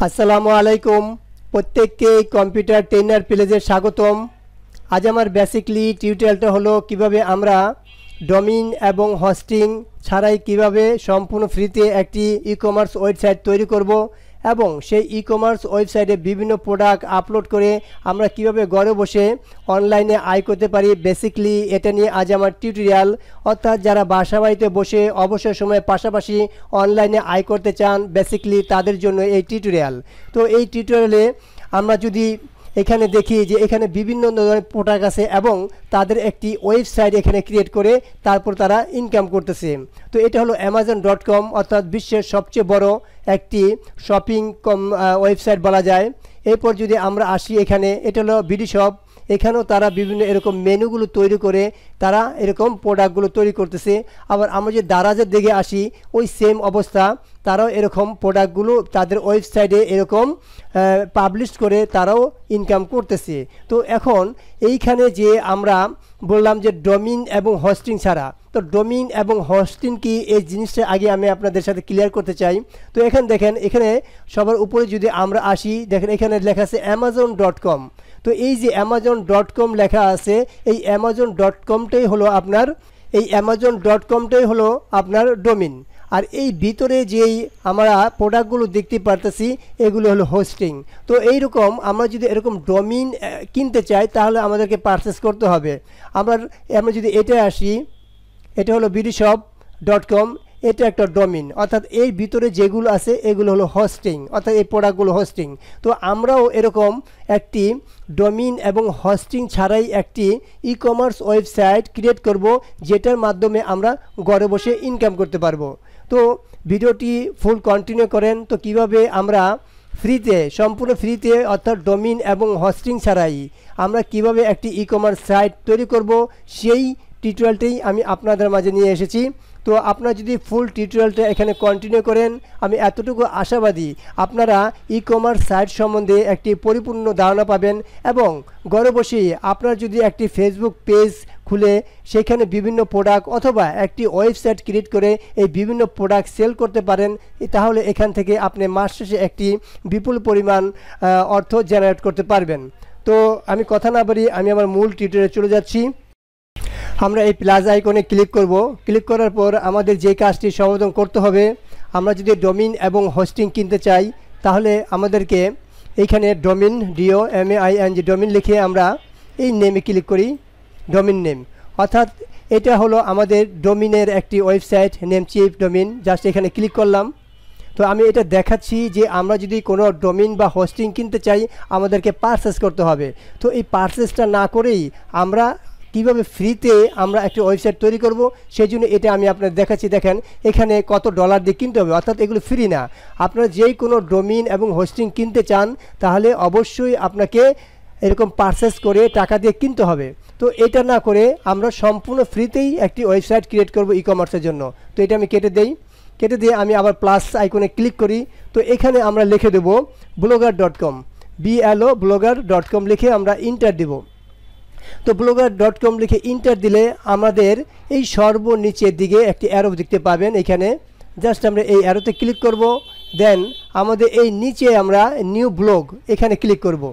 আসসালামু আলাইকুম প্রত্যেককে কম্পিউটার ট্রেনার পেজে স্বাগতম। আজ আমার বেসিক্যালি টিউটোরিয়ালটা হলো কিভাবে আমরা ডোমেইন এবং হোস্টিং ছাড়াই কিভাবে সম্পূর্ণ ফ্রিতে একটি ই-কমার্স ওয়েবসাইট তৈরি করব এবং সেই ই-কমার্স ওয়েবসাইটে বিভিন্ন প্রোডাক্ট আপলোড করে আমরা কিভাবে ঘরে বসে অনলাইনে আয় করতে পারি। বেসিক্যালি এটা নিয়ে আজ আমার টিউটোরিয়াল। অর্থাৎ যারা বাসা বাড়িতে বসে অবসর সময়ে পাশাপাশি অনলাইনে আয় করতে চান, বেসিক্যালি তাদের জন্য এই টিউটোরিয়াল। তো এই টিউটোরিয়ালে আমরা যদি এখানে দেখি যে এখানে বিভিন্ন ধরনের প্রোডাক্ট আছে এবং তাদের একটি ওয়েবসাইট এখানে ক্রিয়েট করে তারপর তারা ইনকাম করতেছে। তো এটা হলো amazon.com, অর্থাৎ বিশ্বের সবচেয়ে বড় একটি শপিং ওয়েবসাইট বলা যায়। এরপর যদি আমরা আসি এখানে, এটা হলো বিডিশপ। এখানেও তারা বিভিন্ন এরকম মেনুগুলো তৈরি করে তারা এরকম প্রোডাক্টগুলো তৈরি করতেছে। আবার আমরা যে দারাজের দিকে আসি, ওই সেম অবস্থা, তারাও এরকম প্রোডাক্টগুলো তাদের ওয়েবসাইটে এরকম পাবলিশ করে তারাও ইনকাম করতেছে। তো এখন এইখানে যে আমরা বললাম যে ডোমেইন এবং হোস্টিং ছাড়া, তো ডোমেইন এবং হোস্টিং কি, এই জিনিসটা আগে আমি আপনাদের সাথে ক্লিয়ার করতে চাই। তো এখানে দেখেন, এখানে সবার উপরে যদি আমরা আসি, দেখেন এখানে লেখা আছে amazon.com। তো এই যে amazon.com লেখা আছে, এই amazon.comটাই হলো আপনার, এই amazon.comটাই হলো আপনার ডোমেইন। আর এই ভিতরে যেই আমরা প্রোডাক্টগুলো দেখতে পারতেছি এগুলো হলো হোস্টিং। তো এইরকম আমরা যদি এরকম ডোমেইন কিনতে চাই তাহলে আমাদেরকে পারচেস করতে হবে। আমরা যদি এটা আসি, এটা হলো bdshop.com, এটা একটা ডোমেইন, অর্থাৎ এর ভিতরে যেগুলো আছে এগুলো হলো হোস্টিং, অর্থাৎ এই প্রোডাক্টগুলো হোস্টিং। তো আমরাও এরকম একটি ডোমেইন এবং হোস্টিং ছাড়াই একটি ই কমার্স ওয়েবসাইট ক্রিয়েট করব, যেটার মাধ্যমে আমরা ঘরে বসে ইনকাম করতে পারবো। তো ভিডিওটি ফুল কন্টিনিউ করেন। তো কিভাবে আমরা ফ্রিতে, সম্পূর্ণ ফ্রিতে, অর্থাৎ ডোমেইন এবং হোস্টিং ছাড়াই আমরা কিভাবে একটি ই কমার্স সাইট তৈরি করব, সেই টিউটোরিয়ালটাই আমি আপনাদের মাঝে নিয়ে এসেছি। তো আপনারা যদি ফুল টিউটোরিয়ালটা এখানে কন্টিনিউ করেন, আমি এতটুকু আশাবাদী আপনারা ই কমার্স সাইট সম্বন্ধে একটি পরিপূর্ণ ধারণা পাবেন এবং ঘরে বসেই আপনারা যদি একটি ফেসবুক পেজ খুলে সেখানে বিভিন্ন প্রোডাক্ট অথবা একটি ওয়েবসাইট ক্রিয়েট করে এই বিভিন্ন প্রোডাক্ট সেল করতে পারেন, তাহলে এখান থেকে আপনি মাস শেষে একটি বিপুল পরিমাণ অর্থ জেনারেট করতে পারবেন। তো আমি কথা না বাড়িয়ে আমি আমার মূল টিউটোরিয়ালে চলে যাচ্ছি। আমরা এই প্লাস আইকনে ক্লিক করব। ক্লিক করার পর আমাদের যে কাজটি সম্পাদন করতে হবে, আমরা যদি ডোমেইন এবং হোস্টিং কিনতে চাই তাহলে আমাদেরকে এইখানে ডোমেইন, DOMAIN, ডোমেইন লিখে আমরা এই নেমে ক্লিক করি, ডোমেইন নেম। অর্থাৎ এটা হলো আমাদের ডোমেইনের একটি website, Namecheap domain. Just এখানে ক্লিক করলাম। তো আমি এটা দেখাচ্ছি যে আমরা যদি কোনো ডোমেইন বা হোস্টিং কিনতে চাই আমাদেরকে পারচেস করতে হবে। তো এই পারচেসটা না করেই আমরা কিভাবে ফ্রিতে আমরা একটা ওয়েবসাইট তৈরি করব, সেই জন্য এটা আমি আপনাদের দেখাচ্ছি। দেখেন এখানে কত ডলার দিয়ে কিনতে হবে, অর্থাৎ এগুলো ফ্রি না। আপনারা যেই কোনো ডোমেইন এবং হোস্টিং কিনতে চান তাহলে অবশ্যই আপনাকে এরকম পারচেস করে টাকা দিয়ে কিনতে হবে। তো এটা না করে আমরা সম্পূর্ণ ফ্রিতেই একটি ওয়েবসাইট ক্রিয়েট করব ই কমার্সের জন্য। তো এটা আমি কেটে দিয়ে আমি আবার প্লাস আইকনে ক্লিক করি। তো এখানে আমরা লিখে দেব blogger.com, blogger.com লিখে আমরা ইন্টার দেব। তো blogger.com লিখে ইন্টার দিলে আমাদের এই সর্বনিচের দিকে একটি অ্যারো দেখতে পাবেন। এখানে জাস্ট আমরা এই অ্যারোতে ক্লিক করব। দেন আমাদের এই নিচে আমরা নিউ ব্লগ এখানে ক্লিক করব।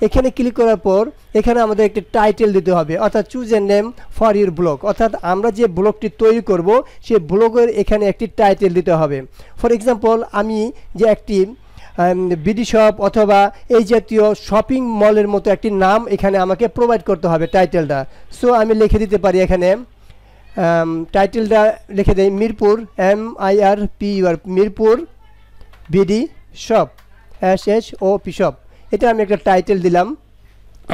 এখানে ক্লিক করার পর এখানে আমাদের একটি টাইটেল দিতে হবে, অর্থাৎ choose a name for your blog, অর্থাৎ আমরা যে ব্লগটি তৈরি করব সেই ব্লগের এখানে একটি টাইটেল দিতে হবে। ফর এক্সাম্পল আমি যে একটি বিডিশপ অথবা এই জাতীয় শপিং মলের মতো একটি নাম এখানে আমাকে প্রোভাইড করতে হবে টাইটেলটা। সো আমি লিখে দিতে পারি এখানে, টাইটেলটা লিখে দেই Mirpur, MIRPUR, Mirpur BD shop, SHOP shop. এটা আমি একটা টাইটেল দিলাম।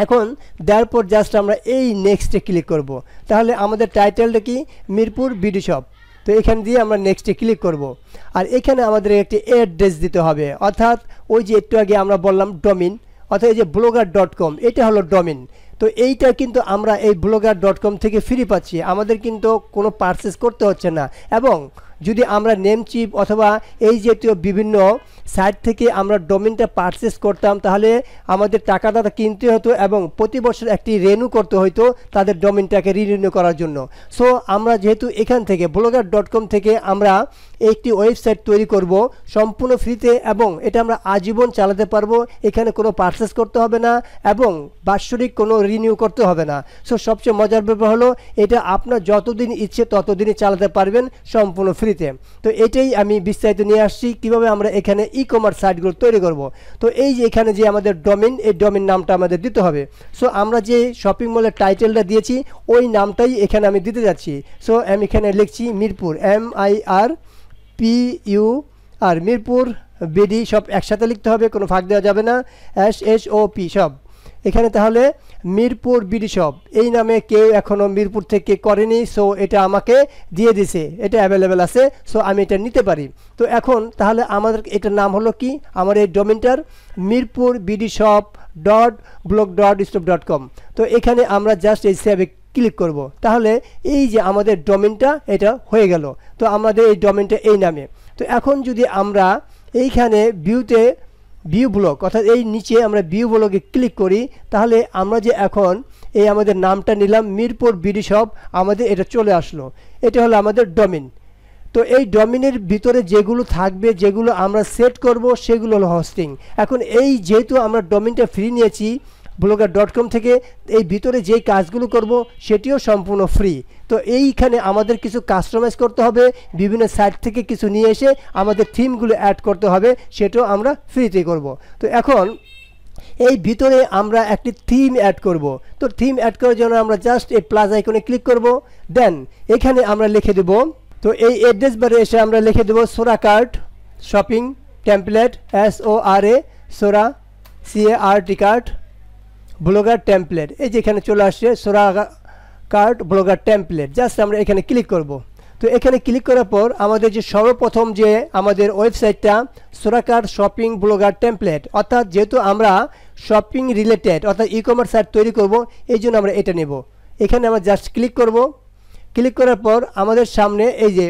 এখন দেওয়ার পর জাস্ট আমরা এই নেক্সটে ক্লিক করব। তাহলে আমাদের টাইটেলটা কি, মিরপুর বিডি শপ। তো এখান দিয়ে আমরা নেক্সটে ক্লিক করব। আর এখানে আমাদের একটি অ্যাড্রেস দিতে হবে, অর্থাৎ ওই যে একটু আগে আমরা বললাম ডোমেইন, অর্থাৎ এই যে blogger.com এটা হলো ডোমেইন। তো এইটা কিন্তু আমরা এই blogger.com থেকে ফ্রি পাচ্ছি, আমাদের কিন্তু কোনো পারচেস করতে হচ্ছে না। এবং যদি আমরা নেম চিপ অথবা এই জাতীয় বিভিন্ন সাইট থেকে আমরা ডোমেনটা পারচেস করতাম, তাহলে আমাদের টাকা দাদা কিনতে হতো এবং প্রতি বছর একটি রেনু করতে হতো তাদের ডোমেনটাকে রিনিউ করার জন্য। সো আমরা যেহেতু এখান থেকে blogger.com থেকে আমরা একটি ওয়েবসাইট তৈরি করব সম্পূর্ণ ফ্রিতে, এবং এটা আমরা আজীবন চালাতে পারবো। এখানে কোনো পারচেস করতে হবে না এবং বাৎসরিক কোনো রিনিউ করতে হবে না। সো সবচেয়ে মজার ব্যাপার হলো এটা আপনার যতদিন ইচ্ছে ততদিনই চালাতে পারবেন সম্পূর্ণ ফ্রিতে। তো এটাই আমি বিস্তারিত নিয়ে আসছি কিভাবে আমরা এখানে ই কমার্স সাইটগুলো তৈরি করব। তো এই যে এখানে যে আমাদের ডোমেন, এই ডোমেন নামটা আমাদের দিতে হবে। সো আমরা যে শপিং মলের টাইটেলটা দিয়েছি ওই নামটাই এখানে আমি দিতে যাচ্ছি। সো আমি এখানে লিখছি মিরপুর, MIRPUR, মিরপুর বিডি, সব একসাথে লিখতে হবে, কোনো ফাঁক দেওয়া যাবে না, SHOP সব এখানে। তাহলে মিরপুর বিডি শপ এই নামে কেউ এখনও মিরপুর থেকে করেনি, সো এটা আমাকে দিয়ে দিছে, এটা অ্যাভেলেবেল আছে, সো আমি এটা নিতে পারি। তো এখন তাহলে আমাদের এটার নাম হলো কি, আমার এই ডোমেনটার মিরপুর বিডি শপ .blog.stop.com। তো এখানে আমরা জাস্ট এই সেভে ক্লিক করব, তাহলে এই যে আমাদের ডোমেনটা এটা হয়ে গেল। তো আমাদের এই ডোমেনটা এই নামে। তো এখন যদি আমরা এইখানে ভিউ ব্লগ অর্থাৎ এই নিচে আমরা ভিউ ব্লগে ক্লিক করি, তাহলে আমরা যে এখন এই আমাদের নামটা নিলাম মিরপুর বিডি শপ, আমাদের এটা চলে আসলো, এটা হলো আমাদের ডোমেন। তো এই ডোমেনের ভিতরে যেগুলো থাকবে, যেগুলো আমরা সেট করব, সেগুলো হলো হোস্টিং। এখন এই যেহেতু আমরা ডোমেনটা ফ্রি নিয়েছি blogger.com থেকে, এই ভিতরে যেই কাজগুলো করব সেটিও সম্পূর্ণ ফ্রি। তো এইখানে আমাদের কিছু কাস্টমাইজ করতে হবে, বিভিন্ন সাইট থেকে কিছু নিয়ে এসে আমাদের থিমগুলো অ্যাড করতে হবে, সেটাও আমরা ফ্রিতে করব। তো এখন এই ভিতরে আমরা একটি থিম অ্যাড করব। তো থিম অ্যাড করার জন্য আমরা জাস্ট এই প্লাস আইকনে ক্লিক করব, দেন এখানে আমরা লিখে দেব, তো এই অ্যাড্রেস বারে এসে আমরা লিখে দেব সোরা কার্ট শপিং টেমপ্লেট, SORA সোরা CART কার্ট ব্লগার টেমপ্লেট। এই যে এখানে চলে আসছে সোরা কার্ট ব্লগার টেমপ্লেট, জাস্ট আমরা এখানে ক্লিক করব। তো এখানে ক্লিক করার পর আমাদের যে সর্বপ্রথম যে আমাদের ওয়েবসাইটটা সোরা কার্ট শপিং ব্লগার টেমপ্লেট, অর্থাৎ যেহেতু আমরা শপিং রিলেটেড অর্থাৎ ই কমার্স সাইট তৈরি করব, এই জন্য আমরা এটা নেব। এখানে আমরা জাস্ট ক্লিক করব। ক্লিক করার পর আমাদের সামনে এই যে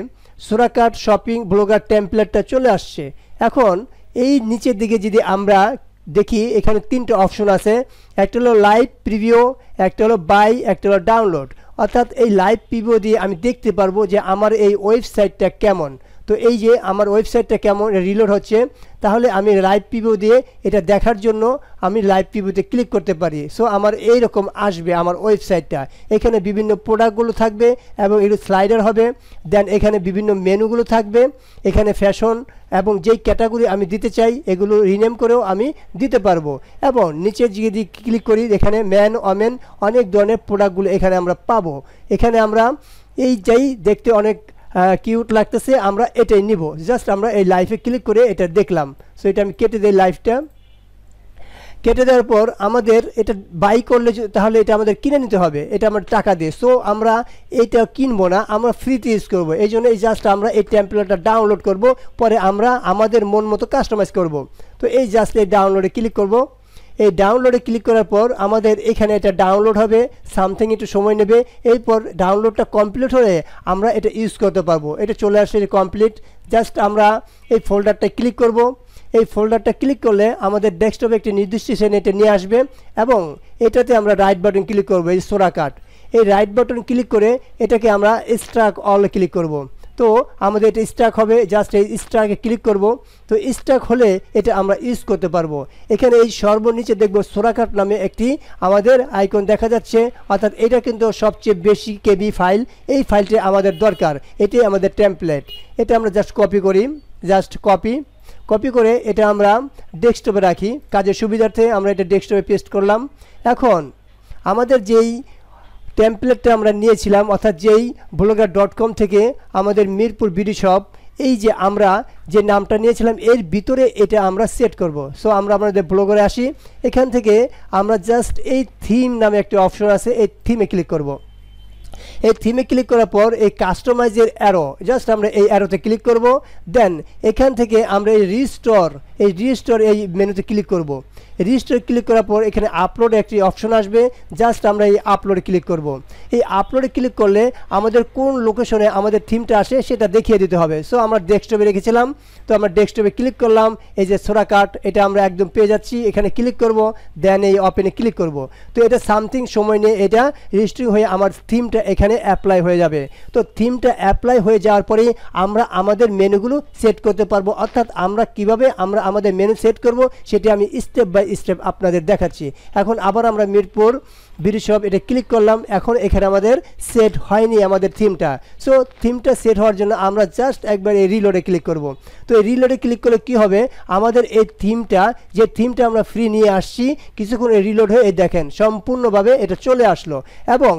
সোরা কার্ট শপিং ব্লগার টেমপ্লেটটা চলে আসছে। এখন এই নিচের দিকে যদি আমরা দেখি, এখানে তিনটে অপশন আছে, একটা হলো লাইভ প্রিভিউ, একটা হলো বাই, একটা হলো ডাউনলোড। অর্থাৎ এই লাইভ প্রিভিউ দিয়ে আমি দেখতে পারবো যে আমার এই ওয়েবসাইটটা কেমন। তো এই যে আমার ওয়েবসাইটটা কেমন রিলোড হচ্ছে, তাহলে আমি লাইভ প্রিভিউ দিয়ে এটা দেখার জন্য আমি লাইভ প্রিভিউতে ক্লিক করতে পারি। সো আমার এই রকম আসবে আমার ওয়েবসাইটটা। এখানে বিভিন্ন প্রোডাক্টগুলো থাকবে এবং একটু স্লাইডার হবে, দেন এখানে বিভিন্ন মেনুগুলো থাকবে, এখানে ফ্যাশন এবং যেই ক্যাটাগরি আমি দিতে চাই এগুলো রিনেম করেও আমি দিতে পারবো। এবং নিচে যদি ক্লিক করি, এখানে ম্যান ওমেন অনেক ধরনের প্রোডাক্টগুলো এখানে আমরা পাবো। এখানে আমরা এই যাই দেখতে অনেক কিউট লাগতেছে, আমরা এটাই নিব। জাস্ট আমরা এই লাইফে ক্লিক করে এটা দেখলাম। সো এটা আমি কেটে দিই, লাইফটা কেটে দেওয়ার পর আমাদের এটা বাই করলে তাহলে এটা আমাদের কিনে নিতে হবে, এটা আমার টাকা দিয়ে। সো আমরা এটা কিনবো না, আমরা ফ্রিতে ইউজ করবো। এই জন্য এই জাস্ট আমরা এই টেমপ্লেটটা ডাউনলোড করব, পরে আমরা আমাদের মন মতো কাস্টমাইজ করব। তো এই জাস্ট এই ডাউনলোডে ক্লিক করব। এই ডাউনলোডে ক্লিক করার পর আমাদের এখানে এটা ডাউনলোড হবে, সামথিং একটু সময় নেবে। এরপর ডাউনলোডটা কমপ্লিট হলে আমরা এটা ইউজ করতে পারবো। এটা চলে আসছে কমপ্লিট। জাস্ট আমরা এই ফোল্ডারটা ক্লিক করব। এই ফোল্ডারটা ক্লিক করলে আমাদের ডেস্কটপে একটি নির্দিষ্ট শ্রেণী এটা নিয়ে আসবে এবং এটাতে আমরা রাইট বাটন ক্লিক করব, এই সোরা কার্ট। এই রাইট বাটন ক্লিক করে এটাকে আমরা স্ট্রাক অল ক্লিক করব। তো আমাদের এটা স্ট্রাক হবে, জাস্ট এই স্ট্রাকে ক্লিক করব। তো স্ট্রাক হলে এটা আমরা ইউজ করতে পারবো। এখানে এই সর্বনিচে দেখব সোরা কার্ট নামে একটি আমাদের আইকন দেখা যাচ্ছে, অর্থাৎ এটা কিন্তু সবচেয়ে বেশি কেবি ফাইল। এই ফাইলটি আমাদের দরকার, এটাই আমাদের টেমপ্লেট। এটা আমরা জাস্ট কপি করি, জাস্ট কপি করে এটা আমরা ডেস্কটপে রাখি। কাজের সুবিধার্থে আমরা এটা ডেস্কটপে পেস্ট করলাম। এখন আমাদের যেই টেমপ্লেটটা আমরা নিয়েছিলাম, অর্থাৎ যেই blogger.com থেকে আমাদের মিরপুর বিডি শপ, এই যে আমরা যে নামটা নিয়েছিলাম এর ভিতরে এটা আমরা সেট করব। সো আমরা আমাদের ব্লগারে আসি, এখান থেকে আমরা জাস্ট এই থিম নামে একটা অপশন আছে, এই থিমে ক্লিক করব। এই থিমে ক্লিক করার পর এই কাস্টমাইজের অ্যারো, জাস্ট আমরা এই অ্যারোতে ক্লিক করব। দেন এখান থেকে আমরা এই রিস্টোর এই রিস্টোর এই মেনুতে ক্লিক করব। রিস্টোর ক্লিক করার পর এখানে আপলোড একটি অপশন আসবে, জাস্ট আমরা এই আপলোডে ক্লিক করব। এই আপলোডে ক্লিক করলে আমাদের কোন লোকেশনে আমাদের থিমটা আসে সেটা দেখিয়ে দিতে হবে। সো আমরা ডেস্কটপে রেখেছিলাম, তো আমরা ডেস্কটপে ক্লিক করলাম, এই যে সোরাকাট এটা আমরা একদম পেয়ে যাচ্ছি, এখানে ক্লিক করব, দেন এই ওপেনে ক্লিক করব। তো এটা সামথিং সময় নিয়ে এটা রেজিস্ট্রিং হয়ে আমার থিমটা এখানে অ্যাপ্লাই হয়ে যাবে। তো থিমটা অ্যাপ্লাই হয়ে যাওয়ার পরে আমরা আমাদের মেনুগুলো সেট করতে পারবো, অর্থাৎ আমরা কিভাবে আমরা আমাদের মেনু সেট করব সেটি আমি স্টেপ বাই স্টেপ আপনাদের দেখাচ্ছি। এখন আবার আমরা মিরপুর বিডি শপ এটা ক্লিক করলাম, এখন এখানে আমাদের সেট হয়নি আমাদের থিমটা। সো থিমটা সেট হওয়ার জন্য আমরা জাস্ট একবার এই রিলোডে ক্লিক করব। তো এই রিলোডে ক্লিক করলে কি হবে, আমাদের এই থিমটা যে থিমটা আমরা ফ্রি নিয়ে আসছি কিছুক্ষণ রিলোড হয়ে এই দেখেন সম্পূর্ণভাবে এটা চলে আসলো। এবং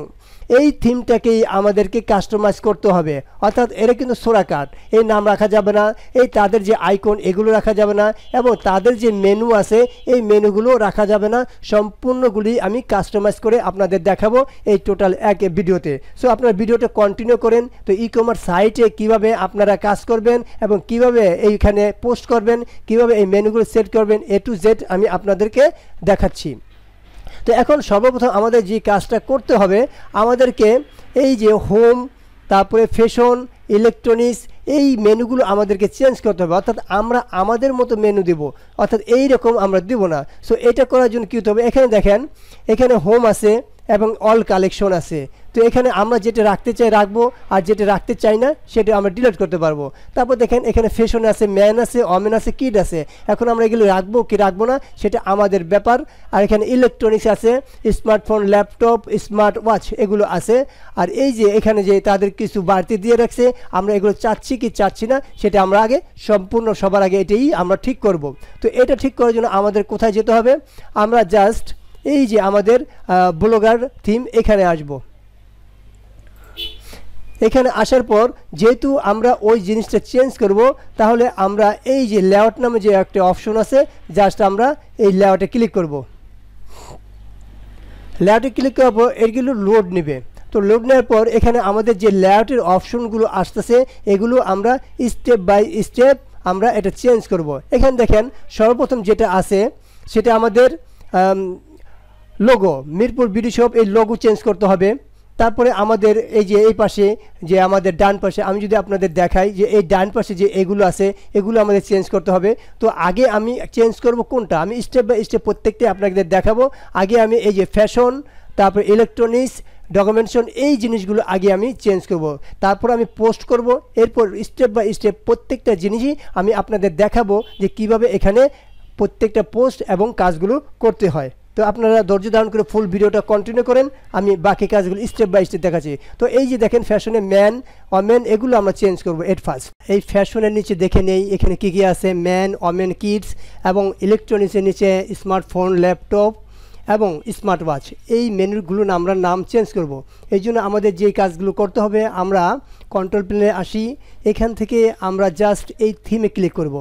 এই থিমটাকেই আমাদেরকে কাস্টমাইজ করতে হবে, অর্থাৎ এটা কিন্তু সোরাকাট, এই নাম রাখা যাবে না, এই তাদের যে আইকন এগুলো রাখা যাবে না, এবং তাদের যে মেনু আছে এই মেনুগুলো রাখা যাবে না। সম্পূর্ণগুলি আমি কাস্টমাইজ করে আপনাদের দেখাবো এই টোটাল এক ভিডিওতে। সো আপনারা ভিডিওটা কন্টিনিউ করেন। তো ই কমার্স সাইটে কীভাবে আপনারা কাজ করবেন এবং কিভাবে এইখানে পোস্ট করবেন, কিভাবে এই মেনুগুলো সেট করবেন, এ টু জেড আমি আপনাদেরকে দেখাচ্ছি। তো এখন সর্বপ্রথম আমাদের যে কাজটা করতে হবে, আমাদেরকে এই যে হোম, তারপরে ফ্যাশন, ইলেকট্রনিক্স এই মেনুগুলো আমাদেরকে চেঞ্জ করতে হবে, অর্থাৎ আমরা আমাদের মতো মেনু দেব, অর্থাৎ এই রকম আমরা দেব না। সো এটা করার জন্য কী হতে হবে, এখানে দেখেন এখানে হোম আছে এবং অল কালেকশন আছে। তো এখানে আমরা যেটা রাখতে চাই রাখবো, আর যেটা রাখতে চাই না সেটা আমরা ডিলিট করতে পারবো। তারপর দেখেন এখানে ফ্যাশন আছে, ম্যান আছে, ওমেন আছে, কিড আছে। এখন আমরা এগুলো রাখবো কি রাখবো না সেটা আমাদের ব্যাপার। আর এখানে ইলেকট্রনিক্স আছে, স্মার্টফোন, ল্যাপটপ, স্মার্ট ওয়াচ এগুলো আছে। আর এই যে এখানে যে তাদের কিছু বাড়তি দিয়ে রাখছে, আমরা এগুলো চাচ্ছি কি চাচ্ছি না সেটা আমরা আগে সম্পূর্ণ সবার আগে এটাই আমরা ঠিক করব। তো এটা ঠিক করার জন্য আমাদের কোথায় যেতে হবে, আমরা জাস্ট এই যে আমাদের ব্লগার থিম এখানে আসব। এখানে আসার পর যেহেতু আমরা ওই জিনিসটা চেঞ্জ করব, তাহলে আমরা এই যে লেআউট নামে যে একটা অপশন আছে জাস্ট আমরা এই লেআউটে ক্লিক করব। লেআউটে ক্লিক করার পর এগুলো লোড নেবে। তো লোড নেওয়ার পর এখানে আমাদের যে লেআউটের অপশনগুলো আসতেছে এগুলো আমরা স্টেপ বাই স্টেপ আমরা এটা চেঞ্জ করব। এখানে দেখেন সর্বপ্রথম যেটা আছে সেটা আমাদের লোগো, মিরপুর বিডি শপ এই লোগো চেঞ্জ করতে হবে। তারপরে আমাদের এই যে এই পাশে যে আমাদের ডান পাশে আমি যদি আপনাদের দেখাই যে এই ডান পাশে যে এগুলো আছে এগুলো আমাদের চেঞ্জ করতে হবে। তো আগে আমি চেঞ্জ করব কোনটা, আমি স্টেপ বাই স্টেপ প্রত্যেকটা আপনাদের দেখাবো। আগে আমি এই যে ফ্যাশন, তারপরে ইলেকট্রনিক্স, ডকুমেন্টেশন এই জিনিসগুলো আগে আমি চেঞ্জ করব, তারপর আমি পোস্ট করব। এরপর স্টেপ বাই স্টেপ প্রত্যেকটা জিনিসই আমি আপনাদের দেখাবো যে কিভাবে এখানে প্রত্যেকটা পোস্ট এবং কাজগুলো করতে হয়। তো আপনারা ধৈর্য ধারণ করে ফুল ভিডিওটা কন্টিনিউ করেন, আমি বাকি কাজগুলো স্টেপ বাই স্টেপ দেখাচ্ছি। তো এই যে দেখেন ফ্যাশনে ম্যান, ওমেন এগুলো আমরা চেঞ্জ করব এট ফার্স্ট। এই ফ্যাশনের নিচে দেখে নেই এখানে কী কী আছে, ম্যান, ওমেন, কিডস, এবং ইলেকট্রনিক্সের নিচে স্মার্টফোন, ল্যাপটপ এবং স্মার্ট ওয়াচ এই মেনুগুলো আমরা নাম চেঞ্জ করব। এই জন্য আমাদের যেই কাজগুলো করতে হবে, আমরা কন্ট্রোল প্যানেলে আসি, এখান থেকে আমরা জাস্ট এই থিমে ক্লিক করব।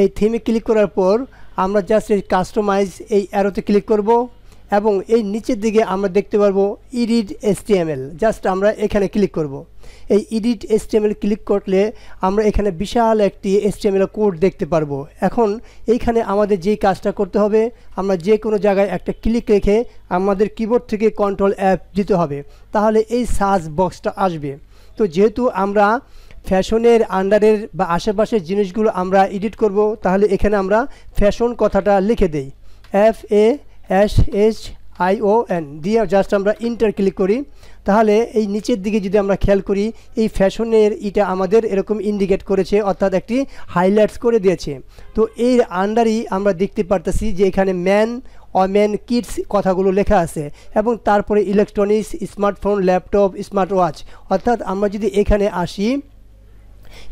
এই থিমে ক্লিক করার পর আমরা জাস্ট এই কাস্টমাইজ এই অ্যারোতে ক্লিক করব, এবং এই নিচের দিকে আমরা দেখতে পারবো এডিট HTML, জাস্ট আমরা এখানে ক্লিক করব। এই এডিট HTML ক্লিক করলে আমরা এখানে বিশাল একটি HTML কোড দেখতে পারবো। এখন এইখানে আমাদের যেই কাজটা করতে হবে, আমরা যে কোনো জায়গায় একটা ক্লিক রেখে আমাদের কিবোর্ড থেকে কন্ট্রোল F দিতে হবে, তাহলে এই সার্চ বক্সটা আসবে। তো যেহেতু আমরা ফ্যাশনের আন্ডারের বা আশেপাশের জিনিসগুলো আমরা এডিট করব, তাহলে এখানে আমরা ফ্যাশন কথাটা লিখে দেই, FASHION দিয়ে জাস্ট আমরা ইন্টার ক্লিক করি। তাহলে এই নিচের দিকে যদি আমরা খেয়াল করি এই ফ্যাশনের এটা আমাদের এরকম ইন্ডিকেট করেছে, অর্থাৎ একটি হাইলাইটস করে দিয়েছে। তো এর আন্ডারই আমরা দেখতে পারতেছি যে এখানে ম্যান, ওমেন, কিডস কথাগুলো লেখা আছে, এবং তারপরে electronics, smartphone, laptop, smart watch. অর্থাৎ আমরা যদি এখানে আসি,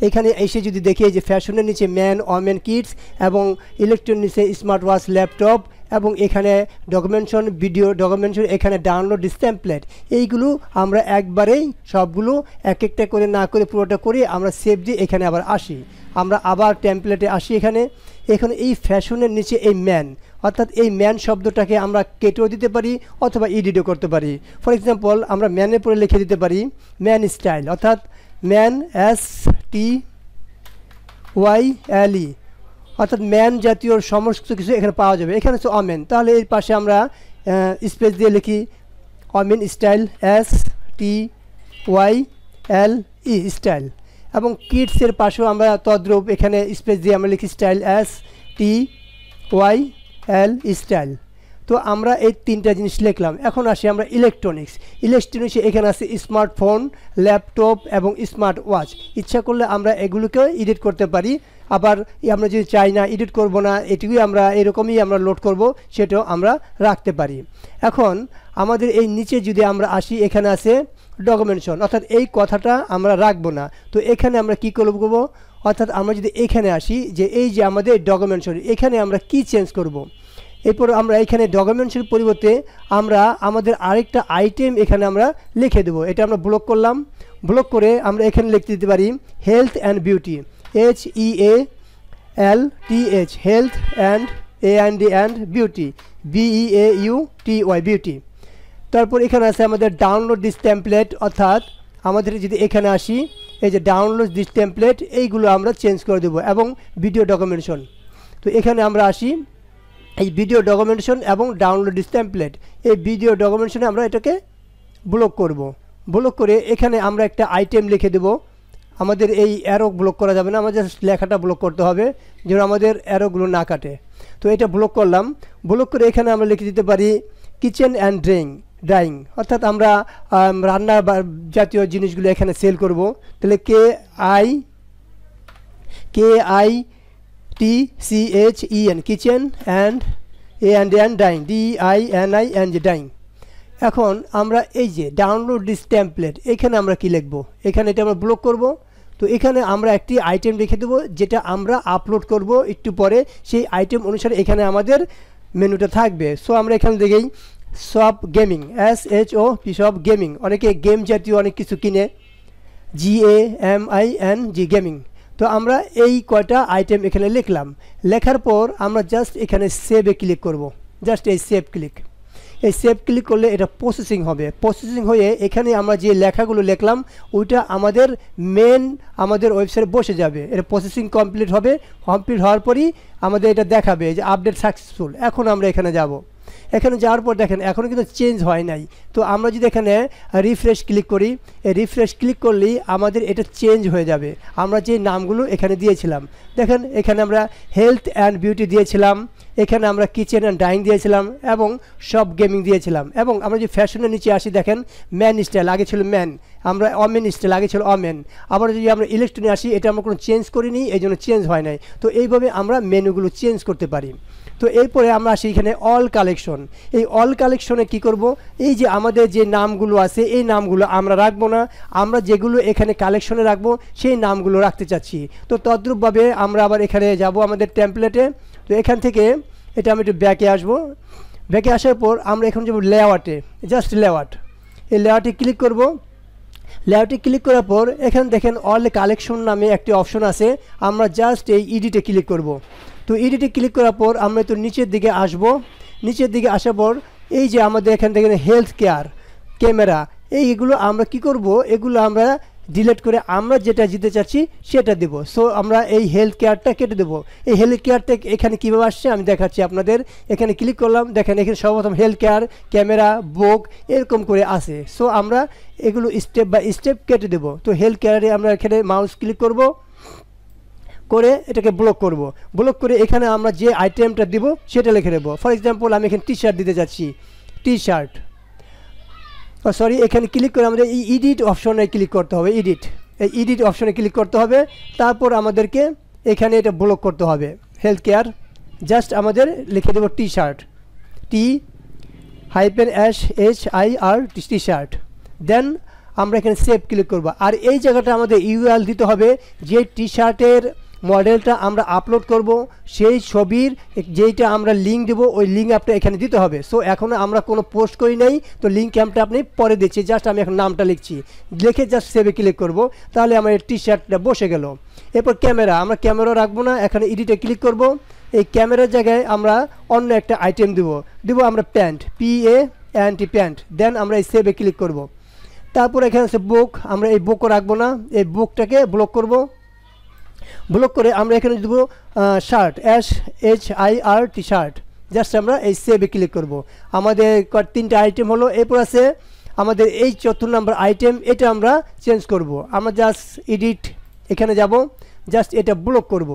এখানে এসে যদি দেখি যে ফ্যাশনের নিচে ম্যান, ওমেন, কিডস, এবং ইলেকট্রনিক্সে স্মার্ট ওয়াচ, ল্যাপটপ, এবং এখানে ডকুমেন্টেশন, ভিডিও ডকুমেন্টেশন, এখানে ডাউনলোড টেমপ্লেট, এইগুলো আমরা একবারেই সবগুলো এক একটা করে না করে পুরোটা করে আমরা সেভ দিয়ে এখানে আবার আসি। আমরা আবার টেমপ্লেটে আসি, এখানে এই ফ্যাশনের নিচে এই ম্যান, অর্থাৎ এই ম্যান শব্দটাকে আমরা কেটেও দিতে পারি অথবা এডিটও করতে পারি। ফর এক্সাম্পল আমরা ম্যানের পরে লিখে দিতে পারি ম্যান স্টাইল, অর্থাৎ ম্যান STYLE, অর্থাৎ ম্যান জাতীয় সমস্ত কিছু এখানে পাওয়া যাবে। এখানে হচ্ছে অমেন, তাহলে এর পাশে আমরা স্পেস দিয়ে লিখি অমেন স্টাইল, STYLE স্টাইল। এবং কিডসের পাশেও আমরা তদ্রূপ এখানে স্পেস দিয়ে আমরা লিখি স্টাইল, STYL স্টাইল। তো আমরা এই তিনটা জিনিস লিখলাম। এখন আসি আমরা ইলেকট্রনিক্সে এখানে আছে স্মার্টফোন, ল্যাপটপ এবং স্মার্ট ওয়াচ। ইচ্ছা করলে আমরা এগুলোকেও এডিট করতে পারি, আবার আমরা যদি চাই না এডিট করব না, এটুকুই আমরা এরকমই আমরা লোড করব, সেটাও আমরা রাখতে পারি। এখন আমাদের এই নিচে যদি আমরা আসি, এখানে আছে ডকুমেন্টেশন, অর্থাৎ এই কথাটা আমরা রাখবো না। তো এখানে আমরা কি করব, অর্থাৎ আমরা যদি এখানে আসি যে এই যে আমাদের ডকুমেন্টেশন, এখানে আমরা কি চেঞ্জ করব। এরপর আমরা এখানে ডকুমেন্টেশনের পরিবর্তে আমরা আমাদের আরেকটা আইটেম এখানে আমরা লিখে দেবো। এটা আমরা ব্লক করলাম, ব্লক করে আমরা এখানে লিখতে দিতে পারি health and beauty, HEALTH, health and beauty, BEAUTY, beauty. তারপর এখানে আছে আমাদের ডাউনলোড দিস টেমপ্লেট, অর্থাৎ আমাদের যদি এখানে আসি এই যে ডাউনলোড দিস টেমপ্লেট, এইগুলো আমরা চেঞ্জ করে দেবো। এবং ভিডিও ডকুমেন্টেশন, তো এখানে আমরা আসি এই ভিডিও ডকুমেন্টেশন এবং ডাউনলোড দিস টেমপ্লেট, এই ভিডিও ডকুমেন্টেশনে আমরা এটাকে ব্লক করব। ব্লক করে এখানে আমরা একটা আইটেম লিখে দেব। আমাদের এই অ্যারো ব্লক করা যাবে না, আমাদের লেখাটা ব্লক করতে হবে যেন আমাদের অ্যারোগুলো না কাটে। তো এটা ব্লক করলাম, ব্লক করে এখানে আমরা লিখে দিতে পারি কিচেন অ্যান্ড ড্রাইং, অর্থাৎ আমরা রান্না জাতীয় জিনিসগুলো এখানে সেল করব। তাহলে KITCHEN, kitchen and dyeing, DINING, dyeing. এখন আমরা এই যে ডাউনলোড দিস টেমপ্লেট, এখানে আমরা কি লিখব, এখানে এটা আমরা ব্লক করব। তো এখানে আমরা একটি আইটেম লিখে দেবো যেটা আমরা আপলোড করব একটু পরে, সেই আইটেম অনুসারে এখানে আমাদের মেনুটা থাকবে। সো আমরা এখানে দেখেই shop gaming, SHOP, shop gaming, অনেকে গেম জাতীয় অনেক কিছু কিনে, GAMING, গেমিং। তো আমরা এই কয়টা আইটেম এখানে লিখলাম, লেখার পর আমরা জাস্ট এখানে সেভে ক্লিক করব, জাস্ট এই সেভ ক্লিক। এই সেভ ক্লিক করলে এটা প্রসেসিং হবে, প্রসেসিং হয়ে এখানে আমরা যে লেখাগুলো লিখলাম ওইটা আমাদের আমাদের ওয়েবসাইটে বসে যাবে। এটা প্রসেসিং কমপ্লিট হবে, কমপ্লিট হওয়ার পরই আমাদের এটা দেখাবে যে আপডেট সাকসেসফুল। এখন আমরা এখানে যাব, এখানে যাওয়ার পর দেখেন এখনও কিন্তু চেঞ্জ হয় নাই। তো আমরা যদি এখানে রিফ্রেশ ক্লিক করি, এই রিফ্রেশ ক্লিক করলেই আমাদের এটা চেঞ্জ হয়ে যাবে। আমরা যে নামগুলো এখানে দিয়েছিলাম, দেখেন এখানে আমরা হেলথ অ্যান্ড বিউটি দিয়েছিলাম, এখানে আমরা কিচেন অ্যান্ড ডাইনিং দিয়েছিলাম এবং শপ গেমিং দিয়েছিলাম। এবং আমরা যে ফ্যাশনের নিচে আসি, দেখেন ম্যান স্টাইল, আগে ছিল ম্যান, আমরা অমেন স্টাইল, আগে ছিল অমেন। আবার যদি আমরা ইলেকট্রনিক আসি, এটা আমরা কোনো চেঞ্জ করিনি, এই জন্য চেঞ্জ হয় নাই। তো এইভাবে আমরা মেনুগুলো চেঞ্জ করতে পারি। তো এরপরে আমরা আসি এখানে অল কালেকশন। এই অল কালেকশনে কি করব, এই যে আমাদের যে নামগুলো আছে এই নামগুলো আমরা রাখবো না, আমরা যেগুলো এখানে কালেকশনে রাখবো সেই নামগুলো রাখতে চাচ্ছি। তো তদ্রূপভাবে আমরা আবার এখানে যাব আমাদের টেমপ্লেটে। তো এখান থেকে এটা আমি একটু ব্যাকে আসবো, ব্যাকে আসার পর আমরা এখন যাব লেআউটে, জাস্ট লেআউট, এই লেআউটে ক্লিক করব। লেআউটে ক্লিক করার পর এখানে দেখেন অল কালেকশন নামে একটি অপশন আছে, আমরা জাস্ট এই এডিটে ক্লিক করব। তো এডিটে ক্লিক করার পর আমরা একটু নিচের দিকে আসব, নিচের দিকে আসার পর এই যে আমাদের এখান থেকে হেলথ কেয়ার, ক্যামেরা, এইগুলো আমরা কি করব, এগুলো আমরা ডিলিট করে আমরা যেটা দিতে চাচ্ছি সেটা দেব। সো আমরা এই হেলথ কেয়ারটা কেটে দেবো। এই হেলথ কেয়ারটা এখানে কীভাবে আসছে আমি দেখাচ্ছি আপনাদের। এখানে ক্লিক করলাম, দেখেন এখানে সর্বপ্রথম হেলথ কেয়ার, ক্যামেরা, বুক এরকম করে আসে। সো আমরা এগুলো স্টেপ বাই স্টেপ কেটে দেবো। তো হেলথ কেয়ারে আমরা এখানে মাউস ক্লিক করব, করে এটাকে ব্লক করব। ব্লক করে এখানে আমরা যে আইটেমটা দিব সেটা লিখে দেবো। ফর এক্সাম্পল আমি এখানে টি শার্ট দিতে যাচ্ছি, টি শার্ট, সরি এখানে ক্লিক করে আমাদের এই এডিট অপশনে ক্লিক করতে হবে, এই এডিট অপশনে ক্লিক করতে হবে। তারপর আমাদেরকে এখানে এটা ব্লক করতে হবে, হেলথ কেয়ার, জাস্ট আমাদের লিখে দেবো T shirt, THIR, T shirt. Then আমরা এখানে সেভ ক্লিক করব। আর এই জায়গাটা আমাদের ইউআরএল দিতে হবে, যে টি শার্টের মডেলটা আমরা আপলোড করব সেই ছবির যেইটা আমরা লিঙ্ক দেবো ওই লিঙ্ক আপনি এখানে দিতে হবে। সো এখনও আমরা কোনো পোস্ট করি নাই, তো লিঙ্ক আমরা আপনি পরে দিচ্ছি, জাস্ট আমি এখন নামটা লিখছি, লিখে জাস্ট সেভে ক্লিক করব, তাহলে আমার এই টি শার্টটা বসে গেল। এরপর ক্যামেরা, আমরা ক্যামেরা রাখবো না, এখানে এডিটে ক্লিক করব। এই ক্যামেরার জায়গায় আমরা অন্য একটা আইটেম দিব আমরা প্যান্ট, PANT, প্যান্ট। দেন আমরা এই সেভে ক্লিক করব। তারপর এখানে আছে বুক, আমরা এই বুকও রাখবো না, এই বুকটাকে ব্লক করব। ব্লক করে আমরা এখানে দেবো শার্ট, SHIRT শার্ট। জাস্ট আমরা এই সেভে ক্লিক করব। আমাদের 3টা আইটেম হলো, এরপর আছে আমাদের এই 4 নম্বর আইটেম, এটা আমরা চেঞ্জ করব। আমরা জাস্ট এডিট এখানে যাব, জাস্ট এটা ব্লক করব।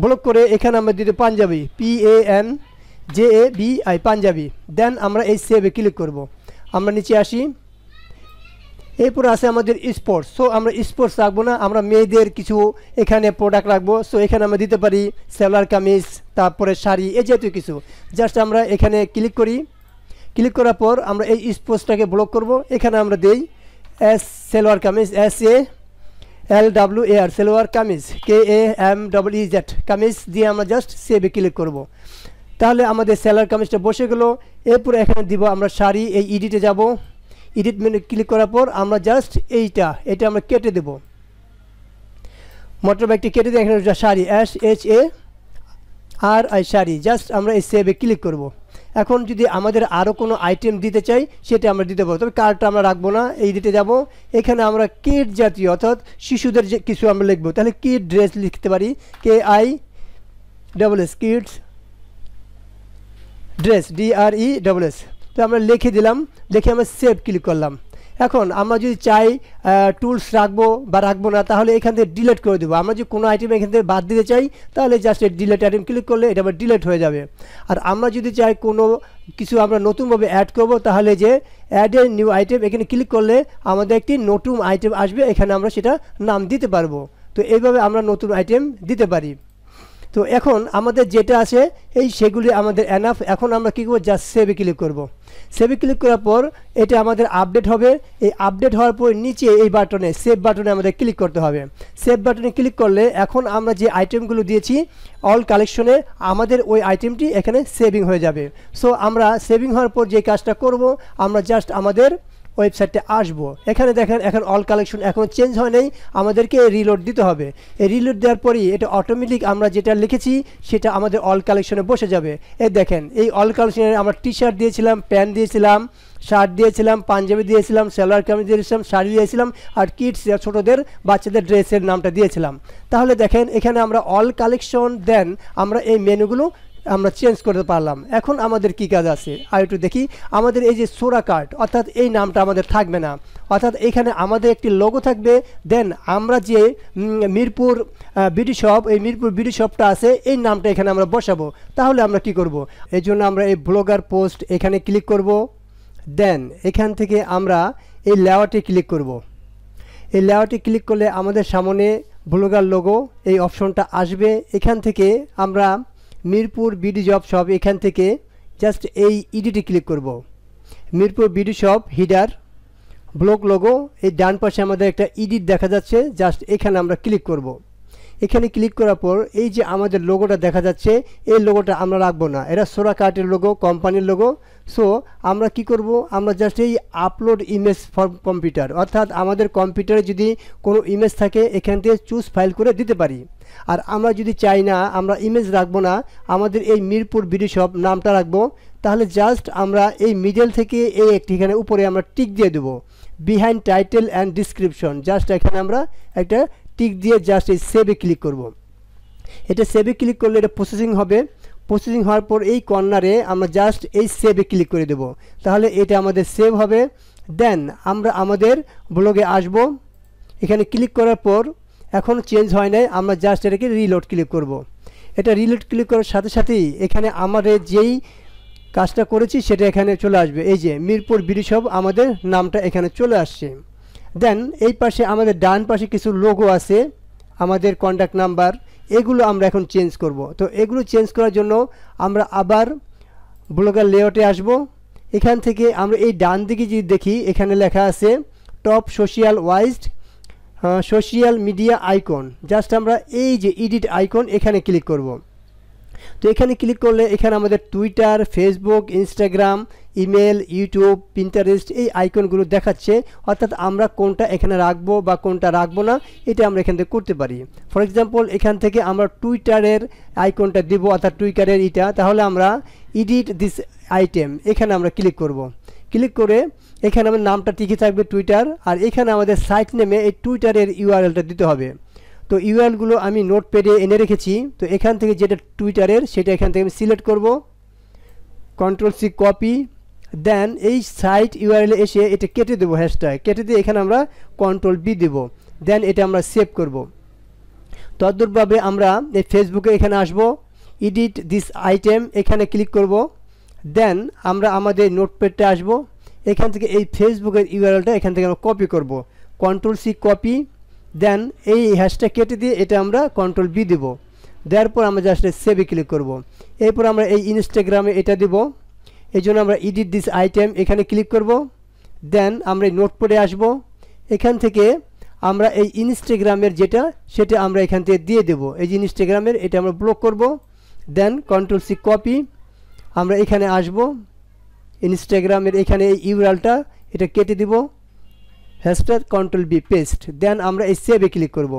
ব্লক করে এখানে আমরা দিতে পাঞ্জাবি, PANJABI পাঞ্জাবি। দেন আমরা এই সেভে ক্লিক করব। আমরা নিচে আসি, এরপর আছে আমাদের স্পোর্টস। সো আমরা স্পোর্টস রাখবো না, আমরা মেয়েদের কিছু এখানে প্রোডাক্ট রাখবো। সো এখানে আমরা দিতে পারি সেলোয়ার কামিজ, তারপরে শাড়ি, এই জাতীয় কিছু। জাস্ট আমরা এখানে ক্লিক করি। ক্লিক করার পর আমরা এই স্পোর্টসটাকে ব্লক করব। এখানে আমরা দেই সেলোয়ার কামিজ, SALWAR সেলোয়ার কামিজ, KAMEZ কামিজ দিয়ে আমরা জাস্ট সেভে ক্লিক করব। তাহলে আমাদের সেলোয়ার কামিজটা বসে গেল। এরপর এখানে দিব আমরা শাড়ি, এই এডিটে যাব। এডিট মেনু ক্লিক করার পর আমরা জাস্ট এটা আমরা কেটে দেব। মোটর বাইকটি কেটে দিয়ে এখানে শাড়ি, SHARI শাড়ি। জাস্ট আমরা এই সেভে ক্লিক করব। এখন যদি আমাদের আরও কোনো আইটেম দিতে চাই সেটা আমরা দিতে পারবো, তবে কার্ডটা আমরা রাখবো না। এই দিতে যাব, এখানে আমরা কিড জাতীয় অর্থাৎ শিশুদের যে কিছু আমরা লিখবো, তাহলে কিড ড্রেস লিখতে পারি, KIDS কিডস ড্রেস, DRESS। তো আমরা লিখে দিলাম, লিখে আমরা সেভ ক্লিক করলাম। এখন আমরা যদি চাই টুলস রাখবো বা রাখবো না, তাহলে এখান থেকে ডিলিট করে দেবো। আমরা যদি কোনো আইটেম এখান থেকে বাদ দিতে চাই, তাহলে জাস্ট ডিলিট আইটেম ক্লিক করলে এটা আবার ডিলিট হয়ে যাবে। আর আমরা যদি চাই কোনো কিছু আমরা নতুনভাবে অ্যাড করব, তাহলে যে অ্যাড এ নিউ আইটেম এখানে ক্লিক করলে আমাদের একটি নতুন আইটেম আসবে, এখানে আমরা সেটা নাম দিতে পারবো। তো এইভাবে আমরা নতুন আইটেম দিতে পারি। তো এখন আমাদের যেটা আছে সেগুলি আমাদের এনাফ। এখন আমরা কী করবো, জাস্ট সেভে ক্লিক করব। সেভে ক্লিক করার পর এটা আমাদের আপডেট হবে। এই আপডেট হওয়ার পর নিচে এই বাটনে সেভ বাটনে আমাদের ক্লিক করতে হবে। সেভ বাটনে ক্লিক করলে এখন আমরা যে আইটেমগুলো দিয়েছি অল কালেকশনে, আমাদের ওই আইটেমটি এখানে সেভিং হয়ে যাবে। সো আমরা সেভিং হওয়ার পর যে কাজটা করব, আমরা জাস্ট আমাদের ওয়েবসাইটে আসবো। এখানে দেখেন এখন অল কালেকশন এখন চেঞ্জ হয় নাই, আমাদেরকে রিলোড দিতে হবে। এই রিলোড দেওয়ার পরই এটা অটোমেটিক আমরা যেটা লিখেছি সেটা আমাদের অল কালেকশনে বসে যাবে। এই দেখেন এই অল কালেকশনে আমরা টি শার্ট দিয়েছিলাম, প্যান্ট দিয়েছিলাম, শার্ট দিয়েছিলাম, পাঞ্জাবি দিয়েছিলাম, সালোয়ার কামিজ দিয়েছিলাম, শাড়ি দিয়েছিলাম, আর কিডস ছোটোদের বাচ্চাদের ড্রেসের নামটা দিয়েছিলাম। তাহলে দেখেন এখানে আমরা অল কালেকশন দেন আমরা এই মেনুগুলো আমরা চেঞ্জ করতে পারলাম। এখন আমাদের কি কাজ আছে আর একটু দেখি। আমাদের এই যে সোরা কার্ড, অর্থাৎ এই নামটা আমাদের থাকবে না, অর্থাৎ এখানে আমাদের একটি লোগো থাকবে। দেন আমরা যে মিরপুর বিডি শপ, এই মিরপুর বিডি শপটা আছে, এই নামটা এখানে আমরা বসাবো। তাহলে আমরা কি করব, এই জন্য আমরা এই ব্লগার পোস্ট এখানে ক্লিক করব। দেন এখান থেকে আমরা এই লেআউটে ক্লিক করব। এই লেআউটে ক্লিক করলে আমাদের সামনে ব্লগার লোগো এই অপশনটা আসবে। এখান থেকে আমরা মিরপুর বিডি জব শপ, এখান থেকে জাস্ট এই এডিটে ক্লিক করব। Mirpur BD shop header blog logo, এই ডান পাশে আমাদের একটা এডিট দেখা যাচ্ছে, জাস্ট এখানে আমরা ক্লিক করব। এখানে ক্লিক করার পর এই যে আমাদের লোগোটা দেখা যাচ্ছে, এই লোগোটা আমরা রাখবো না, এটা সোরা কার্টের লোগো, কোম্পানির লোগো। সো আমরা কি করব, আমরা জাস্ট এই আপলোড ইমেজ ফর কম্পিউটার, অর্থাৎ আমাদের কম্পিউটারে যদি কোনো ইমেজ থাকে এখান থেকে চুজ ফাইল করে দিতে পারি। আর আমরা যদি চাই না আমরা ইমেজ রাখবো না, আমাদের এই মিরপুর বিডি শপ নামটা রাখবো, তাহলে জাস্ট আমরা এই মিডল থেকে এই একটি এখানে উপরে আমরা টিক দিয়ে দেবো, behind title and description. Just এখানে আমরা একটা টিক দিয়ে জাস্ট এই সেভে ক্লিক করব। এটা সেভে ক্লিক করলে এটা প্রসেসিং হবে। প্রসেসিং হওয়ার পর এই কর্নারে আমরা জাস্ট এই সেভে ক্লিক করে দেব, তাহলে এটা আমাদের সেভ হবে। দেন আমরা আমাদের ব্লগে আসব। এখানে ক্লিক করার পর এখন চেঞ্জ হয় নাই, আমরা জাস্ট এটাকে রিলোড ক্লিক করব। এটা রিলোড ক্লিক করার সাথে সাথেই এখানে আমাদের যেই কাজটা করেছি সেটা এখানে চলে আসবে। এই যে মিরপুর বিডি শপ আমাদের নামটা এখানে চলে আসছে। দেন এই পাশে আমাদের ডান পাশে কিছু লোগো আছে, আমাদের কন্ট্যাক্ট নাম্বার, এগুলো আমরা এখন চেঞ্জ করব। তো এগুলো চেঞ্জ করার জন্য আমরা আবার ব্লগার লেআউটে আসব। এখান থেকে আমরা এই ডান দিকে যদি দেখি, এখানে লেখা আছে top social wise social media icon. Just আমরা এই যে এডিট আইকন এখানে ক্লিক করব। তো এখানে ক্লিক করলে এখানে আমাদের Twitter, Facebook, Instagram, email, YouTube, Pinterest এই আইকনগুলো দেখাচ্ছে, অর্থাৎ আমরা কোনটা এখানে রাখবো বা কোনটা রাখবো না এটা আমরা এখান থেকে করতে পারি। ফর এক্সাম্পল এখান থেকে আমরা টুইটারের আইকনটা দিব, অর্থাৎ টুইটারের এটা, তাহলে আমরা এডিট দিস আইটেম এখানে আমরা ক্লিক করব। ক্লিক করে এখানে আমাদের নামটা ঠিকই থাকবে টুইটার, আর এখানে আমাদের সাইট নেমে এই টুইটারের ইউআরএলটা দিতে হবে। তো ইউআরএলগুলো আমি নোটপ্যাডে এনে রেখেছি। তো এখান থেকে যেটা টুইটারের সেটা এখান থেকে আমি সিলেক্ট করব, Ctrl+C কপি, দেন এই সাইট ইউআরএলে এসে এটা কেটে দেবো, হ্যাশট্যাগ কেটে দিয়ে এখানে আমরা Ctrl+V দেব, দেন এটা আমরা সেভ করব। তদ্রূপভাবে আমরা এই ফেসবুকে এখানে আসব, এডিট দিস আইটেম এখানে ক্লিক করব, দেন আমরা আমাদের নোটপ্যাডটা আসব, এখান থেকে এই ফেসবুকের ইউআরএলটা এখান থেকে আমরা কপি করব, Ctrl+C কপি, দেন এই হ্যাশট্যাগ কেটে দিয়ে এটা আমরা Ctrl+V দেব, দেওয়ার পর আমরা জাস্ট সেভে ক্লিক করব। এরপর আমরা এই ইনস্টাগ্রামে এটা দেব, এই জন্য আমরা এডিট দিস আইটেম এখানে ক্লিক করব, দেন আমরা এই নোটপ্যাডে আসব, এখান থেকে আমরা এই ইনস্টাগ্রামের যেটা সেটা আমরা এখান থেকে দিয়ে দেব, এই যে ইনস্টাগ্রামের এটা আমরা ব্লক করব, দেন Ctrl+C কপি, আমরা এখানে আসব, ইনস্টাগ্রামের এখানে এই ইউআরএলটা এটা কেটে দিব, হ্যাশট্যাগ Ctrl+V পেস্ট, দেন আমরা এই সেভে ক্লিক করব।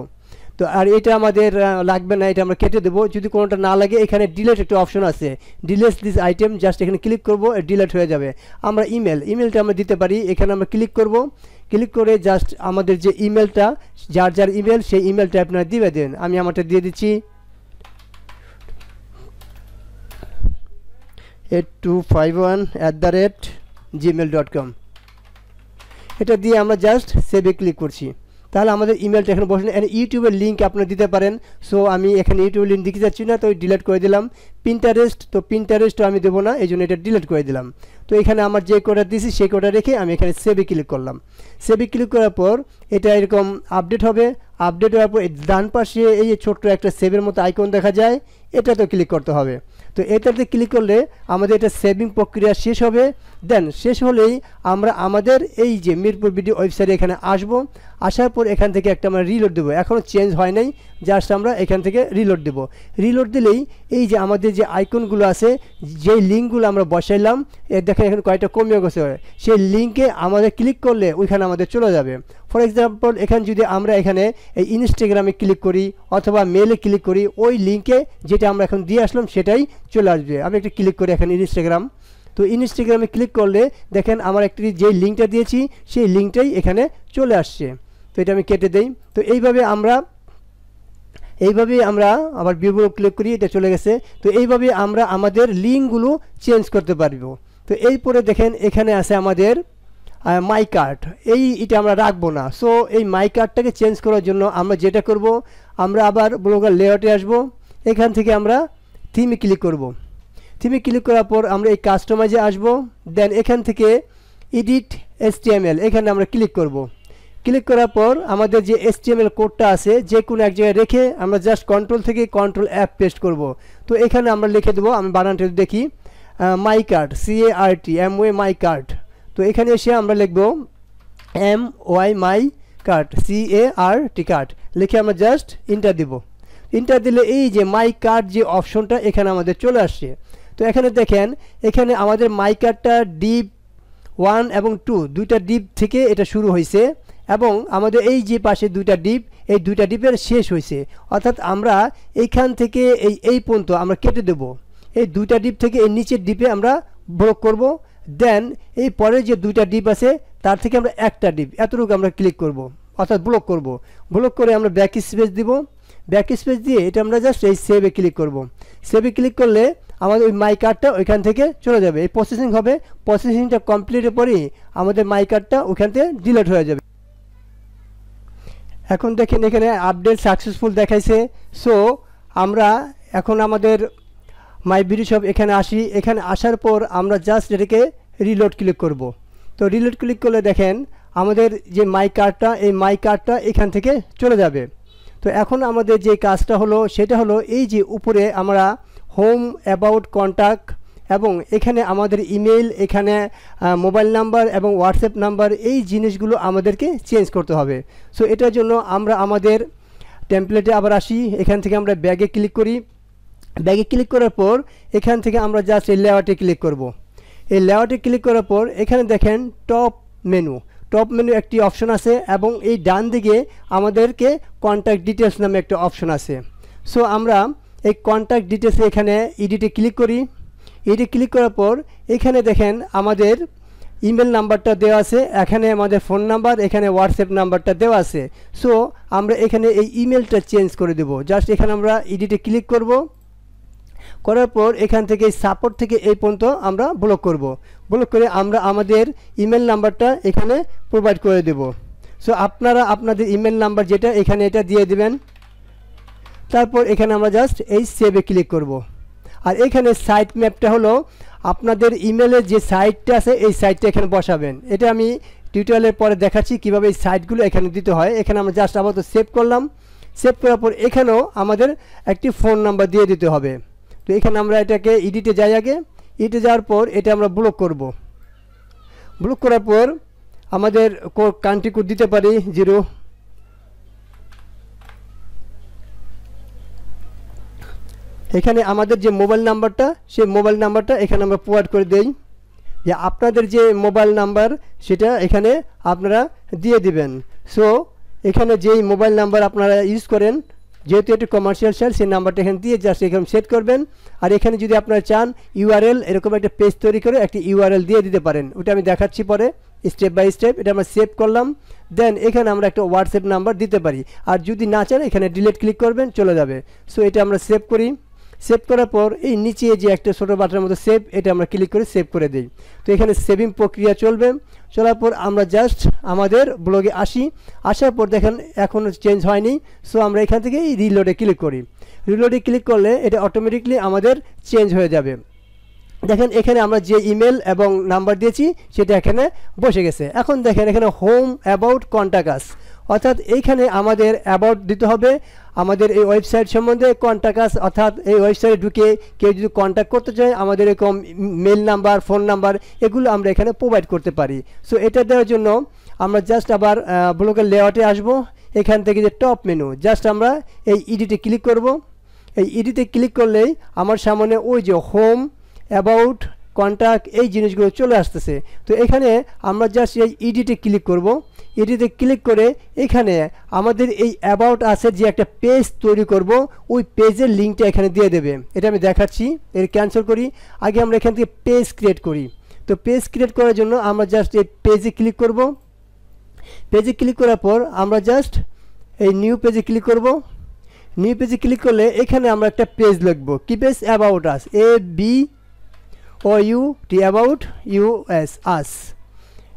তো আর এটা আমাদের লাগবে না, এটা আমরা কেটে দেবো। যদি কোনোটা না লাগে এখানে ডিলেট একটা অপশন আছে, ডিলেট দিস আইটেম, জাস্ট এখানে ক্লিক করব, ডিলেট হয়ে যাবে। আমরা ইমেলটা আমরা দিতে পারি, এখানে আমরা ক্লিক করব, ক্লিক করে জাস্ট আমাদের যে ইমেলটা যার ইমেল সেই ইমেলটা আপনারা দিয়ে দেন। আমি আমারটা দিয়ে দিচ্ছি 8251@gmail.com, এটা দিয়ে আমরা জাস্ট সেভে ক্লিক করছি। তাহলে আমাদের ইমেলটা এখানে বসে, ইউটিউবের লিঙ্ক আপনারা দিতে পারেন। সো আমি এখানে ইউটিউবের লিঙ্ক দিতে যাচ্ছি না, তো ডিলিট করে দিলাম। পিন্টারেস্ট আমি দেবো না, এই জন্য এটা ডিলিট করে দিলাম। তো এখানে আমার যে কোডটা দিয়েছি সেই কোডটা রেখে আমি এখানে সেভে ক্লিক করলাম। সেভে ক্লিক করার পর এটা এরকম আপডেট হবে, আপডেট হওয়ার পর ডান পাশে এই ছোট্ট একটা সেভের মতো আইকন দেখা যায়, এটা তো ক্লিক করতে হবে। তো এটাতে ক্লিক করলে আমাদের এটা সেভিং প্রক্রিয়া শেষ হবে। দেন শেষ হলেই আমরা আমাদের এই যে মিরপুর ভিডিও ওয়েবসাইটে এখানে আসব, আসার পর এখান থেকে একটা আমরা রিলোড দেবো, এখনও চেঞ্জ হয় নাই, জাস্ট আমরা এখান থেকে রিলোড দেবো। রিলোড দিলেই এই যে আমাদের যে আইকনগুলো আছে, যেই লিঙ্কগুলো আমরা বসাইলাম, দেখেন এখানে কয়েকটা কমিয়ে গেছে, সেই লিঙ্কে আমাদের ক্লিক করলে ওইখানে আমাদের চলে যাবে। ফর এক্সাম্পল এখানে যদি আমরা এখানে এই ইনস্টাগ্রামে ক্লিক করি অথবা মেলে ক্লিক করি, ওই লিঙ্কে যেটা আমরা এখন দিয়ে আসলাম সেটাই চলে আসবে। আমি একটা ক্লিক করি এখানে ইনস্টাগ্রাম, তো ইনস্টাগ্রামে ক্লিক করলে দেখেন আমার একটি যে লিঙ্কটা দিয়েছি সেই লিঙ্কটাই এখানে চলে আসছে। তো এটা আমি কেটে দেই। তো এইভাবে আমরা আবার ভিউগুলো ক্লিক করি, এটা চলে গেছে। তো এইভাবে আমরা আমাদের লিঙ্কগুলো চেঞ্জ করতে পারবো। তো এরপরে দেখেন এখানে আছে আমাদের মাই কার্ট, এটা আমরা রাখবো না। সো এই মাই কার্টটাকে চেঞ্জ করার জন্য আমরা যেটা করব, আমরা আবার ব্লগার লেআউটে আসব, এখান থেকে আমরা থিমে ক্লিক করব। থিমে ক্লিক করার পর আমরা এই কাস্টমাইজে আসব, দেন এখান থেকে এডিট HTML এখানে আমরা ক্লিক করব। ক্লিক করার পর আমাদের যে HTML কোডটা আছে যে কোনো এক জায়গায় রেখে আমরা জাস্ট কন্ট্রোল থেকে Ctrl+F পেস্ট করব। তো এখানে আমরা লিখে দেবো, আমি বানানটা দেখি, my cart, CART MY my cart. তো এখানে এসে আমরা লিখব MY my cart, CART cart লিখে আমরা জাস্ট ইন্টার দিব। ইন্টার দিলে এই যে মাই কার্ট যে অপশনটা এখানে আমাদের চলে আসছে। তো এখানে দেখেন এখানে আমাদের মাই কার্টটা ডিপ 1 এবং 2 দুইটা ডিপ থেকে এটা শুরু হয়েছে, এবং আমাদের এই যে পাশে দুইটা ডিপ, এই দুইটা ডিপের শেষ হয়েছে। অর্থাৎ আমরা এইখান থেকে এই পর্যন্ত আমরা কেটে দেব। এই দুইটা ডিপ থেকে এই নিচের ডিপে আমরা ব্লক করব, দেন এই পরে যে দুইটা ডিপ আছে তার থেকে আমরা একটা ডিপ এতটুকু আমরা ক্লিক করব, অর্থাৎ ব্লক করব। ব্লক করে আমরা ব্যাক স্পেস দিব, ব্যাক স্পেস দিয়ে এটা আমরা জাস্ট এই সেভে ক্লিক করব। সেভে ক্লিক করলে আমাদের ওই মাই কার্ডটা ওইখান থেকে চলে যাবে, এই প্রসেসিং হবে। প্রসেসিংটা কমপ্লিটের পরেই আমাদের মাই কার্ডটা ওইখান থেকে ডিলিট হয়ে যাবে। এখন দেখেন এখানে আপডেট সাকসেসফুল দেখাইছে। সো আমরা এখন আমাদের মাই ভিডিও শপ এখানে আসি, এখানে আসার পর আমরা জাস্ট এটাকে রিলোড ক্লিক করব। তো রিলোড ক্লিক করলে দেখেন আমাদের যে মাই কার্ডটা, এই মাই কার্ডটা এখান থেকে চলে যাবে। তো এখন আমাদের যে কাজটা হলো সেটা হলো এই যে উপরে আমরা হোম, অ্যাবাউট, কন্ট্যাক্ট এবং এখানে আমাদের ইমেল, এখানে মোবাইল নাম্বার এবং হোয়াটসঅ্যাপ নাম্বার, এই জিনিসগুলো আমাদেরকে চেঞ্জ করতে হবে। সো এটার জন্য আমরা আমাদের টেমপ্লেটে আবার আসি, এখান থেকে আমরা ব্যাগে ক্লিক করি। ব্যাগে ক্লিক করার পর এখান থেকে আমরা জাস্ট এই লেআউটে ক্লিক করব। এই লেআউটে ক্লিক করার পর এখানে দেখেন টপ মেনু একটি অপশন আছে, এবং এই ডান দিকে আমাদেরকে কন্ট্যাক্ট ডিটেলস নামে একটা অপশন আছে। সো আমরা এই কন্ট্যাক্ট ডিটেলসে এখানে এডিটে ক্লিক করি। এডিটে ক্লিক করার পর এখানে দেখেন আমাদের ইমেল নাম্বারটা দেওয়া আছে, এখানে আমাদের ফোন নাম্বার, এখানে হোয়াটসঅ্যাপ নাম্বারটা দেওয়া আছে। সো আমরা এখানে এই ইমেলটা চেঞ্জ করে দেব। জাস্ট এখানে আমরা এডিটে ক্লিক করব, করার পর এখান থেকে সাপোর্ট থেকে এই পর্যন্ত আমরা ব্লক করব। ব্লক করে আমরা আমাদের ইমেল নাম্বারটা এখানে প্রোভাইড করে দেব। সো আপনারা আপনাদের ইমেল নাম্বার যেটা এখানে এটা দিয়ে দিবেন। তারপর এখানে আমরা জাস্ট এই সেভে ক্লিক করব। আর এখানে সাইট ম্যাপটা হলো আপনাদের ইমেলের যে সাইটটা আছে এই সাইটটা এখানে বসাবেন। এটা আমি টিউটোরিয়ালের পরে দেখাচ্ছি কিভাবে এই সাইটগুলো এখানে দিতে হয়। এখানে আমরা জাস্ট আপাতত সেভ করলাম। সেভ করার পর এখানেও আমাদের একটি ফোন নাম্বার দিয়ে দিতে হবে। তো এখানে আমরা এটাকে এডিটে যাই, আগে এডিটে যাওয়ার পর এটা আমরা ব্লক করব। ব্লক করার পর আমাদের কান্ট্রি কোড দিতে পারি 0। এখানে আমাদের যে মোবাইল নাম্বারটা সেই মোবাইল নাম্বারটা এখানে আমরা প্রোভাইড করে দেই, যে আপনাদের যে মোবাইল নাম্বার সেটা এখানে আপনারা দিয়ে দিবেন। সো এখানে যেই মোবাইল নাম্বার আপনারা ইউজ করেন, যেহেতু এটি কমার্শিয়াল সাইট, সেই নাম্বারটা এখানে দিয়ে জাস্ট এখানে সেট করবেন। আর এখানে যদি আপনারা চান ইউআরএল এরকম একটা পেজ তৈরি করে একটি ইউআরএল দিয়ে দিতে পারেন, ওটা আমি দেখাচ্ছি পরে স্টেপ বাই স্টেপ। এটা আমরা সেভ করলাম। দেন এখানে আমরা একটা হোয়াটসঅ্যাপ নাম্বার দিতে পারি, আর যদি না চান এখানে ডিলিট ক্লিক করবেন, চলে যাবে। সো এটা আমরা সেভ করি। সেভ করার পর এই নিচে যে একটা ছোটো বাটনের মতো সেভ, এটা আমরা ক্লিক করে সেভ করে দিই। তো এখানে সেভিং প্রক্রিয়া চলবে। চলার পর আমরা জাস্ট আমাদের ব্লগে আসি। আসার পর দেখেন এখনও চেঞ্জ হয়নি। সো আমরা এখান থেকে এই রিলোডে ক্লিক করি। রিলোডে ক্লিক করলে এটা অটোমেটিকলি আমাদের চেঞ্জ হয়ে যাবে। দেখেন এখানে আমরা যে ইমেল এবং নাম্বার দিয়েছি সেটা এখানে বসে গেছে। এখন দেখেন এখানে হোম অ্যাবাউট কন্ট্যাক্ট আস, অর্থাৎ এইখানে আমাদের অ্যাবাউট দিতে হবে আমাদের এই ওয়েবসাইট সম্বন্ধে, কন্ট্যাক্ট আস অর্থাৎ এই ওয়েবসাইটে ঢুকে কেউ যদি কন্ট্যাক্ট করতে চায় আমাদের এরকম মেল নাম্বার, ফোন নাম্বার এগুলো আমরা এখানে প্রোভাইড করতে পারি। সো এটা দেওয়ার জন্য আমরা জাস্ট আবার ব্লগের লেআউটে আসব। এখান থেকে যে টপ মেনু, জাস্ট আমরা এই এডিটে ক্লিক করব। এই এডিটে ক্লিক করলেই আমার সামনে ওই যে হোম, অ্যাবাউট, কন্ট্যাক্ট এই জিনিসগুলো চলে আসতেছে। তো এখানে আমরা জাস্ট এই এডিটে ক্লিক করব। এডিটে ক্লিক করে এখানে আমাদের এই অ্যাবাউট আছে যে একটা পেজ তৈরি করব, ওই পেজের লিঙ্কটা এখানে দিয়ে দেবে। এটা আমি দেখাচ্ছি। এর ক্যান্সেল করি। আগে আমরা এখান থেকে পেজ ক্রিয়েট করি। তো পেজ ক্রিয়েট করার জন্য আমরা জাস্ট এই পেজে ক্লিক করব। পেজে ক্লিক করার পর আমরা জাস্ট এই নিউ পেজে ক্লিক করব। নিউ পেজে ক্লিক করলে এখানে আমরা একটা পেজ লিখব। কি page? About us, ABOUT about US us.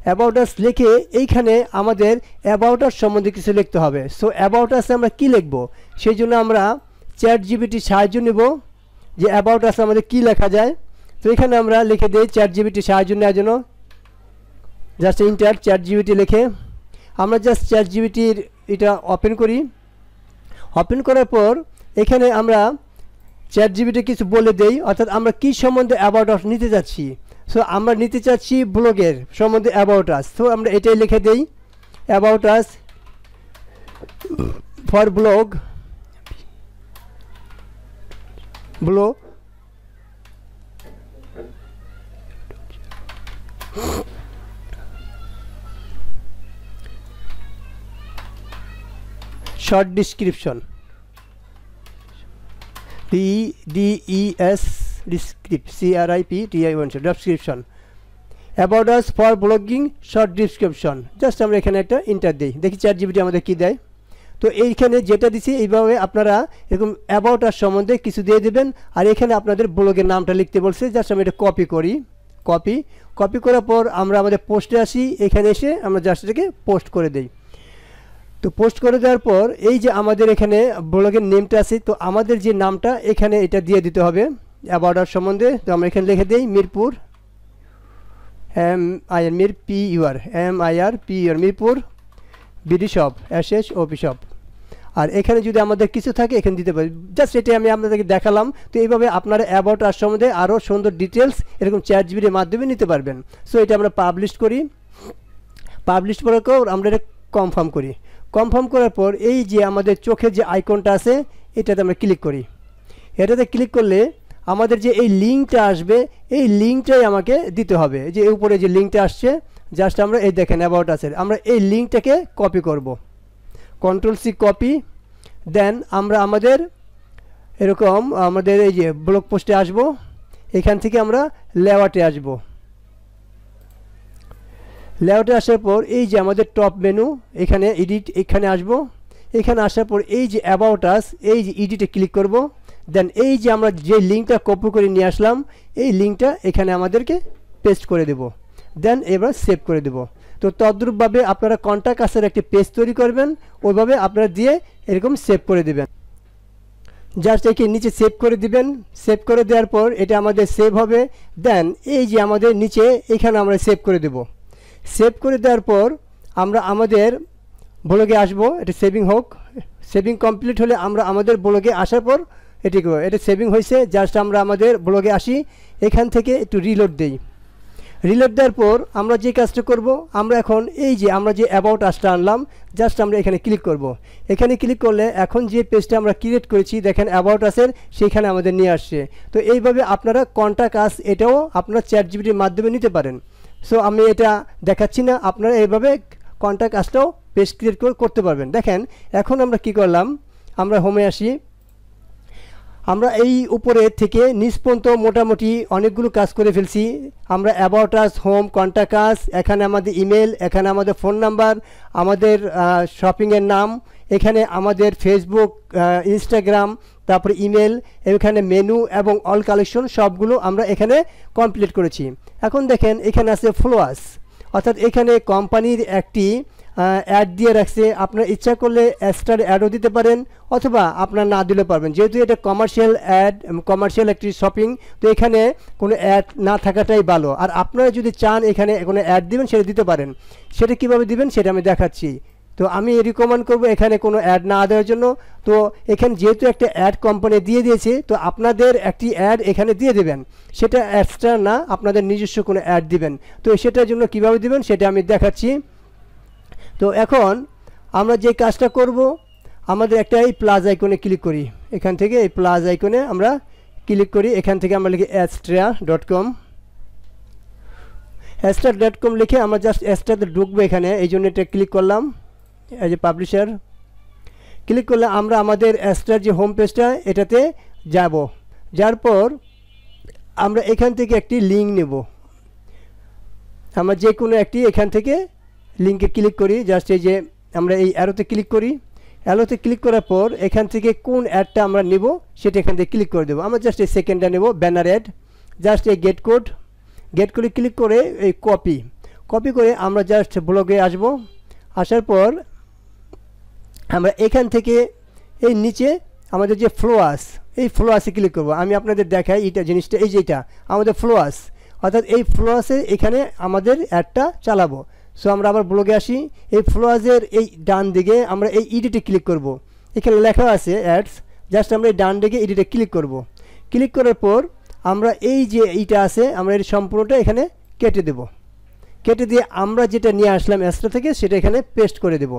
About us লিখে এইখানে আমাদের অ্যাবাউট আস সম্বন্ধে কিছু লিখতে হবে। সো অ্যাবাউট আসে আমরা কি লিখব, সেই জন্য আমরা চ্যাট জিপিটির সাহায্য নেব যে অ্যাবাউট আস আমাদের কি লেখা যায়। তো এখানে আমরা লিখে দিই চ্যাট জিপিটির সাহায্য নেওয়ার জন্য, জাস্ট ইন্টার চ্যাট জিপিটি লিখে আমরা জাস্ট চ্যাট জিপিটির এটা ওপেন করি। ওপেন করার পর এখানে আমরা চ্যাট জিপিটি কিছু বলে দেই, অর্থাৎ আমরা কি সম্বন্ধে অ্যাবাউট আস নিতে যাচ্ছি। সো আমরা নিতে চাচ্ছি ব্লগের সম্বন্ধে অ্যাবাউট আস। তো আমরা এটাই লিখে দেই about us for blog short description, description about us for blogging short description। Just আমরা এখানে একটা ইন্টার দিই, দেখি চ্যাট জিপিটি আমাদের কি দেয়। তো এইখানে যেটা দিছি এইভাবে আপনারা এরকম অ্যাবাউট আস সম্বন্ধে কিছু দিয়ে দেবেন। আর এখানে আপনাদের ব্লগের নামটা লিখতে বলছে, জাস্ট আমি এটা কপি করি। কপি করার পর আমরা আমাদের পোস্টে আসি। এখানে এসে আমরা জাস্ট এটাকে পোস্ট করে দিই। তো পোস্ট করে দেওয়ার পর এই যে আমাদের এখানে ব্লগের নেমটা আছে, তো আমাদের যে নামটা এখানে এটা দিয়ে দিতে হবে অ্যাবাউট আস সম্বন্ধে। তো আমরা এখানে লিখে দিই Mirpur, Mirpur BD shop, SHOP shop. আর এখানে যদি আমাদের কিছু থাকে এখানে দিতে পারি। জাস্ট এটাই আমি আপনাদেরকে দেখালাম। তো এইভাবে আপনারা অ্যাবাউট আস সম্বন্ধে আরও সুন্দর ডিটেলস এরকম চ্যাট জিপিটির মাধ্যমে নিতে পারবেন। সো এটা আমরা পাবলিশ করি। পাবলিশ করার পর আমরা এটা কনফার্ম করি। কনফার্ম করার পর এই যে আমাদের চোখের যে আইকনটা আছে এটাতে আমরা ক্লিক করি। এটাতে ক্লিক করলে আমাদের যে এই লিঙ্কটা আসবে এই লিঙ্কটাই আমাকে দিতে হবে। যে উপরে যে লিঙ্কটা আসছে জাস্ট আমরা এই দেখেন অ্যাবাউট আছে, আমরা এই লিঙ্কটাকে কপি করব। Ctrl+C copy. দেন আমরা আমাদের এরকম আমাদের এই যে ব্লগ পোস্টে আসব। এখান থেকে আমরা লেআউটে আসব। লেআউটে আসার পর এই যে আমাদের টপ মেনু, এখানে এডিট, এখানে আসবো। এখানে আসার পর এই যে অ্যাবাউট আস, এই যে এডিটে ক্লিক করব। দেন এই যে আমরা যে লিঙ্কটা কপি করে নিয়ে আসলাম, এই লিঙ্কটা এখানে আমাদেরকে পেস্ট করে দেব। দেন এবার সেভ করে দেব। তো তদ্রূপভাবে আপনারা কন্ট্যাক্ট আসার একটি পেজ তৈরি করবেন, ওইভাবে আপনারা দিয়ে এরকম সেভ করে দেবেন। জাস্ট একে নিচে সেভ করে দিবেন। সেভ করে দেওয়ার পর এটা আমাদের সেভ হবে। দেন এই যে আমাদের নিচে এখানে আমরা সেভ করে দেব। সেভ করে দেওয়ার পর আমরা আমাদের ব্লগে আসবো। এটা সেভিং হোক। সেভিং কমপ্লিট হলে আমরা আমাদের ব্লগে আসার পর এটি করব। এটা সেভিং হয়েছে, জাস্ট আমরা আমাদের ব্লগে আসি। এখান থেকে একটু রিলোড দেই। রিলোড দেওয়ার পর আমরা যে কাজটা করব, আমরা এখন এই যে আমরা যে অ্যাবাউট আসটা আনলাম, জাস্ট আমরা এখানে ক্লিক করব। এখানে ক্লিক করলে এখন যে পেজটা আমরা ক্রিয়েট করেছি দেখেন অ্যাবাউট আসের, সেইখানে আমাদের নিয়ে আসছে। তো এইভাবে আপনারা কন্ট্যাক্ট আস এটাও আপনারা চ্যাটজিপিটির মাধ্যমে নিতে পারেন। সো আমি এটা দেখাচ্ছি না, আপনারা এইভাবে কন্ট্যাক্ট আসটাও পেজ ক্রিয়েট করতে পারবেন। দেখেন এখন আমরা কি করলাম, আমরা হোমে আসি। আমরা এই উপরে থেকে নিচ পর্যন্ত মোটামুটি অনেকগুলো কাজ করে ফেলছি। আমরা about us, home, contact us, এখানে আমাদের ইমেল, এখানে আমাদের ফোন নাম্বার, আমাদের শপিংয়ের নাম, এখানে আমাদের ফেসবুক, ইনস্টাগ্রাম, তারপরে ইমেল, এখানে মেনু এবং অল কালেকশন সবগুলো আমরা এখানে কমপ্লিট করেছি। এখন দেখেন এখানে আছে ফলোয়ার্স, অর্থাৎ এখানে কোম্পানির একটি অ্যাড দিয়ে রাখছে। আপনার ইচ্ছা করলে এক্সট্রা অ্যাডও দিতে পারেন, অথবা আপনার না দিলে পারবেন। যেহেতু এটা কমার্শিয়াল অ্যাড, কমার্শিয়াল একটি শপিং, তো এখানে কোনো অ্যাড না থাকাটাই ভালো। আর আপনারা যদি চান এখানে কোনো অ্যাড দিবেন, সেটা দিতে পারেন। সেটা কীভাবে দিবেন সেটা আমি দেখাচ্ছি। তো আমি রিকমেন্ড করব এখানে কোনো অ্যাড না দেওয়ার জন্য। তো এখানে যেহেতু একটা অ্যাড কোম্পানি দিয়ে দিয়েছে, তো আপনাদের একটি অ্যাড এখানে দিয়ে দেবেন। সেটা এক্সট্রা না, আপনাদের নিজস্ব কোনো অ্যাড দিবেন। তো সেটার জন্য কীভাবে দিবেন সেটা আমি দেখাচ্ছি। তো এখন আমরা যে কাজটা করব, আমাদের একটা এই প্লাস আইকনে ক্লিক করি। এখান থেকে এই প্লাস আইকনে আমরা ক্লিক করি। এখান থেকে আমরা লিখি extra.com। extra.com লিখে আমরা জাস্ট এক্সট্রাতে ঢুকবো এখানে, এই জন্য এটা ক্লিক করলাম। এই যে পাবলিশার ক্লিক করলে আমরা আমাদের এক্সট্রার যে হোম পেজটা এটাতে যাব। যার পর আমরা এখান থেকে একটি লিঙ্ক নেব। আমরা যে কোনো একটি এখান থেকে লিঙ্কে ক্লিক করি। জাস্ট এই যে আমরা এই অ্যারোতে ক্লিক করি। অ্যারোতে ক্লিক করার পর এখান থেকে কোন অ্যাডটা আমরা নেব সেটা এখান থেকে ক্লিক করে দেবো। আমরা জাস্ট এই সেকেন্ডটা নেব, ব্যানার অ্যাড। জাস্ট এই গেট কোডে ক্লিক করে এই কপি করে আমরা জাস্ট ব্লগে আসব। আসার পর আমরা এখান থেকে এই নিচে আমাদের যে ফ্লোয়ার্স, এই ফ্লোয়ার্সে ক্লিক করব। আমি আপনাদের দেখাই এইটা জিনিসটা, এই যে এটা আমাদের ফ্লোয়ার্স, অর্থাৎ এই ফ্লোয়ার্সে এখানে আমাদের অ্যাডটা চালাবো। সো আমরা আবার ব্লগে আসি। এই ফ্লোয়ার্সের এই ডান দিকে আমরা এই এডিটে ক্লিক করব। এখানে লেখা আছে অ্যাডস, জাস্ট আমরা এই ডান দিকে এডিটে ক্লিক করব। ক্লিক করার পর আমরা এই যে এইটা আছে, আমরা এর সম্পূর্ণটা এখানে কেটে দেব। কেটে দিয়ে আমরা যেটা নিয়ে আসলাম এক্সট্রা থেকে সেটা এখানে পেস্ট করে দেব।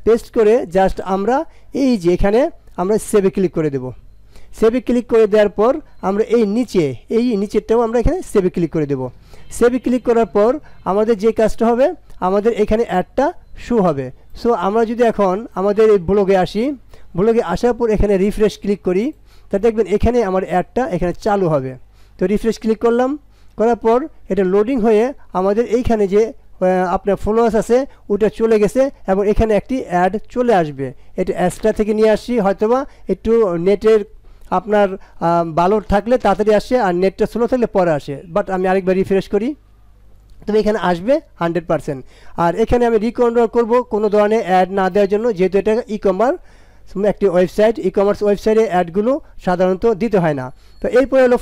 পেস্ট করে জাস্ট আমরা এই যে এখানে আমরা সেভে ক্লিক করে দেব। সেভে ক্লিক করে দেওয়ার পর আমরা এই নিচেরটাও আমরা এখানে সেভে ক্লিক করে দেব। সেভে ক্লিক করার পর আমাদের যে কাজটা হবে, আমাদের এখানে অ্যাডটা শো হবে। সো আমরা যদি এখন আমাদের এই ব্লগে আসি, ব্লগে আসার পর এখানে রিফ্রেশ ক্লিক করি, তা দেখবেন এখানে আমার অ্যাডটা এখানে চালু হবে। তো রিফ্রেশ ক্লিক করলাম, করার পর এটা লোডিং হয়ে আমাদের এইখানে যে আপনার ফলোয়ার্স আছে ওটা চলে গেছে এবং এখানে একটি অ্যাড চলে আসবে। এটা এক্সট্রা থেকে নিয়ে আসছি, হয়তোবা একটু নেটের আপনার ভালো থাকলে তাড়াতাড়ি আসে, আর নেটটা স্লো থাকলে পরে আসে। বাট আমি আরেকবার রিফ্রেশ করি, তবে এখানে আসবে 100%। আর এখানে আমি রিকমেন্ড করব কোনো ধরনের অ্যাড না দেওয়ার জন্য, যেহেতু এটা একটি ওয়েবসাইট, কমার্স ওয়েবসাইটে অ্যাডগুলো সাধারণত দিতে হয় না। তো এরপরে হলো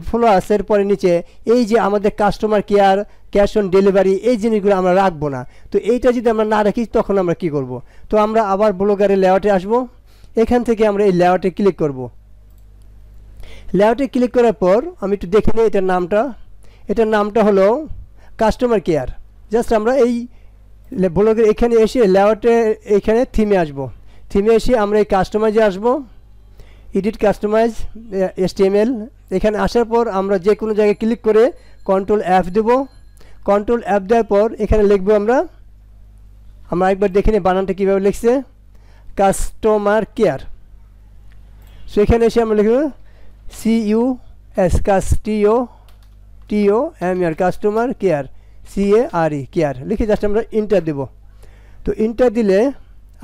ফলোয়ার্সের পরে নিচে এই যে আমাদের customer care, cash on delivery, এই জিনিসগুলো আমরা রাখবো না। তো এইটা যদি আমরা না রাখি তখন আমরা কি করব? তো আমরা আবার ব্লগারের লেআউটে আসব। এখান থেকে আমরা এই লেআউটে ক্লিক করব। লেআউটে ক্লিক করার পর আমি একটু দেখে নিই এটার নামটা হলো কাস্টমার কেয়ার। জাস্ট আমরা এই ব্লগের এখানে এসে লেআউটে এখানে থিমে আসব। থিমে এসে আমরা এই কাস্টমাইজে আসব, এডিট কাস্টমাইজ HTML। এখানে আসার পর আমরা যে কোনো জায়গায় ক্লিক করে কন্ট্রোল F দেব। কন্ট্রোল F দেওয়ার পর এখানে লিখবো আমরা একবার দেখে নিই বানানটা কীভাবে লিখছে, কাস্টমার কেয়ার। সো এখানে এসে আমরা লিখব CUS, TOMR, customer care, CARE care লিখে জাস্ট আমরা ইন্টার দেব। তো ইন্টার দিলে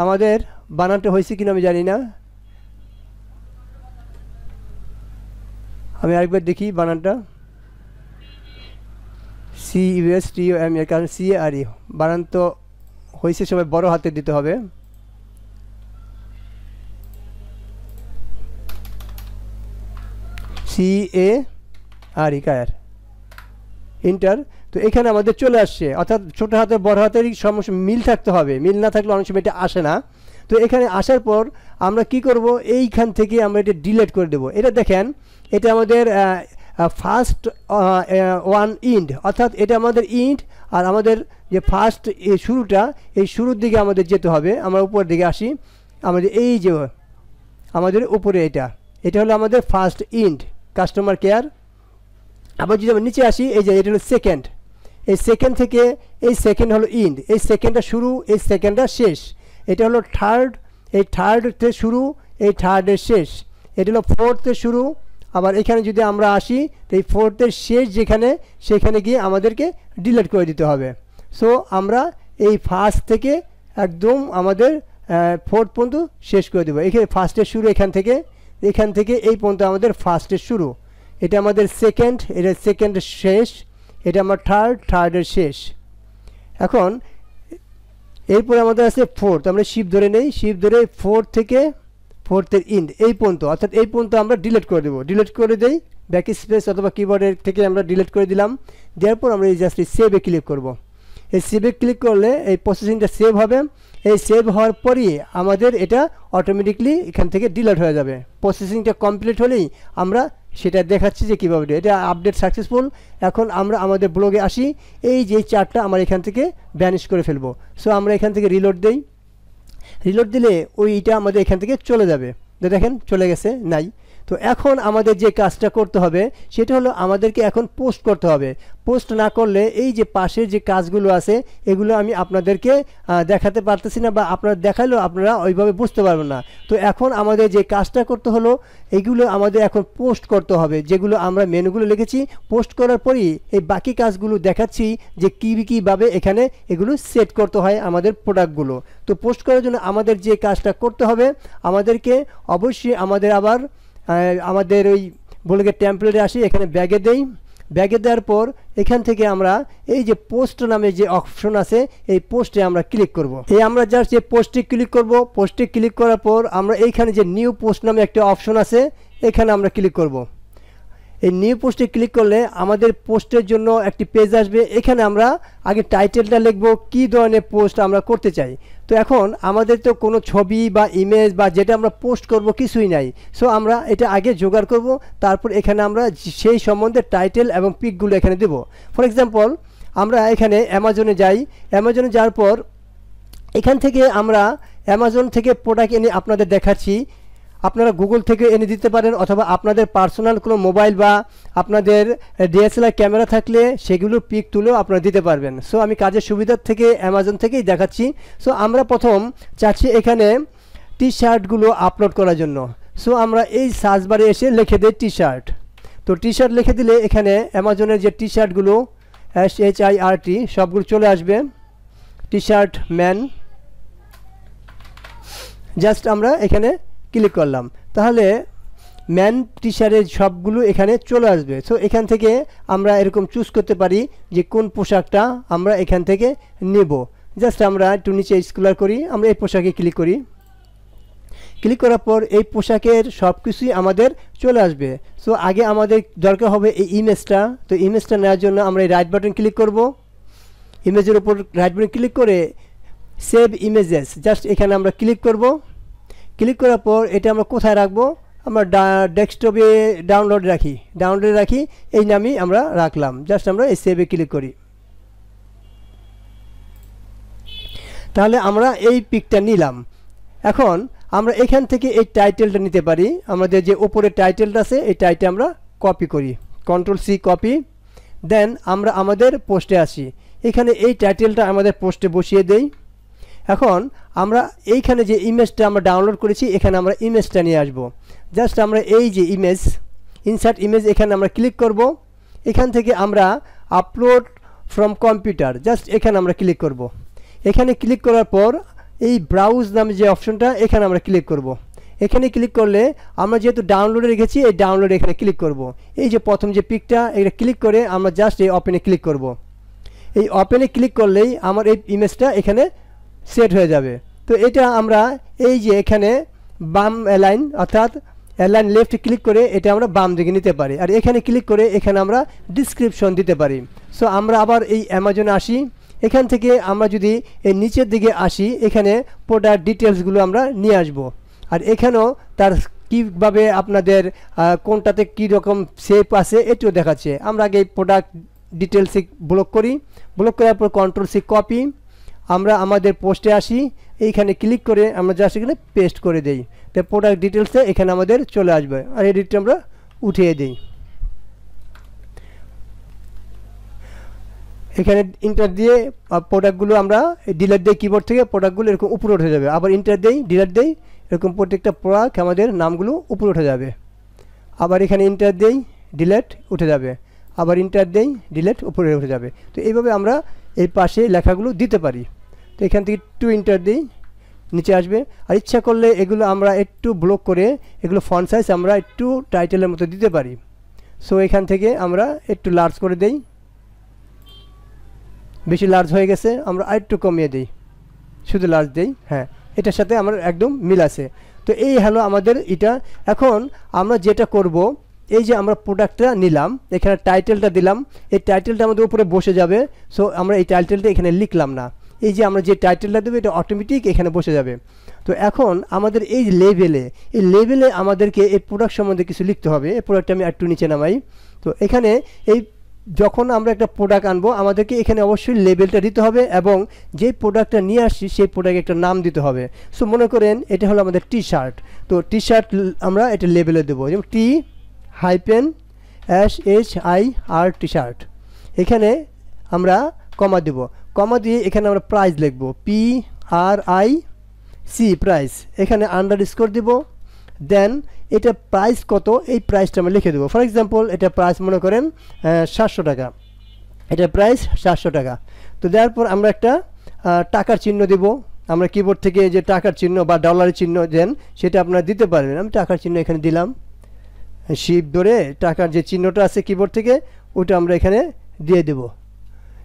আমাদের বানানটা হয়েছে কিনা আমি জানি না, আমি আরেকবার দেখি বানানটা CUSTOME, কারণ CARE বানান তো হয়েছে, সবাই বড় হাতে দিতে হবে। CARE Keir inter. তো এখানে আমাদের চলে আসছে, অর্থাৎ ছোটো হাতের বড় হাতেরই সমস্যা মিল থাকতে হবে, মিল না থাকলে অনেক সময় এটা আসে না। তো এখানে আসার পর আমরা কি করব, এইখান থেকে আমরা এটা ডিলিট করে দেব। এটা দেখেন, এটা আমাদের ফার্স্ট ওয়ান ইন্ড, অর্থাৎ এটা আমাদের ইন্ড, আর আমাদের যে ফার্স্ট শুরুটা, এই শুরুর দিকে আমাদের যেতে হবে। আমরা উপরের দিকে আসি, আমাদের এই যে আমাদের উপরে এটা হলো আমাদের ফার্স্ট ইন্ড কাস্টমার কেয়ার। আবার যদি আমরা নিচে আসি, এই যে এটা হলো সেকেন্ড, এই সেকেন্ড থেকে এই সেকেন্ড হলো ইন্ড, এই সেকেন্ডটা শুরু, এই সেকেন্ডটা শেষ। এটা হলো থার্ড, এই থার্ডতে শুরু, এই থার্ডের শেষ। এটা হলো ফোর্থের শুরু, আবার এখানে যদি আমরা আসি তো এই ফোর্থের শেষ যেখানে, সেখানে গিয়ে আমাদেরকে ডিলিট করে দিতে হবে। সো আমরা এই ফার্স্ট থেকে একদম আমাদের ফোর্থ পর্যন্ত শেষ করে দেবো। এখানে ফার্স্টের শুরু এখান থেকে এই পর্যন্ত আমাদের ফার্স্টের শুরু। এটা আমাদের সেকেন্ড, এটা সেকেন্ডের শেষ, এটা আমার থার্ডের শেষ। এখন এরপরে আমাদের আছে ফোর্থ, আমরা শিপ ধরে নেই, শিপ ধরে ফোর্থ থেকে ফোর্থের ইন্ড এই পর্যন্ত, অর্থাৎ এই পর্যন্ত আমরা ডিলিট করে দেবো। ডিলিট করে দেই ব্যাক স্পেস অথবা কিবোর্ডের থেকে আমরা ডিলিট করে দিলাম। দেওয়ার পর আমরা এই জাস্ট সেভে ক্লিক করব। এই সেভে ক্লিক করলে এই প্রসেসিংটা সেভ হবে। এই সেভ হওয়ার পরই আমাদের এটা অটোমেটিকলি এখান থেকে ডিলিট হয়ে যাবে। প্রসেসিংটা কমপ্লিট হলেই আমরা সেটা দেখাচ্ছি যে কীভাবে এটা আপডেট সাকসেসফুল। এখন আমরা আমাদের ব্লগে আসি, এই যে চার্টটা আমরা এখান থেকে ভ্যানিশ করে ফেলবো। সো আমরা এখান থেকে রিলোড দেই, রিলোড দিলে ওইটা আমাদের এখান থেকে চলে যাবে। দেখেন চলে গেছে, নাই। তো এখন আমাদের যে কাজটা করতে হবে সেটা হলো আমাদেরকে এখন পোস্ট করতে হবে। পোস্ট না করলে এই যে পাশের যে কাজগুলো আছে এগুলো আমি আপনাদেরকে দেখাতে পারতেছি না, বা আপনারা দেখালেও আপনারা ওইভাবে বুঝতে পারবেন না। তো এখন আমাদের যে কাজটা করতে হলো, এইগুলো আমাদের এখন পোস্ট করতে হবে। যেগুলো আমরা মেনুগুলো লিখেছি, পোস্ট করার পরই এই বাকি কাজগুলো দেখাচ্ছি যে কীভাবে এখানে এগুলো সেট করতে হয় আমাদের প্রোডাক্টগুলো। তো পোস্ট করার জন্য আমাদের যে কাজটা করতে হবে, আমাদেরকে অবশ্যই আমাদের ওই ব্লগের টেমপ্লেটে আসি, এখানে ব্যাগে দেই। ব্যাগে দেওয়ার পর এখান থেকে আমরা এই যে পোস্ট নামে যে অপশন আছে, এই পোস্টে আমরা ক্লিক করব। এই আমরা জাস্ট যে পোস্টে ক্লিক করব, পোস্টে ক্লিক করার পর আমরা এইখানে যে নিউ পোস্ট নামে একটা অপশন আছে, এখানে আমরা ক্লিক করব। এই নিউ পোস্টে ক্লিক করলে আমাদের পোস্টের জন্য একটি পেজ আসবে। এখানে আমরা আগে টাইটেলটা লিখব, কী ধরনের পোস্ট আমরা করতে চাই। তো এখন আমাদের তো কোনো ছবি বা ইমেজ বা যেটা আমরা পোস্ট করব কিছুই নাই। সো আমরা এটা আগে জোগাড় করব, তারপর এখানে আমরা সেই সম্বন্ধে টাইটেল এবং পিকগুলো এখানে দেব। ফর এক্সাম্পল আমরা এখানে অ্যামাজনে যাই, অ্যামাজনে যাওয়ার পর এখান থেকে আমরা অ্যামাজন থেকে প্রোডাক্ট এনে আপনাদের দেখাচ্ছি। আপনারা গুগল থেকে এনে দিতে পারেন, অথবা আপনাদের পার্সোনাল কোনো মোবাইল বা আপনাদের DSLR ক্যামেরা থাকলে সেগুলো পিক তুলেও আপনারা দিতে পারবেন। সো আমি কাজের সুবিধার থেকে অ্যামাজন থেকেই দেখাচ্ছি। সো আমরা প্রথম চাচ্ছি এখানে টি শার্টগুলো আপলোড করার জন্য। সো আমরা এই সার্চ বারে এসে লিখে দিই টি শার্ট। তো টি শার্ট লিখে দিলে এখানে অ্যামাজনের যে টি শার্টগুলো SHIRT সবগুলো চলে আসবে। টি শার্ট ম্যান, জাস্ট আমরা এখানে ক্লিক করলাম, তাহলে ম্যান টি শার্টের সবগুলো এখানে চলে আসবে। সো এখান থেকে আমরা এরকম চুজ করতে পারি যে কোন পোশাকটা আমরা এখান থেকে নেব। জাস্ট আমরা একটু নিচে স্ক্রল করি, আমরা এই পোশাকে ক্লিক করি। ক্লিক করার পর এই পোশাকের সব কিছুই আমাদের চলে আসবে। সো আগে আমাদের দরকার হবে এই ইমেজটা। তো ইমেজটা নেওয়ার জন্য আমরা এই রাইট বাটন ক্লিক করব। ইমেজের উপর রাইট বাটন ক্লিক করে সেভ ইমেজেস, জাস্ট এখানে আমরা ক্লিক করব। ক্লিক করার পর এটা আমরা কোথায় রাখবো, আমরা ডেস্কটপে ডাউনলোডে রাখি, এই নামই আমরা রাখলাম। জাস্ট আমরা এই সেভে ক্লিক করি, তাহলে আমরা এই পিকটা নিলাম। এখন আমরা এখান থেকে এই টাইটেলটা নিতে পারি। আমাদের যে উপরে টাইটেলটা আছে এই টাইটেল আমরা কপি করি, Ctrl+C কপি। দেন আমরা আমাদের পোস্টে আসি, এখানে এই টাইটেলটা আমাদের পোস্টে বসিয়ে দেই। এখন আমরা এইখানে যে ইমেজটা আমরা ডাউনলোড করেছি, এখানে আমরা ইমেজটা নিয়ে আসব। জাস্ট আমরা এই যে ইমেজ, ইনসার্ট ইমেজ, এখানে আমরা ক্লিক করব। এখান থেকে আমরা আপলোড ফ্রম কম্পিউটার, জাস্ট এখানে আমরা ক্লিক করব। এখানে ক্লিক করার পর এই ব্রাউজ নামে যে অপশনটা এখানে আমরা ক্লিক করব। এখানে ক্লিক করলে আমরা যেহেতু ডাউনলোডে রেখেছি এই ডাউনলোডে এখানে ক্লিক করব। এই যে প্রথম যে পিকটা এটা ক্লিক করে আমরা জাস্ট এই ওপেনে ক্লিক করব। এই ওপেনে ক্লিক করলেই আমার এই ইমেজটা এখানে সেট হয়ে যাবে। তো এটা আমরা এই যে এখানে বাম অ্যালাইন অর্থাৎ অ্যালাইন লেফট ক্লিক করে এটা আমরা বাম দিকে নিতে পারি, আর এখানে ক্লিক করে এখানে আমরা ডিসক্রিপশন দিতে পারি। সো আমরা আবার এই অ্যামাজনে আসি, এখান থেকে আমরা যদি এই নিচের দিকে আসি এখানে প্রোডাক্ট ডিটেলসগুলো আমরা নিয়ে আসব। আর এখানেও তার কীভাবে আপনাদের কোনটাতে কী রকম শেপ আছে এটিও দেখাচ্ছে। আমরা আগে এই প্রোডাক্ট ডিটেলসে ব্লক করি, ব্লক করার পর কন্ট্রোল সি কপি, আমরা আমাদের পোস্টে আসি, এইখানে ক্লিক করে আমরা জাস্ট এখানে পেস্ট করে দেই। তো প্রোডাক্ট ডিটেলসে এখানে আমাদের চলে আসবে, আর এডিটটা আমরা উঠিয়ে দিই। এখানে ইন্টার দিয়ে প্রোডাক্টগুলো আমরা ডিলিট দিই, কিবোর্ড থেকে প্রোডাক্টগুলো এরকম উপরে উঠে যাবে। আবার ইন্টার দেই, ডিলিট দেই, এরকম প্রত্যেকটা প্রোডাক্ট আমাদের নামগুলো উপরে উঠে যাবে। আবার এখানে ইন্টার দেই, ডিলিট উঠে যাবে, আবার ইন্টার দেই, ডিলিট উপরে উঠে যাবে। তো এইভাবে আমরা এই পাশে লেখাগুলো দিতে পারি। তো এখান থেকে একটু ইন্টার দিই, নিচে আসবে। আর ইচ্ছা করলে এগুলো আমরা একটু ব্লক করে এগুলো ফন্ট সাইজ আমরা একটু টাইটেলের মতো দিতে পারি। সো এখান থেকে আমরা একটু লার্জ করে দেই, বেশি লার্জ হয়ে গেছে আমরা আরেকটু কমিয়ে দিই, শুধু লার্জ দেই। হ্যাঁ, এটার সাথে আমার একদম মিল আছে। তো এই হলো আমাদের এটা। এখন আমরা যেটা করব, এই যে আমরা প্রোডাক্টটা নিলাম, এখানে টাইটেলটা দিলাম, এই টাইটেলটা আমাদের উপরে বসে যাবে। সো আমরা এই টাইটেলটা এখানে লিখলাম না, এই যে আমরা যে টাইটেলটা দেবো এটা অটোমেটিক এখানে বসে যাবে। তো এখন আমাদের এই লেভেলে আমাদেরকে এই প্রোডাক্ট সম্বন্ধে কিছু লিখতে হবে। এই প্রোডাক্টটা আমি একটু নিচে নামাই। তো এখানে এই যখন আমরা একটা প্রোডাক্ট আনবো আমাদেরকে এখানে অবশ্যই লেবেলটা দিতে হবে, এবং যেই প্রোডাক্টটা নিয়ে আসছি সেই প্রোডাক্টে একটা নাম দিতে হবে। সো মনে করেন এটা হলো আমাদের টি শার্ট, তো টি শার্ট আমরা এটা লেবেলে দেবো, যেমন THIR টি শার্ট। এখানে আমরা কমা দেব, কমা দিয়ে এখানে আমরা প্রাইস লিখব, PRIC প্রাইস, এখানে আন্ডারস্কোর দেব। দেন এটা প্রাইস কত এই প্রাইসটা আমরা লিখে দেবো। ফর এক্সাম্পল এটা প্রাইস মনে করেন 700 টাকা, এটা প্রাইস 700 টাকা। তো দেওয়ার পর আমরা একটা টাকার চিহ্ন দেব। আমরা কিবোর্ড থেকে যে টাকার চিহ্ন বা ডলারের চিহ্ন দেন সেটা আপনারা দিতে পারবেন। আমি টাকার চিহ্ন এখানে দিলাম, শিপ ধরে টাকার যে চিহ্নটা আছে কিবোর্ড থেকে ওটা আমরা এখানে দিয়ে দেব।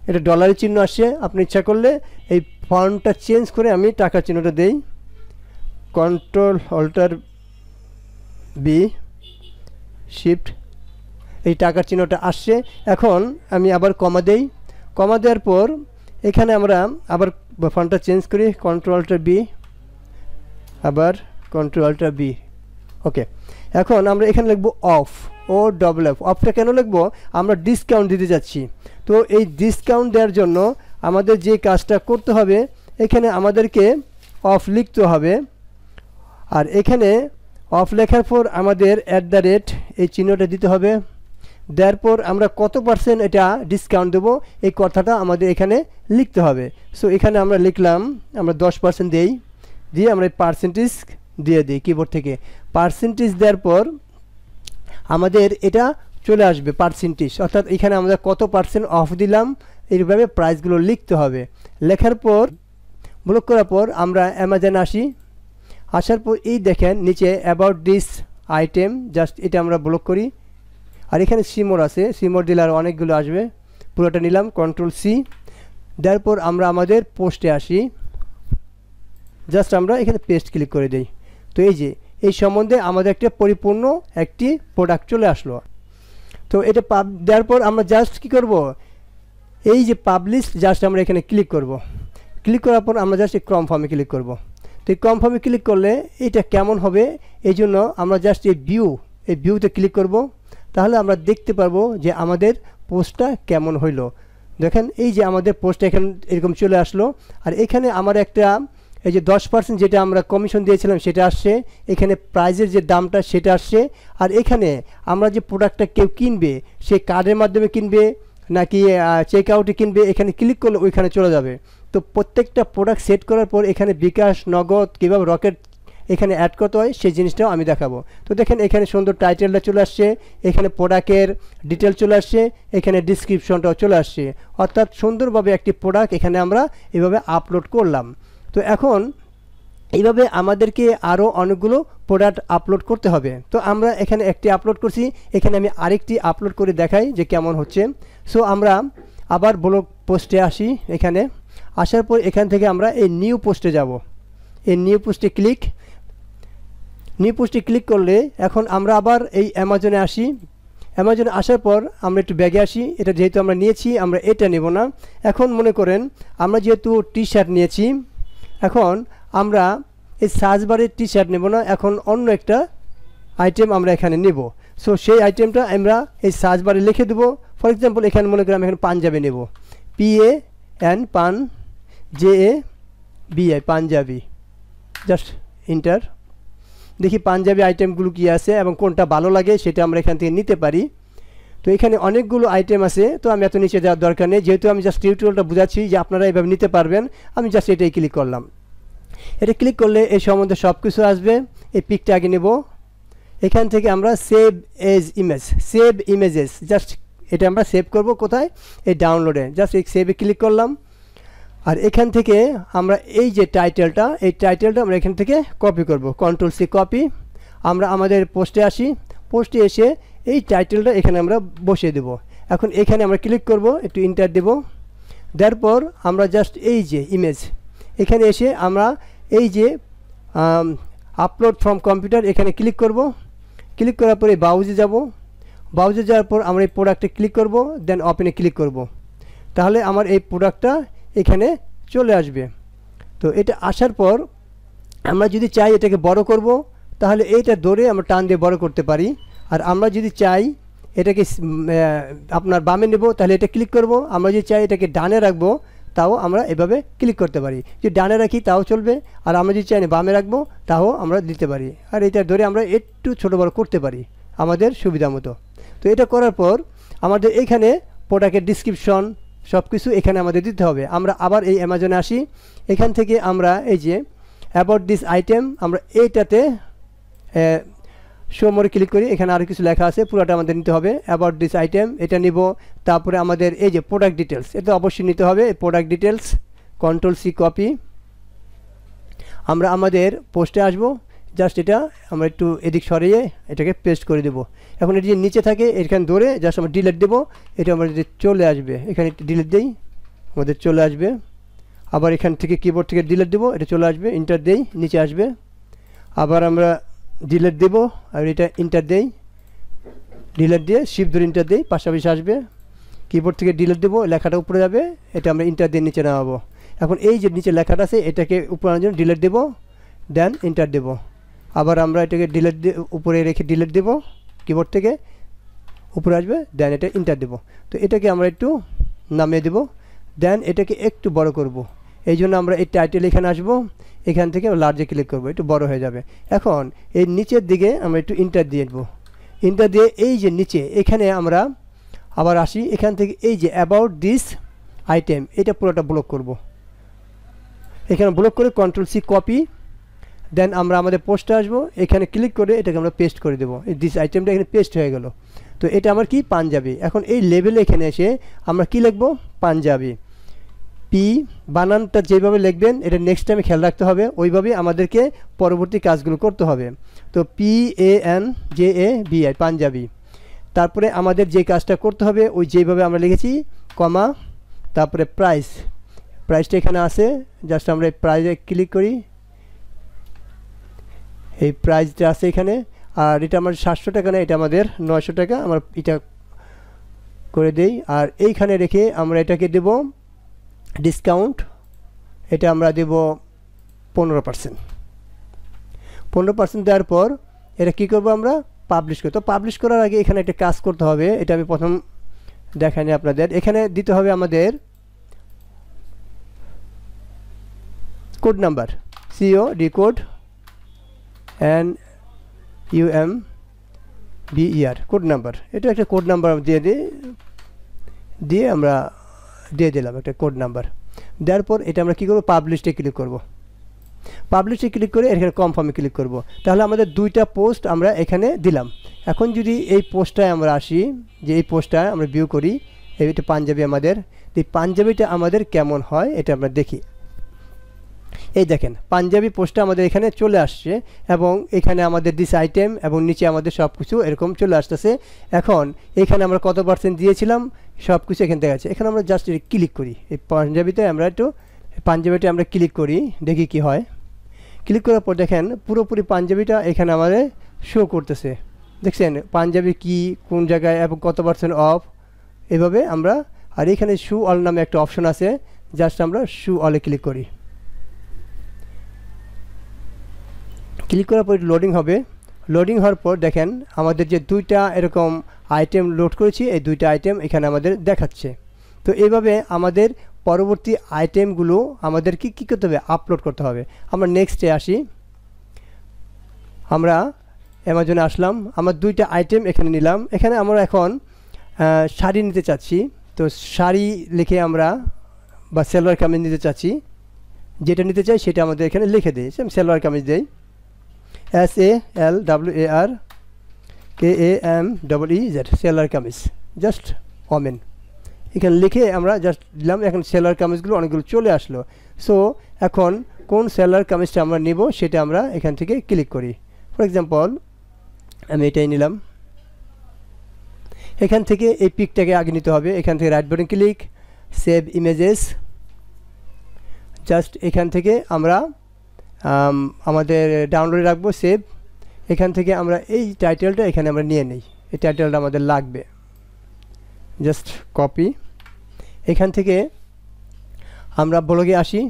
এটা ডলারের চিহ্ন আসছে, আপনি ইচ্ছা করলে এই ফন্টটা চেঞ্জ করে আমি টাকার চিহ্নটা দেই, কন্ট্রোল অল্টার বি শিফট, এই টাকার চিহ্নটা আসছে। এখন আমি আবার কমা দেই, কমা দেওয়ার পর এখানে আমরা আবার ফন্টটা চেঞ্জ করি, কন্ট্রোল অল্টার বি, আবার কন্ট্রোল অল্টার বি। ওকে, এখন আমরা এখানে লিখবো অফ, OFF। অফটা কেন লিখবো, আমরা ডিসকাউন্ট দিতে যাচ্ছি। তো এই ডিসকাউন্ট দেওয়ার জন্য আমাদের যে কাজটা করতে হবে, এখানে আমাদেরকে অফ লিখতে হবে। আর এখানে অফ লেখার পর আমাদের @ এই চিহ্নটা দিতে হবে। দেওয়ার পর আমরা কত পার্সেন্ট এটা ডিসকাউন্ট দেবো এই কথাটা আমাদের এখানে লিখতে হবে। সো এখানে আমরা লিখলাম, আমরা 10% দেই, দিয়ে আমরা এই পার্সেন্টেজ দিয়ে দিই কিবোর্ড থেকে। পার্সেন্টেজ দেওয়ার পর আমাদের এটা চলে আসবে পার্সেন্টেজ, অর্থাৎ এখানে আমরা কত পার্সেন্ট অফ দিলাম এইভাবে প্রাইসগুলো লিখতে হবে। লেখার পর ব্লক করার পর আমরা অ্যামাজন আসি, আসার পর এই দেখেন নিচে অ্যাবাউট দিস আইটেম, জাস্ট এটা আমরা ব্লক করি। আর এখানে সিমোর আছে, সিমোর দিলে আর অনেকগুলো আসবে, পুরোটা নিলাম, কন্ট্রোল সি। দেওয়ার পর আমরা আমাদের পোস্টে আসি, জাস্ট আমরা এখানে পেস্ট ক্লিক করে দিই। তো এই যে এই সম্বন্ধে আমাদের একটা পরিপূর্ণ একটি প্রোডাক্ট চলে আসলো। তো এটা দেওয়ার পর আমরা জাস্ট কি করব, এই যে পাবলিশ, জাস্ট আমরা এখানে ক্লিক করব। ক্লিক করার পর আমরা জাস্ট এই ক্রম ফর্মে ক্লিক করব। তো এই ক্রম ফর্মে ক্লিক করলে এটা কেমন হবে, এই জন্য আমরা জাস্ট এই ভিউতে ক্লিক করব। তাহলে আমরা দেখতে পারবো যে আমাদের পোস্টটা কেমন হইলো। দেখেন এই যে আমাদের পোস্টটা এখানে এরকম চলে আসলো। আর এখানে আমার একটা এই যে 10% যেটা আমরা কমিশন দিয়েছিলাম সেটা আসছে, এখানে প্রাইজের যে দামটা সেটা আসছে। আর এখানে আমরা যে প্রোডাক্টটা কেউ কিনবে সে কার্ডের মাধ্যমে কিনবে নাকি চেক আউটে কিনবে, এখানে ক্লিক করলে ওইখানে চলে যাবে। তো প্রত্যেকটা প্রোডাক্ট সেট করার পর এখানে বিকাশ, নগদ কিংবা রকেট এখানে অ্যাড করতে হয় সেই জিনিসটাও আমি দেখাবো। তো দেখেন এখানে সুন্দর টাইটেলটা চলে আসছে, এখানে প্রোডাক্টের ডিটেল চলে আসছে, এখানে ডিসক্রিপশনটাও চলে আসছে, অর্থাৎ সুন্দরভাবে একটি প্রোডাক্ট এখানে আমরা এভাবে আপলোড করলাম। তো এখন এইভাবে আমাদেরকে আরও অনেকগুলো প্রোডাক্ট আপলোড করতে হবে। তো আমরা এখানে একটি আপলোড করছি, এখানে আমি আরেকটি আপলোড করে দেখাই যে কেমন হচ্ছে। সো আমরা আবার ব্লগ পোস্টে আসি, এখানে আসার পর এখান থেকে আমরা এই নিউ পোস্টে যাব। এই নিউ পোস্টে ক্লিক করলে এখন আমরা আবার এই অ্যামাজনে আসি। অ্যামাজনে আসার পর আমরা একটু ব্যাগে আসি, এটা যেহেতু আমরা নিয়েছি আমরা এটা নেব না। এখন মনে করেন আমরা যেহেতু টি শার্ট নিয়েছি, এখন আমরা এই সার্চ বারে টি শার্ট নেব না, এখন অন্য একটা আইটেম আমরা এখানে নেব। সো সেই আইটেমটা আমরা এই সার্চ বারে লিখে দেবো। ফর এক্সাম্পল এখানে মনে করি আমি এখানে পাঞ্জাবি নেব, PAN পান JABI পাঞ্জাবি, জাস্ট ইন্টার। দেখি পাঞ্জাবি আইটেমগুলো কী আছে এবং কোনটা ভালো লাগে সেটা আমরা এখান থেকে নিতে পারি। তো এখানে অনেকগুলো আইটেম আছে, তো আমি এত নিচে যাওয়ার দরকার নেই, যেহেতু আমি জাস্ট টিউটোরিয়ালটা বুঝাচ্ছি যে আপনারা এইভাবে নিতে পারবেন। আমি জাস্ট এটাই ক্লিক করলাম। এটা ক্লিক করলে এই সম্বন্ধে সব কিছু আসবে। এই পিকটা আগে নেব, এখান থেকে আমরা সেভ ইমেজেস, জাস্ট এটা আমরা সেভ করব কোথায়, এই ডাউনলোডে। জাস্ট এই সেভে ক্লিক করলাম। আর এখান থেকে আমরা এই যে টাইটেলটা, এই টাইটেলটা আমরা এখান থেকে কপি করব, Ctrl+C কপি। আমরা আমাদের পোস্টে আসি, পোস্টে এসে এই টাইটেলটা এখানে আমরা বসিয়ে দেব। এখন এখানে আমরা ক্লিক করব, একটু ইন্টার দেব, দেওয়ার পর আমরা জাস্ট এই যে ইমেজ, এখানে এসে আমরা এই যে আপলোড ফ্রম কম্পিউটার এখানে ক্লিক করব। ক্লিক করার পরে ব্রাউজে যাব, ব্রাউজে যাওয়ার পর আমরা এই প্রোডাক্টে ক্লিক করব, দেন ওপেনে ক্লিক করব। তাহলে আমার এই প্রোডাক্টটা এখানে চলে আসবে। তো এটা আসার পর আমরা যদি চাই এটাকে বড় করব, তাহলে এইটা ধরে আমরা টান দিয়ে বড় করতে পারি। আর আমরা যদি চাই এটাকে আপনার বামে নেব, তাহলে এটা ক্লিক করব। আমরা যদি চাই এটাকে ডানে রাখবো, তাও আমরা এভাবে ক্লিক করতে পারি। যদি ডানে রাখি তাও চলবে, আর আমরা যদি চাই না বামে রাখবো তাও আমরা দিতে পারি। আর এটা ধরে আমরা একটু ছোটো বড় করতে পারি আমাদের সুবিধা মতো। তো এটা করার পর আমাদের এইখানে প্রোডাক্টের ডিসক্রিপশন সব কিছু এখানে আমাদের দিতে হবে। আমরা আবার এই অ্যামাজনে আসি, এখান থেকে আমরা এই যে অ্যাবাউট দিস আইটেম, আমরা এইটাতে শো মোরে ক্লিক করি। এখানে আরও কিছু লেখা আছে, পুরোটা আমাদের নিতে হবে। অ্যাবাউট দিস আইটেম এটা নিব। তারপরে আমাদের এই যে প্রোডাক্ট ডিটেলস, এটা অবশ্যই নিতে হবে। এই প্রোডাক্ট ডিটেলস Ctrl+C কপি। আমরা আমাদের পোস্টে আসব, জাস্ট এটা আমরা একটু এদিক সরিয়ে এটাকে পেস্ট করে দেব। এখন এটি যে নিচে থাকে এখানে ধরে জাস্ট আমরা ডিলিট দেবো, এটা আমাদের চলে আসবে। এখানে একটু ডিলিট দেই, আমাদের চলে আসবে। আবার এখান থেকে কিবোর্ড থেকে ডিলিট দেবো, এটা চলে আসবে। ইন্টার দেই, নিচে আসবে। আবার আমরা ডিলিট দেবো, আর এটা ইন্টার দেই, ডিলিট দিয়ে শিফট ধরে ইন্টার দেই, পাশাপাশি আসবে। কিবোর্ড থেকে ডিলিট দেবো, লেখাটা উপরে যাবে, এটা আমরা ইন্টার দিয়ে নিচে নামাবো। এখন এই যে নিচে লেখাটা আছে এটাকে উপরে আনার জন্য ডিলিট দেবো, দেন ইন্টার দেবো। আবার আমরা এটাকে ডিলিট উপরে রেখে ডিলিট দেবো, কিবোর্ড থেকে উপরে আসবে, দেন এটা ইন্টার দেবো। তো এটাকে আমরা একটু নামিয়ে দেবো, দেন এটাকে একটু বড় করব। এই জন্য আমরা এই টাইটেল এখানে আসবো, এখান থেকে লার্জে ক্লিক করবো, একটু বড় হয়ে যাবে। এখন এই নিচের দিকে আমরা একটু ইন্টার দিয়ে দেবো। ইন্টার দিয়ে এই যে নিচে এখানে আমরা আবার আসি, এখান থেকে এই যে অ্যাবাউট দিস আইটেম এটা পুরোটা ব্লক করব। এখানে ব্লক করে Ctrl+C কপি, দেন আমরা আমাদের পোস্টে আসবো, এখানে ক্লিক করে এটাকে আমরা পেস্ট করে দেবো। এই দিস আইটেমটা এখানে পেস্ট হয়ে গেল। তো এটা আমার কি পাঞ্জাবি। এখন এই লেবেলে এখানে এসে আমরা কি লিখবো, পাঞ্জাবি। পি বানানটা যেভাবে লিখবেন এটা নেক্সট টাইমে খেয়াল রাখতে হবে, ওইভাবেই আমাদেরকে পরবর্তী কাজগুলো করতে হবে। তো PANJABI পাঞ্জাবি। তারপরে আমাদের যে কাজটা করতে হবে ওই যেভাবে আমরা লিখেছি, কমা, তারপরে প্রাইসটা এখানে আছে, জাস্ট আমরা এই প্রাইসে ক্লিক করি, এই প্রাইসটা আছে এখানে। আর এটা আমার 700 টাকা না, এটা আমাদের 900 টাকা, আমরা এটা করে দেই। আর এইখানে রেখে আমরা এটাকে দেব ডিসকাউন্ট, এটা আমরা দেব 15%। 15% দেওয়ার পর এটা কী করবো, আমরা পাবলিশ করি। তো পাবলিশ করার আগে এখানে একটা কাজ করতে হবে, এটা আমি প্রথম দেখাইনি আপনাদের। এখানে দিতে হবে আমাদের code number, COD code NUMBER code number. এটা একটা কোড নাম্বার দিয়ে আমরা দিয়ে দিলাম একটা কোড নাম্বার। দেওয়ার পর এটা আমরা কী করবো, পাবলিশে ক্লিক করব। পাবলিশে ক্লিক করে এখানে কনফার্মে ক্লিক করব। তাহলে আমাদের দুইটা পোস্ট আমরা এখানে দিলাম। এখন যদি এই পোস্টটায় আমরা আসি, যে এই পোস্টটা আমরা ভিউ করি, এইটা পাঞ্জাবি আমাদের, এই পাঞ্জাবিটা আমাদের কেমন হয় এটা আমরা দেখি। এই দেখেন পাঞ্জাবি পোস্টটা আমাদের এখানে চলে আসছে এবং এখানে আমাদের দিস আইটেম এবং নিচে আমাদের সব কিছু এরকম চলে আসতেছে। এখন এখানে আমরা কত % দিয়েছিলাম সব কিছু এখানে দেখা যাচ্ছে। এখানে আমরা জাস্ট ক্লিক করি, এই পাঞ্জাবিতে আমরা পাঞ্জাবিটা আমরা ক্লিক করি, দেখি কি হয়। ক্লিক করার পর দেখেন পুরোপুরি পাঞ্জাবিটা এখানে আমাদের শো করতেছে। দেখছেন পাঞ্জাবি কি, কোন জায়গায় এবং কত % অফ, এভাবে আমরা। আর এখানে শু অল নামে একটা অপশন আছে, জাস্ট আমরা শু অলে ক্লিক করি। ক্লিক করার পর লোডিং হবে। লোডিং হওয়ার পর দেখেন আমাদের যে দুইটা এরকম আইটেম লোড করেছি, এই দুইটা আইটেম এখানে আমাদের দেখাচ্ছে। তো এইভাবে আমাদের পরবর্তী আইটেমগুলো আমাদের কী করতে হবে, আপলোড করতে হবে। আমরা নেক্সটে আসি। আমরা অ্যামাজনে আসলাম, আমরা দুইটা আইটেম এখানে নিলাম। এখানে আমরা এখন শাড়ি নিতে চাচ্ছি, তো শাড়ি লিখে আমরা বা সালোয়ার কামিজ নিতে চাচ্ছি, যেটা নিতে চাই সেটা আমাদের এখানে লিখে দিই। আমি সালোয়ার কামিজ দিই, SALWARKAMEEZ salwar kameez, just women এখানে লিখে আমরা জাস্ট দিলাম। এখন সালোয়ার কামিজগুলো অনেকগুলো চলে আসলো। সো এখন কোন সালোয়ার কামিজটা আমরা নিব সেটা আমরা এখান থেকে ক্লিক করি। ফর এক্সাম্পল আমি এটাই নিলাম। এখান থেকে এই পিকটাকে আগে নিতে হবে। এখান থেকে right button click, save images. Just এখান থেকে আমরা আমাদের ডাউনলোডে রাখবো, সেভ। এখান থেকে আমরা এই টাইটেলটা এখানে আমরা নিয়ে নিই, এই টাইটেলটা আমাদের লাগবে, জাস্ট কপি। এখান থেকে আমরা ব্লগে আসি।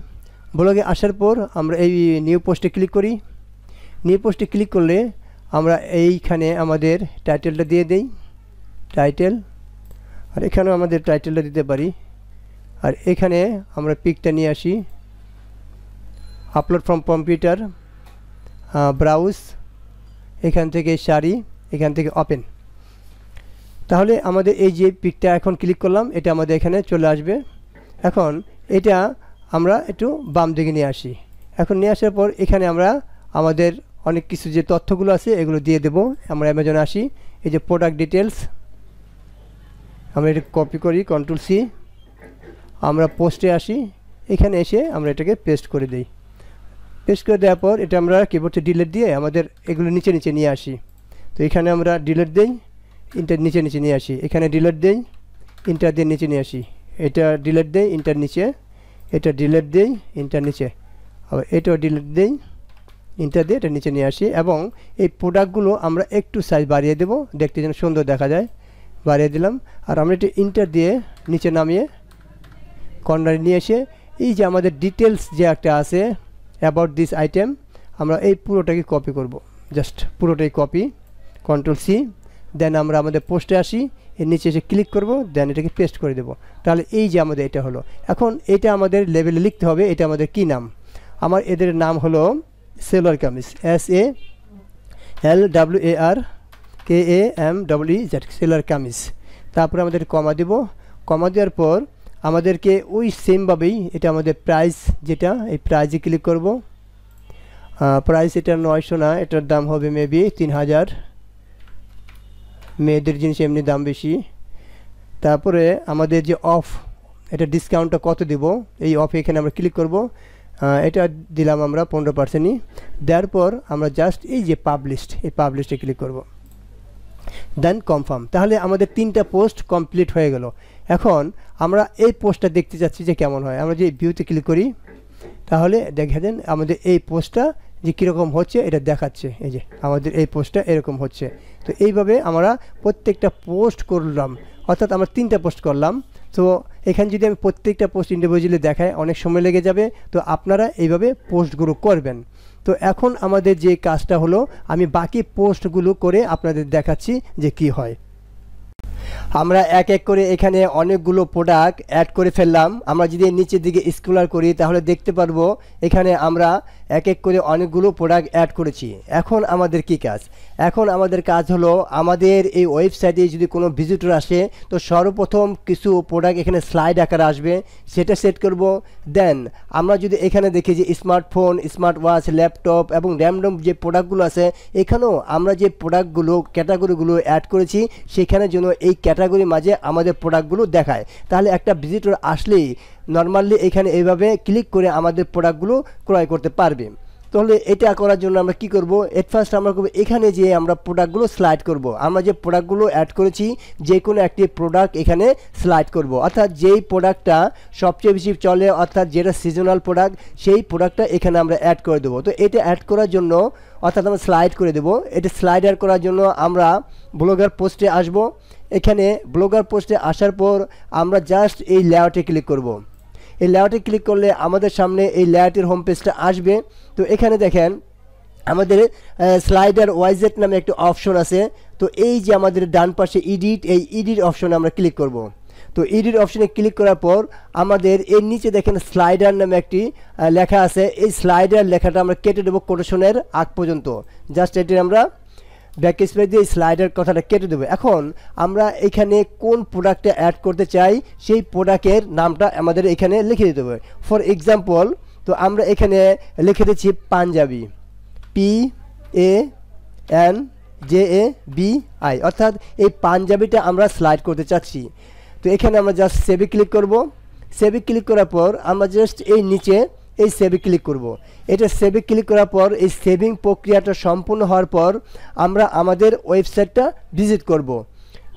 ব্লগে আসার পর আমরা এই নিউ পোস্টে ক্লিক করি। নিউ পোস্টে ক্লিক করলে আমরা এইখানে আমাদের টাইটেলটা দিয়ে দেই, টাইটেল। আর এখানেও আমাদের টাইটেলটা দিতে পারি। আর এখানে আমরা পিকটা নিয়ে আসি, আপলোড ফ্রম কম্পিউটার, ব্রাউজ, এখান থেকে শাড়ি, এখান থেকে ওপেন। তাহলে আমাদের এই যে পিকটা এখন ক্লিক করলাম এটা আমাদের এখানে চলে আসবে। এখন এটা আমরা একটু বাম দিকে নিয়ে আসি। এখন নিয়ে আসার পর এখানে আমরা আমাদের অনেক কিছু যে তথ্যগুলো আছে এগুলো দিয়ে দেব। আমরা অ্যামাজনে আসি, এই যে প্রোডাক্ট ডিটেলস, আমরা এটা কপি করি, Ctrl+C। আমরা পোস্টে আসি, এখানে এসে আমরা এটাকে পেস্ট করে দিই। পেস্ট করে দেওয়ার পর এটা আমরা কিবোর্ডে ডিলিট দিয়ে আমাদের এগুলো নিচে নিচে নিয়ে আসি। তো এখানে আমরা ডিলিট দিই, ইন্টার নিচে নিচে নিয়ে আসি। এখানে ডিলিট দিই, ইন্টার দিয়ে নিচে নিয়ে আসি। এটা ডিলিট দেই, ইন্টার নিচে। এটা ডিলিট দেই, ইন্টার নিচে। আবার এটাও ডিলিট দেই, ইন্টার দিয়ে এটা নিচে নিয়ে আসি। এবং এই প্রোডাক্টগুলো আমরা একটু সাইজ বাড়িয়ে দেব, দেখতে যেন সুন্দর দেখা যায়, বাড়িয়ে দিলাম। আর আমরা এটা ইন্টার দিয়ে নিচে নামিয়ে কর্নারে নিয়ে এসে এই যে আমাদের ডিটেলস যে একটা আছে অ্যাবাউট দিস আইটেম, আমরা এই পুরোটাকে কপি করব, জাস্ট পুরোটাই কপি, Ctrl+C। দেন আমরা আমাদের পোস্টে আসি, এর নিচে এসে ক্লিক করব, দেন এটাকে পেস্ট করে দেব। তাহলে এই যে আমাদের এটা হলো। এখন এটা আমাদের লেভেলে লিখতে হবে, এটা আমাদের কি নাম। আমার এদের নাম হলো সালোয়ার কামিজ, SALWARKAMEEZ সালোয়ার কামিজ। তারপরে আমাদের কমা দেব। কমা দেওয়ার পর আমাদেরকে ওই সেমভাবেই এটা আমাদের প্রাইস, যেটা এই প্রাইজে ক্লিক করব। প্রাইস এটা 900 না, এটার দাম হবে মেবি 3000। মেয়েদের জিনিস এমনি দাম বেশি। তারপরে আমাদের যে অফ, এটা ডিসকাউন্টটা কত দেব, এই অফে এখানে আমরা ক্লিক করব। এটা দিলাম আমরা 15%ই। দেওয়ার পর আমরা জাস্ট এই যে পাবলিশড, এই পাবলিশডে ক্লিক করব, দেন কনফার্ম। তাহলে আমাদের 3টা পোস্ট কমপ্লিট হয়ে গেল। এখন আমরা এই পোস্টটা দেখতে চাচ্ছি যে কেমন হয়। আমরা যে ভিউতে ক্লিক করি, তাহলে দেখে দেন আমাদের এই পোস্টটা যে কীরকম হচ্ছে এটা দেখাচ্ছে। এই যে আমাদের এই পোস্টটা এরকম হচ্ছে। তো এইভাবে আমরা প্রত্যেকটা পোস্ট করলাম, অর্থাৎ আমরা 3টা পোস্ট করলাম। তো এখানে যদি আমি প্রত্যেকটা পোস্ট ইন্ডিভিজুয়ালি দেখাই অনেক সময় লেগে যাবে। তো আপনারা এইভাবে পোস্টগুলো করবেন। তো এখন আমাদের যে কাজটা হলো, আমি বাকি পোস্টগুলো করে আপনাদের দেখাচ্ছি যে কি হয়। আমরা এক এক করে এখানে অনেকগুলো প্রোডাক্ট অ্যাড করে ফেললাম। আমরা যদি নিচের দিকে স্ক্রল করি তাহলে দেখতে পারবো এখানে আমরা এক এক করে অনেকগুলো প্রোডাক্ট অ্যাড করেছি। এখন আমাদের কি কাজ? এখন আমাদের কাজ হলো আমাদের এই ওয়েবসাইটে যদি কোনো ভিজিটর আসে তো সর্বপ্রথম কিছু প্রোডাক্ট এখানে স্লাইড আকারে আসবে, সেটা সেট করব। দেন আমরা যদি এখানে দেখি যে স্মার্টফোন, স্মার্ট ওয়াচ, ল্যাপটপ এবং র্যান্ডম যে প্রোডাক্টগুলো আছে, এখানেও আমরা যে প্রোডাক্টগুলো ক্যাটাগরিগুলো অ্যাড করেছি সেখানে যেন এই ক্যাটাগরির মাঝে আমাদের প্রোডাক্টগুলো দেখায়। তাহলে একটা ভিজিটর আসলেই নর্মালি এখানে এইভাবে ক্লিক করে আমাদের প্রোডাক্টগুলো ক্রয় করতে পারবে। তাহলে এটা করার জন্য আমরা কি করব? এট ফার্স্ট আমরা করব এখানে যে আমরা প্রোডাক্টগুলো স্লাইড করব। আমরা যে প্রোডাক্টগুলো অ্যাড করেছি যে কোনো একটি প্রোডাক্ট এখানে স্লাইড করব, অর্থাৎ যেই প্রোডাক্টটা সবচেয়ে বেশি চলে অর্থাৎ যেটা সিজনাল প্রোডাক্ট সেই প্রোডাক্টটা এখানে আমরা অ্যাড করে দেবো। তো এটা অ্যাড করার জন্য অর্থাৎ আমরা স্লাইড করে দেবো। এটা স্লাইডার করার জন্য আমরা ব্লগার পোস্টে আসব। এখানে ব্লগার পোস্টে আসার পর আমরা জাস্ট এই লেআউটে ক্লিক করব। এই লেআউটে ক্লিক করলে আমাদের সামনে এই লেআউটের হোম পেজটা আসবে। তো এখানে দেখেন আমাদের স্লাইডার ওয়াইজেট নামে একটা অপশন আছে। তো এই যে আমাদের ডান পাশে এডিট, এই এডিট অপশনে আমরা ক্লিক করব। তো এডিট অপশনে ক্লিক করার পর আমাদের এর নিচে দেখেন স্লাইডার নামে একটি লেখা আছে। এই স্লাইডার লেখাটা আমরা কেটে দেবো কোটেশনের আগ পর্যন্ত। জাস্ট এটি আমরা ব্যাক স্পেস দিয়ে স্লাইডার কথাটা কেটে দেবো। এখন আমরা এখানে কোন প্রোডাক্টটা অ্যাড করতে চাই সেই প্রোডাক্টের নামটা আমাদের এখানে লিখে দিতে হবে। ফর এক্সাম্পল তো আমরা এখানে লিখে দিচ্ছি পাঞ্জাবি, PANJABI, অর্থাৎ এই পাঞ্জাবিটা আমরা স্লাইড করতে চাচ্ছি। তো এখানে আমরা জাস্ট সেভে ক্লিক করব। সেভে ক্লিক করার পর আমরা জাস্ট এই নিচে এই সেভে ক্লিক করব। এটা সেভে ক্লিক করার পর এই সেভিং প্রক্রিয়াটা সম্পূর্ণ হওয়ার পর আমরা আমাদের ওয়েবসাইটটা ভিজিট করব।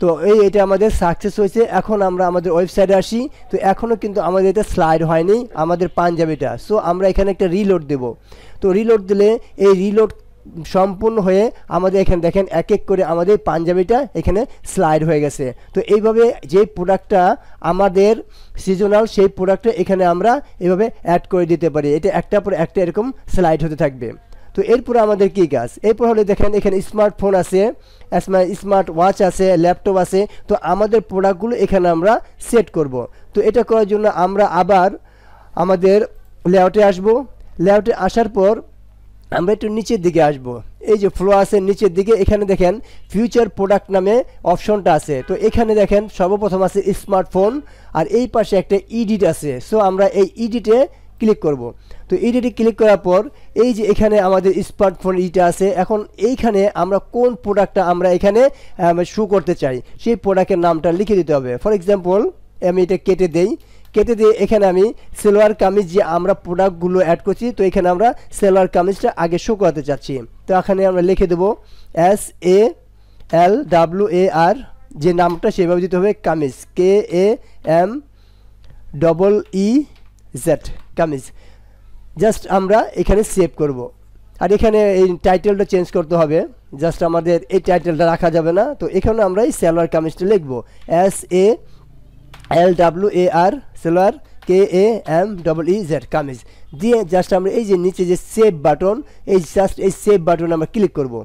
তো এটা আমাদের সাকসেস হয়েছে। এখন আমরা আমাদের ওয়েবসাইটে আসি। তো এখনও কিন্তু আমাদের এটা স্লাইড হয়নি আমাদের পাঞ্জাবিটা। সো আমরা এখানে একটা রিলোড দেব। তো রিলোড দিলে এই রিলোড সম্পূর্ণ হয়ে আমাদের এখানে দেখেন এক এক করে আমাদের পাঞ্জাবিটা এখানে স্লাইড হয়ে গেছে। তো এইভাবে যে প্রোডাক্টটা আমাদের সিজনাল সেই প্রোডাক্টটা এখানে আমরা এভাবে অ্যাড করে দিতে পারি। এটা একটা পর একটা এরকম স্লাইড হতে থাকবে। তো এরপর আমাদের কী কাজ? এরপর হলে দেখেন এখানে স্মার্টফোন আছে, স্মার্ট ওয়াচ আছে, ল্যাপটপ আছে। তো আমাদের প্রোডাক্টগুলো এখানে আমরা সেট করব। তো এটা করার জন্য আমরা আবার আমাদের লেআউটে আসব। লেআউটে আসার পর আমরা একটু নিচের দিকে আসব। এই যে ফ্লো আছে নিচের দিকে, এখানে দেখেন ফিউচার প্রোডাক্ট নামে অপশনটা আছে। তো এখানে দেখেন সর্বপ্রথম আছে স্মার্টফোন আর এই পাশে একটা এডিট আছে। সো আমরা এই এডিটে ক্লিক করব। তো এডিটে ক্লিক করার পর এই যে এখানে আমাদের স্মার্টফোন ইটা আছে। এখন এইখানে আমরা কোন প্রোডাক্টটা আমরা এখানে শো করতে চাই সেই প্রোডাক্টের নামটা লিখে দিতে হবে। ফর এক্সাম্পল আমি এটা কেটে দেই। কেটে দিয়ে এখানে আমি সালোয়ার কামিজ যে আমরা প্রোডাক্টগুলো অ্যাড করছি, তো এখানে আমরা সালোয়ার কামিজটা আগে শো করাতে চাচ্ছি। তো এখানে আমরা লিখে দেবো SALWAR, যে নামটা সেভাবে দিতে হবে কামিজ, KAMEEZ কামিজ। জাস্ট আমরা এখানে সেভ করব। আর এখানে এই টাইটেলটা চেঞ্জ করতে হবে। জাস্ট আমাদের এই টাইটেলটা রাখা যাবে না। তো এখানে আমরা এই সালোয়ার কামিজটা লিখবো SALWAR সালোয়ার KAMEEZ কামিজ দিয়ে জাস্ট আমরা এই যে নিচে যে সেভ বাটন, এই জাস্ট এই সেভ বাটনে আমরা ক্লিক করব।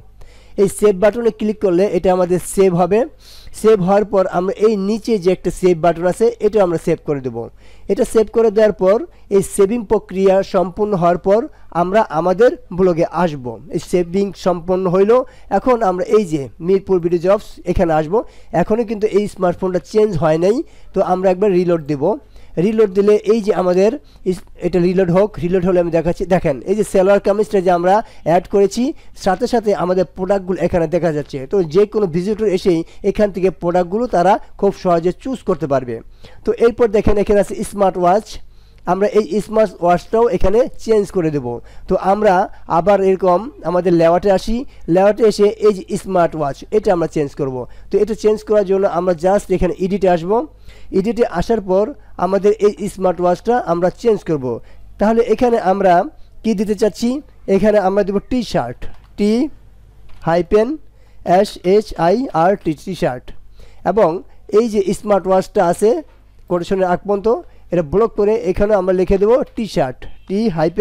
এই সেভ বাটনে ক্লিক করলে এটা আমাদের সেভ হবে। সেভ হওয়ার পর আমরা এই নিচে যে একটা সেভ বাটন আছে এটা আমরা সেভ করে দেব। এটা সেভ করে দেওয়ার পর এই সেভিং প্রক্রিয়া সম্পূর্ণ হওয়ার পর আমরা আমাদের ব্লগে আসব। এই সেভিং সম্পন্ন হইল। এখন আমরা এই যে মিরপুর ভিডিও জবস এখানে আসব। এখনও কিন্তু এই স্মার্টফোনটা চেঞ্জ হয় নাই। তো আমরা একবার রিলোড দেব। রিলোড দিলে এই যে আমাদের এটা রিলোড হোক। রিলোড হলে আমি দেখাচ্ছি। দেখেন এই যে সালোয়ার কামিজটা যে আমরা অ্যাড করেছি সাথে সাথে আমাদের প্রোডাক্টগুলো এখানে দেখা যাচ্ছে। তো যে কোনো ভিজিটর এসেই এখান থেকে প্রোডাক্টগুলো তারা খুব সহজে চুজ করতে পারবে। তো এরপর দেখেন এখানে আছে স্মার্ট ওয়াচ। আমরা এই স্মার্ট ওয়াচটাও এখানে চেঞ্জ করে দেব। তো আমরা আবার এরকম আমাদের লেআউটে আসি। লেআউটে এসে এই যে স্মার্ট ওয়াচ এটা আমরা চেঞ্জ করব। তো এটা চেঞ্জ করার জন্য আমরা জাস্ট এখানে এডিটে আসব। এডিটে আসার পর আমাদের এই স্মার্ট ওয়াচটা আমরা চেঞ্জ করব। তাহলে এখানে আমরা কি দিতে চাচ্ছি? এখানে আমরা দেব টি-শার্ট, THIRT টি-শার্ট। এবং এই যে স্মার্ট ওয়াচটা আছে কোটেশনের আগ পর্যন্ত এটা ব্লক করে এখানে আমরা লিখে দেবো টি-শার্ট, THIRT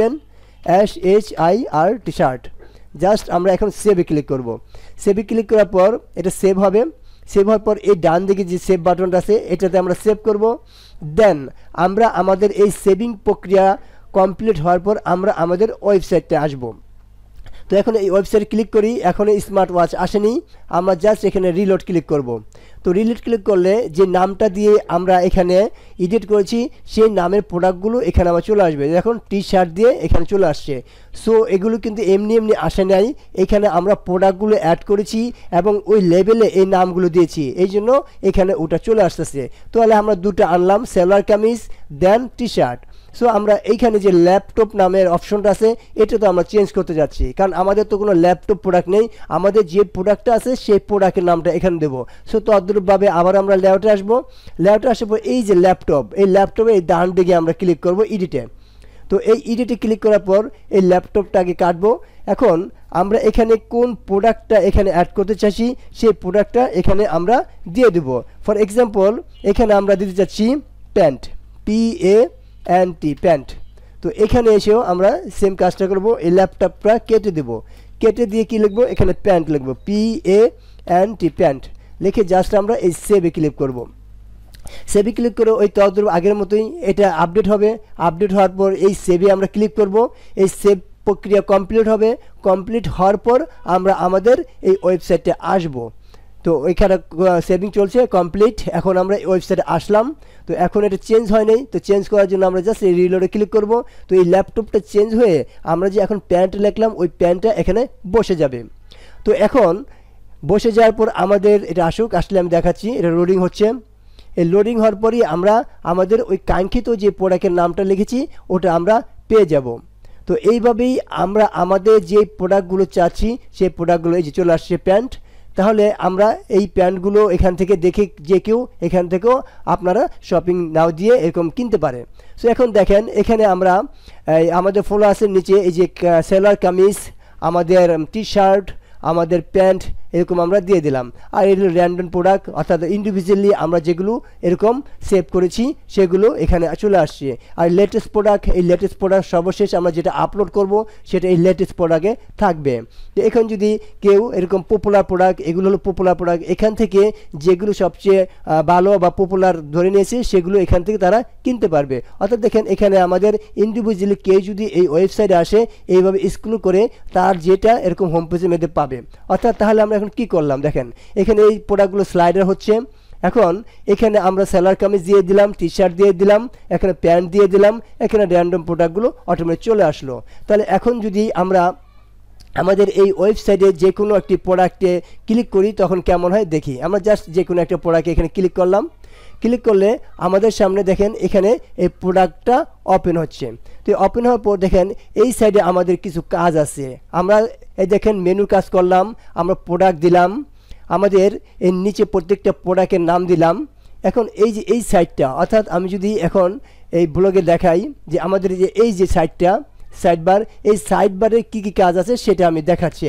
টি-শার্ট। জাস্ট আমরা এখন সেভে ক্লিক করব। সেভে ক্লিক করার পর এটা সেভ হবে। সেভ হওয়ার পর এই ডান দিকে যে সেভ বাটনটা আছে এটাতে আমরা সেভ করব। দেন আমরা আমাদের এই সেভিং প্রক্রিয়া কমপ্লিট হওয়ার পর আমরা আমাদের ওয়েবসাইটে আসব। তো এখন এই ওয়েবসাইটে ক্লিক করি, এখন স্মার্ট ওয়াচ আসেনি, আমরা জাস্ট এখানে রিলোড ক্লিক করব। তো রিলোড ক্লিক করলে যে নামটা দিয়ে আমরা এখানে এডিট করেছি সেই নামের প্রোডাক্টগুলো এখানে আবার চলে আসবে। এখন টি শার্ট দিয়ে এখানে চলে আসছে। সো এগুলো কিন্তু এমনি এমনি আসে নাই, এখানে আমরা প্রোডাক্টগুলো অ্যাড করেছি এবং ওই লেবেলে এই নামগুলো দিয়েছি, এই জন্য এখানে ওটা চলে আসতেছে। তাহলে আমরা দুটো আনলাম, সালোয়ার কামিজ দেন টি শার্ট। সো আমরা এইখানে যে ল্যাপটপ নামের অপশনটা আছে এটা তো আমরা চেঞ্জ করতে যাচ্ছি, কারণ আমাদের তো কোনো ল্যাপটপ প্রোডাক্ট নেই, আমাদের যে প্রোডাক্টটা আছে সেই প্রোডাক্টের নামটা এখানে দেবো। সো তদ্রূপভাবে আবার আমরা লেআউটে আসবো। লেআউটে আসার পর এই যে ল্যাপটপ, এই ল্যাপটপে এই ডান দিকে আমরা ক্লিক করব এডিটে। তো এই এডিটে ক্লিক করার পর এই ল্যাপটপটাকে কাটবো। এখন আমরা এখানে কোন প্রোডাক্টটা এখানে অ্যাড করতে চাইছি সেই প্রোডাক্টটা এখানে আমরা দিয়ে দেবো। ফর এক্সাম্পল এখানে আমরা দিতে চাচ্ছি প্যান্ট, PANT প্যান্ট। তো এখানে এসেও আমরা সেম কাজটা করব, এই ল্যাপটপটা কেটে দেব, কেটে দিয়ে কি লিখবো, এখানে প্যান্ট লিখবো, PANT প্যান্ট লিখে জাস্ট আমরা এই সেভে ক্লিক করব। সেভে ক্লিক করে ওই তদ্রূপ আগের মতোই এটা আপডেট হবে। আপডেট হওয়ার পর এই সেভে আমরা ক্লিক করব, এই সেভ প্রক্রিয়া কমপ্লিট হবে। কমপ্লিট হওয়ার পর আমরা আমাদের এই ওয়েবসাইটে আসব। তো ওইখানে সেভিং চলছে, কমপ্লিট। এখন আমরা ওয়েবসাইটে আসলাম। তো এখন এটা চেঞ্জ হয় নাই, তো চেঞ্জ করার জন্য আমরা জাস্ট এই রিলোডে ক্লিক করব। তো এই ল্যাপটপটা চেঞ্জ হয়ে আমরা যে এখন প্যান্ট লিখলাম ওই প্যান্টটা এখানে বসে যাবে। তো এখন বসে যাওয়ার পর আমাদের এটা আসুক, আসলে আমি দেখাচ্ছি, এটা লোডিং হচ্ছে। এই লোডিং হওয়ার পরই আমরা আমাদের ওই কাঙ্ক্ষিত যে প্রোডাক্টের নামটা লিখেছি ওটা আমরা পেয়ে যাব। তো এইভাবেই আমরা আমাদের যে প্রোডাক্টগুলো চাচ্ছি সেই প্রোডাক্টগুলো এই যে চলে আসছে প্যান্ট। তাহলে আমরা এই প্যান্টগুলো এখান থেকে দেখে যে কেউ এখান থেকেও আপনারা শপিং নাও দিয়ে এরকম কিনতে পারে। সো এখন দেখেন এখানে আমরা আমাদের ফলোয়ার্সের নিচে এই যে সালোয়ার কামিজ, আমাদের টি শার্ট, আমাদের প্যান্ট এরকম আমরা দিয়ে দিলাম। আর এগুলো র্যান্ডম প্রোডাক্ট, অর্থাৎ ইন্ডিভিজুয়ালি আমরা যেগুলো এরকম সেভ করেছি সেগুলো এখানে চলে আসছে। আর লেটেস্ট প্রোডাক্ট, এই লেটেস্ট প্রোডাক্ট সর্বশেষ আমরা যেটা আপলোড করব সেটা এই লেটেস্ট প্রোডাক্টে থাকবে। তো এখন যদি কেউ এরকম পপুলার প্রোডাক্ট, এগুলো হলো পপুলার প্রোডাক্ট, এখান থেকে যেগুলো সবচেয়ে ভালো বা পপুলার ধরে নিয়েছে সেগুলো এখান থেকে তারা কিনতে পারবে। অর্থাৎ দেখেন এখানে আমাদের ইন্ডিভিজুয়ালি কেউ যদি এই ওয়েবসাইটে আসে এইভাবে স্ক্রল করে তার যেটা এরকম হোম পেজের মধ্যে পাবে। অর্থাৎ তাহলে আমরা এখন কি করলাম, দেখেন এখানে এই প্রোডাক্টগুলো স্লাইডার হচ্ছে। এখন এখানে আমরা সালোয়ার কামিজ দিয়ে দিলাম, টি শার্ট দিয়ে দিলাম, এখানে প্যান্ট দিয়ে দিলাম, এখানে র্যান্ডম প্রোডাক্টগুলো অটোমেটিক চলে আসলো। তাহলে এখন যদি আমরা আমাদের এই ওয়েবসাইটে যে কোনো একটি প্রোডাক্টে ক্লিক করি তখন কেমন হয় দেখি। আমরা জাস্ট যে কোনো একটা প্রোডাক্টে এখানে ক্লিক করলাম। ক্লিক করলে আমাদের সামনে দেখেন এখানে এই প্রোডাক্টটা ওপেন হচ্ছে। তো ওপেন হওয়ার পর দেখেন এই সাইডে আমাদের কিছু কাজ আছে। আমরা এই দেখেন মেনু কাজ করলাম, আমরা প্রোডাক্ট দিলাম, আমাদের এর নিচে প্রত্যেকটা প্রোডাক্টের নাম দিলাম। এখন এই যে এই সাইডটা, অর্থাৎ আমি যদি এখন এই ব্লগে দেখাই যে আমাদের যে এই যে সাইডটা সাইড বার, এই সাইড বারে কী কী কাজ আছে সেটা আমি দেখাচ্ছি।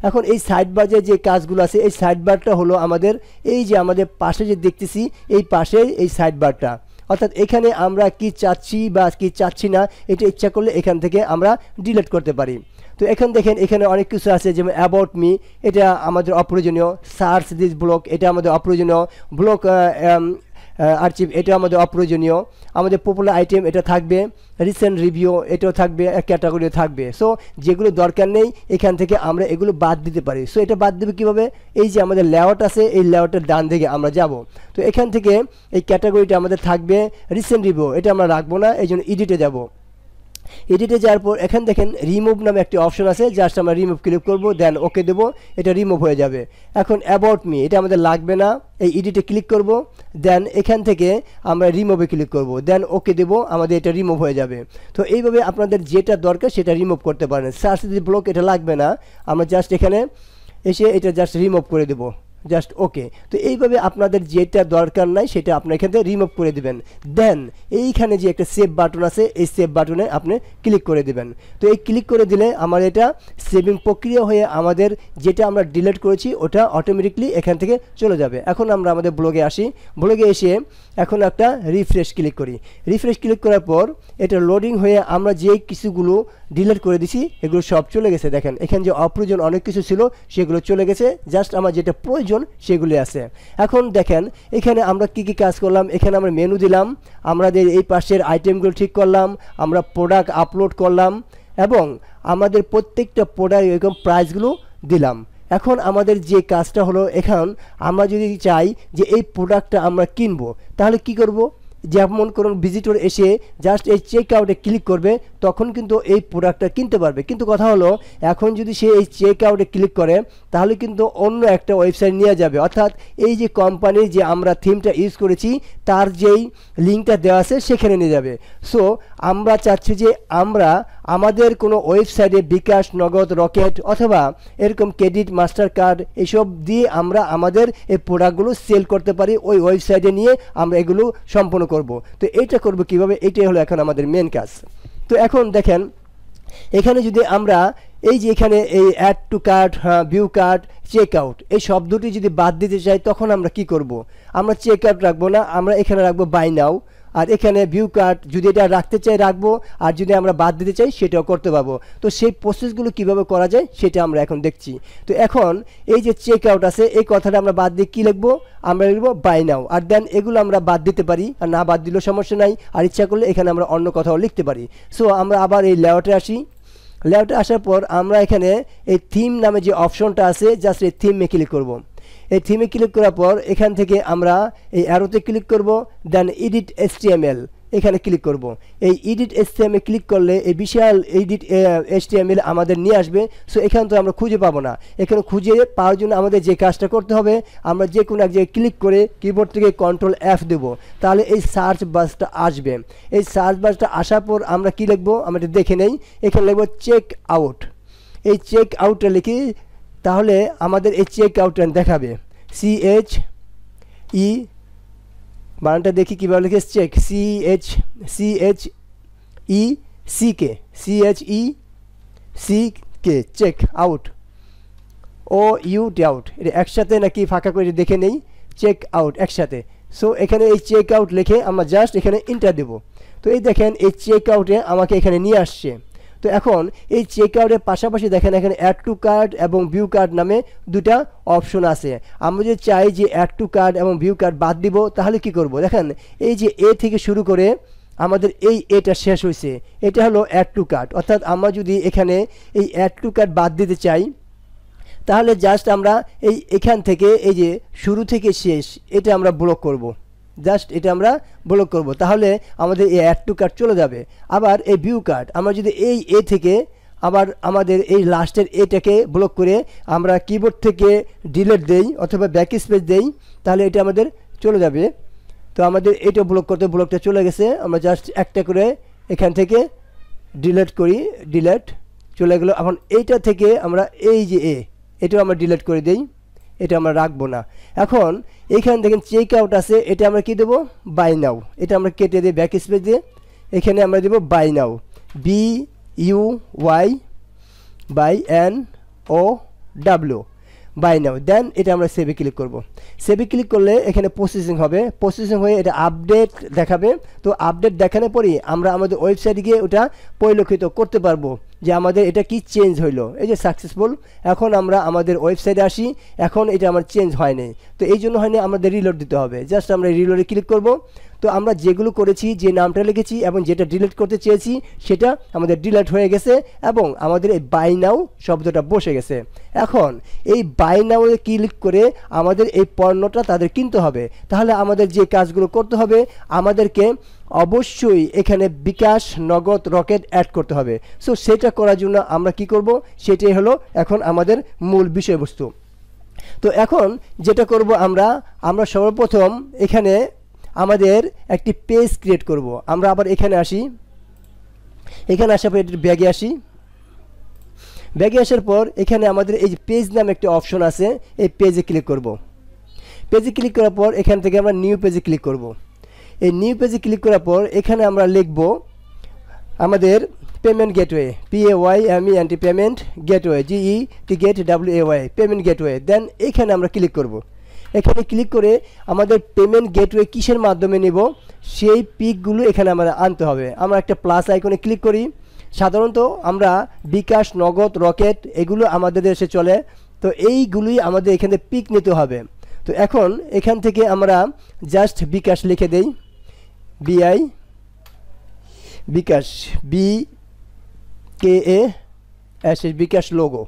এখন এই সাইড বারে যে কাজগুলো আছে, এই সাইড বারটা হলো আমাদের এই যে আমাদের পাশে যে দেখতেছি এই পাশে এই সাইড বারটা, অর্থাৎ এখানে আমরা কি চাচ্ছি বা কি চাচ্ছি না এটা ইচ্ছা করলে এখান থেকে আমরা ডিলিট করতে পারি। তো এখন দেখেন এখানে অনেক কিছু আছে, যেমন অ্যাবাউট মি, এটা আমাদের অপ্রয়োজনীয়। সার্চ দিস ব্লগ, এটা আমাদের অপ্রয়োজনীয়। ব্লগ আর্চিভ, এটা আমাদের অপ্রয়োজনীয়। আমাদের পপুলার আইটেম এটা থাকবে, রিসেন্ট রিভিউ এটাও থাকবে, ক্যাটাগরি থাকবে। সো যেগুলো দরকার নেই এখান থেকে আমরা এগুলো বাদ দিতে পারি। সো এটা বাদ দেবে কীভাবে, এই যে আমাদের লেআউট আছে এই লেআউটের ডান দিকে আমরা যাব। তো এখান থেকে এই ক্যাটাগরিটা আমাদের থাকবে, রিসেন্ট রিভিউ এটা আমরা রাখবো না, এই জন্য এডিটে যাব। এডিটে যাওয়ার পর এখান দেখেন রিমুভ নামে একটি অপশন আছে, জাস্ট আমরা রিমুভ ক্লিক করব, দেন ওকে দেবো, এটা রিমুভ হয়ে যাবে। এখন অ্যাবাউট মি এটা আমাদের লাগবে না, এই এডিটে ক্লিক করব, দেন এখান থেকে আমরা রিমুভে ক্লিক করব, দেন ওকে দেবো, আমাদের এটা রিমুভ হয়ে যাবে। তো এইভাবে আপনাদের যেটা দরকার সেটা রিমুভ করতে পারেন। সার্চ দিস ব্লগ এটা লাগবে না, আমরা জাস্ট এখানে এসে এটা জাস্ট রিমুভ করে দেবো, জাস্ট ওকে। তো এইভাবে আপনাদের যেটা দরকার নাই সেটা আপনার এখান থেকে রিমুভ করে দেবেন। দেন এইখানে যে একটা সেভ বাটন আছে এই সেভ বাটনে আপনি ক্লিক করে দেবেন। তো এই ক্লিক করে দিলে আমার এটা সেভিং প্রক্রিয়া হয়ে আমাদের যেটা আমরা ডিলিট করেছি ওটা অটোমেটিকলি এখান থেকে চলে যাবে। এখন আমরা আমাদের ব্লগে আসি, ব্লগে এসে এখন একটা রিফ্রেশ ক্লিক করি। রিফ্রেশ ক্লিক করার পর এটা লোডিং হয়ে আমরা যে কিছুগুলো ডিলিট করে দিছি এগুলো সব চলে গেছে। দেখেন এখানে যে অপ্রয়োজন অনেক কিছু ছিল সেগুলো চলে গেছে, জাস্ট আমার যেটা প্রয়োজন প্রয়োজন সেগুলি আছে। এখন দেখেন এখানে আমরা কি কি কাজ করলাম, এখানে আমরা মেনু দিলাম, আমাদের এই পাশের আইটেমগুলো ঠিক করলাম, আমরা প্রোডাক্ট আপলোড করলাম এবং আমাদের প্রত্যেকটা প্রোডাক্ট এরকম প্রাইসগুলো দিলাম। এখন আমাদের যে কাজটা হলো, এখন আমরা যদি চাই যে এই প্রোডাক্টটা আমরা কিনবো তাহলে কি করব, যেমন কোনো ভিজিটর এসে জাস্ট এই চেক আউটে ক্লিক করবে তখন কিন্তু এই প্রোডাক্টটা কিনতে পারবে। কিন্তু কথা হলো এখন যদি সে এই চেক আউটে ক্লিক করে তাহলে কিন্তু অন্য একটা ওয়েবসাইট নিয়ে যাবে, অর্থাৎ এই যে কোম্পানির যে আমরা থিমটা ইউজ করেছি তার যেই লিঙ্কটা দেওয়া আছে সেখানে নিয়ে যাবে। সো আমরা চাচ্ছি যে আমরা আমাদের কোনো ওয়েবসাইটে বিকাশ, নগদ, রকেট অথবা এরকম ক্রেডিট, মাস্টার কার্ড এসব দিয়ে আমরা আমাদের এই প্রোডাক্টগুলো সেল করতে পারি, ওই ওয়েবসাইটে নিয়ে আমরা এগুলো সম্পন্ন করব। তো এইটা করব কিভাবে, এইটাই হলো এখন আমাদের মেন কাজ। তো এখন দেখেন এখানে যদি আমরা এই যে এখানে এই add to cart, view cart, check out এই শব্দটি যদি বাদ দিতে চাই তখন আমরা কি করব, আমরা চেক আউট রাখবো না, আমরা এখানে রাখবো বাই নাও, আর এখানে ভিউ কার্ট যদি এটা রাখতে চাই রাখবো, আর যদি আমরা বাদ দিতে চাই সেটাও করতে পারবো। তো সেই প্রসেসগুলো কিভাবে করা যায় সেটা আমরা এখন দেখছি। তো এখন এই যে চেক আউট আছে এই কথাটা আমরা বাদ দিয়ে কী লিখবো, আমরা লিখবো বাই নাও। আর দেন এগুলো আমরা বাদ দিতে পারি, আর না বাদ দিলেও সমস্যা নাই, আর ইচ্ছা করলে এখানে আমরা অন্য কথাও লিখতে পারি। সো আমরা আবার এই লেআউটে আসি। লেআউটে আসার পর আমরা এখানে এই থিম নামে যে অপশনটা আছে জাস্ট এই থিমে ক্লিক করব। এই থিমে ক্লিক করার পর এখান থেকে আমরা এই অ্যারোতে ক্লিক করব, দেন এডিট HTML এখানে ক্লিক করব। এই এডিট HTML ক্লিক করলে এই বিশাল এডিট HTML আমাদের নিয়ে আসবে। সো এখান তো আমরা খুঁজে পাবো না, এখানে খুঁজে পাওয়ার জন্য আমাদের যে কাজটা করতে হবে, আমরা যে কোনো এক জায়গায় ক্লিক করে কিবোর্ড থেকে Ctrl F দেবো, তাহলে এই সার্চ বাসটা আসবে। এই সার্চ বাসটা আসার পর আমরা কি লিখবো আমরা দেখে নেই, এখানে লিখবো চেক আউট। এই চেক আউটটা লিখি তাহলে আমাদের এই চেক আউটটা দেখাবে, CHE বানানটা দেখি কীভাবে লিখে, check CHECK check out, OUT out, এটা একসাথে নাকি ফাঁকা করে দেখে নেই, চেক আউট একসাথে। সো এখানে এই চেক আউট লিখে আমরা জাস্ট এখানে ইন্টার দেবো। তো এই দেখেন এই চেক আউটে আমাকে এখানে নিয়ে আসছে। তো এখন এই চেক আউটের পাশাপাশি দেখেন এখানে অ্যাড টু কার্ট এবং ভিউ কার্ট নামে দুটা অপশন আছে। আমরা যদি চাই যে অ্যাড টু কার্ট এবং ভিউ কার্ট বাদ দিব তাহলে কি করব, দেখেন এই যে এ থেকে শুরু করে আমাদের এই এটা শেষ হয়েছে, এটা হলো অ্যাড টু কার্ট। অর্থাৎ আমরা যদি এখানে এই অ্যাড টু কার্ট বাদ দিতে চাই তাহলে জাস্ট আমরা এখান থেকে এই যে শুরু থেকে শেষ এটা আমরা ব্লক করব, জাস্ট এটা আমরা ব্লক করব, তাহলে আমাদের এই অ্যাড টু কার্ট চলে যাবে। আবার এই ভিউ কার্ট আমরা যদি এই এ থেকে আবার আমাদের এই লাস্টের এটাকে ব্লক করে আমরা কিবোর্ড থেকে ডিলিট দেই অথবা ব্যাক স্পেস দেই তাহলে এটা আমাদের চলে যাবে। তো আমাদের এটা ব্লক করতে ব্লকটা চলে গেছে, আমরা জাস্ট একটা করে এখান থেকে ডিলিট করি, ডিলিট চলে গেল। এখন এইটা থেকে আমরা এই যে এটাও আমরা ডিলিট করে দেই, এটা আমরা রাখবো না। এখন এইখানে দেখেন চেক আউট আছে, এটা আমরা কি দেবো, বাই নাও, এটা আমরা কেটে দিই ব্যাক স্পেস দিয়ে, এখানে আমরা দেবো বাই নাও, BUY বাই নাও। দেন এটা আমরা সেভে ক্লিক করব। সেভে ক্লিক করলে এখানে প্রসেসিং হবে, প্রসেসিং হয়ে এটা আপডেট দেখাবে। তো আপডেট দেখানোর পরই আমরা আমাদের ওয়েবসাইটে গিয়ে ওটা পরিলক্ষিত করতে পারবো যে আমাদের এটা কি চেঞ্জ হইলো, এই যে সাকসেসফুল। এখন আমরা আমাদের ওয়েবসাইটে আসি, এখন এটা আমার চেঞ্জ হয়নি, তো এই জন্য হয়নি, আমাদের রিলোড দিতে হবে। জাস্ট আমরা রিলোডে ক্লিক করব। তো আমরা যেগুলো করেছি, যে নামটা লিখেছি এবং যেটা ডিলিট করতে চেয়েছি সেটা আমাদের ডিলিট হয়ে গেছে এবং আমাদের এই বাই নাও শব্দটা বসে গেছে। এখন এই বাই নাও ক্লিক করে আমাদের এই পণ্যটা তাদের কিনতে হবে। তাহলে আমাদের যে কাজগুলো করতে হবে, আমাদেরকে অবশ্যই এখানে বিকাশ, নগদ, রকেট অ্যাড করতে হবে। সো সেটা করার জন্য আমরা কি করব, সেটাই হলো এখন আমাদের মূল বিষয়বস্তু। তো এখন যেটা করব আমরা সর্বপ্রথম এখানে আমাদের একটি পেজ ক্রিয়েট করব। আমরা আবার এখানে আসি, এখানে আসার পর ব্যাগে আসি, ব্যাগে আসার পর এখানে আমাদের এই যে পেজ নামে একটি অপশন আছে, এই পেজে ক্লিক করব। পেজে ক্লিক করার পর এখান থেকে আমরা নিউ পেজে ক্লিক করব। এই নিউ পেজে ক্লিক করার পর এখানে আমরা লিখব আমাদের payment gateway, PAYMENT payment gateway, GETWAY payment gateway. Then এখানে আমরা ক্লিক করব। এখানে ক্লিক করে আমাদের পেমেন্ট গেটওয়ে কিসের মাধ্যমে নেব সেই পিকগুলো এখানে আমাদের আনতে হবে। আমরা একটা প্লাস আইকনে ক্লিক করি। সাধারণত আমরা বিকাশ, নগদ, রকেট এগুলো আমাদের দেশে চলে, তো এইগুলোই আমাদের এখানে পিক নিতে হবে। তো এখন এখান থেকে আমরা জাস্ট বিকাশ লিখে দেই, বিআই বিকাশ, BKAS, বিকাশ লোগো।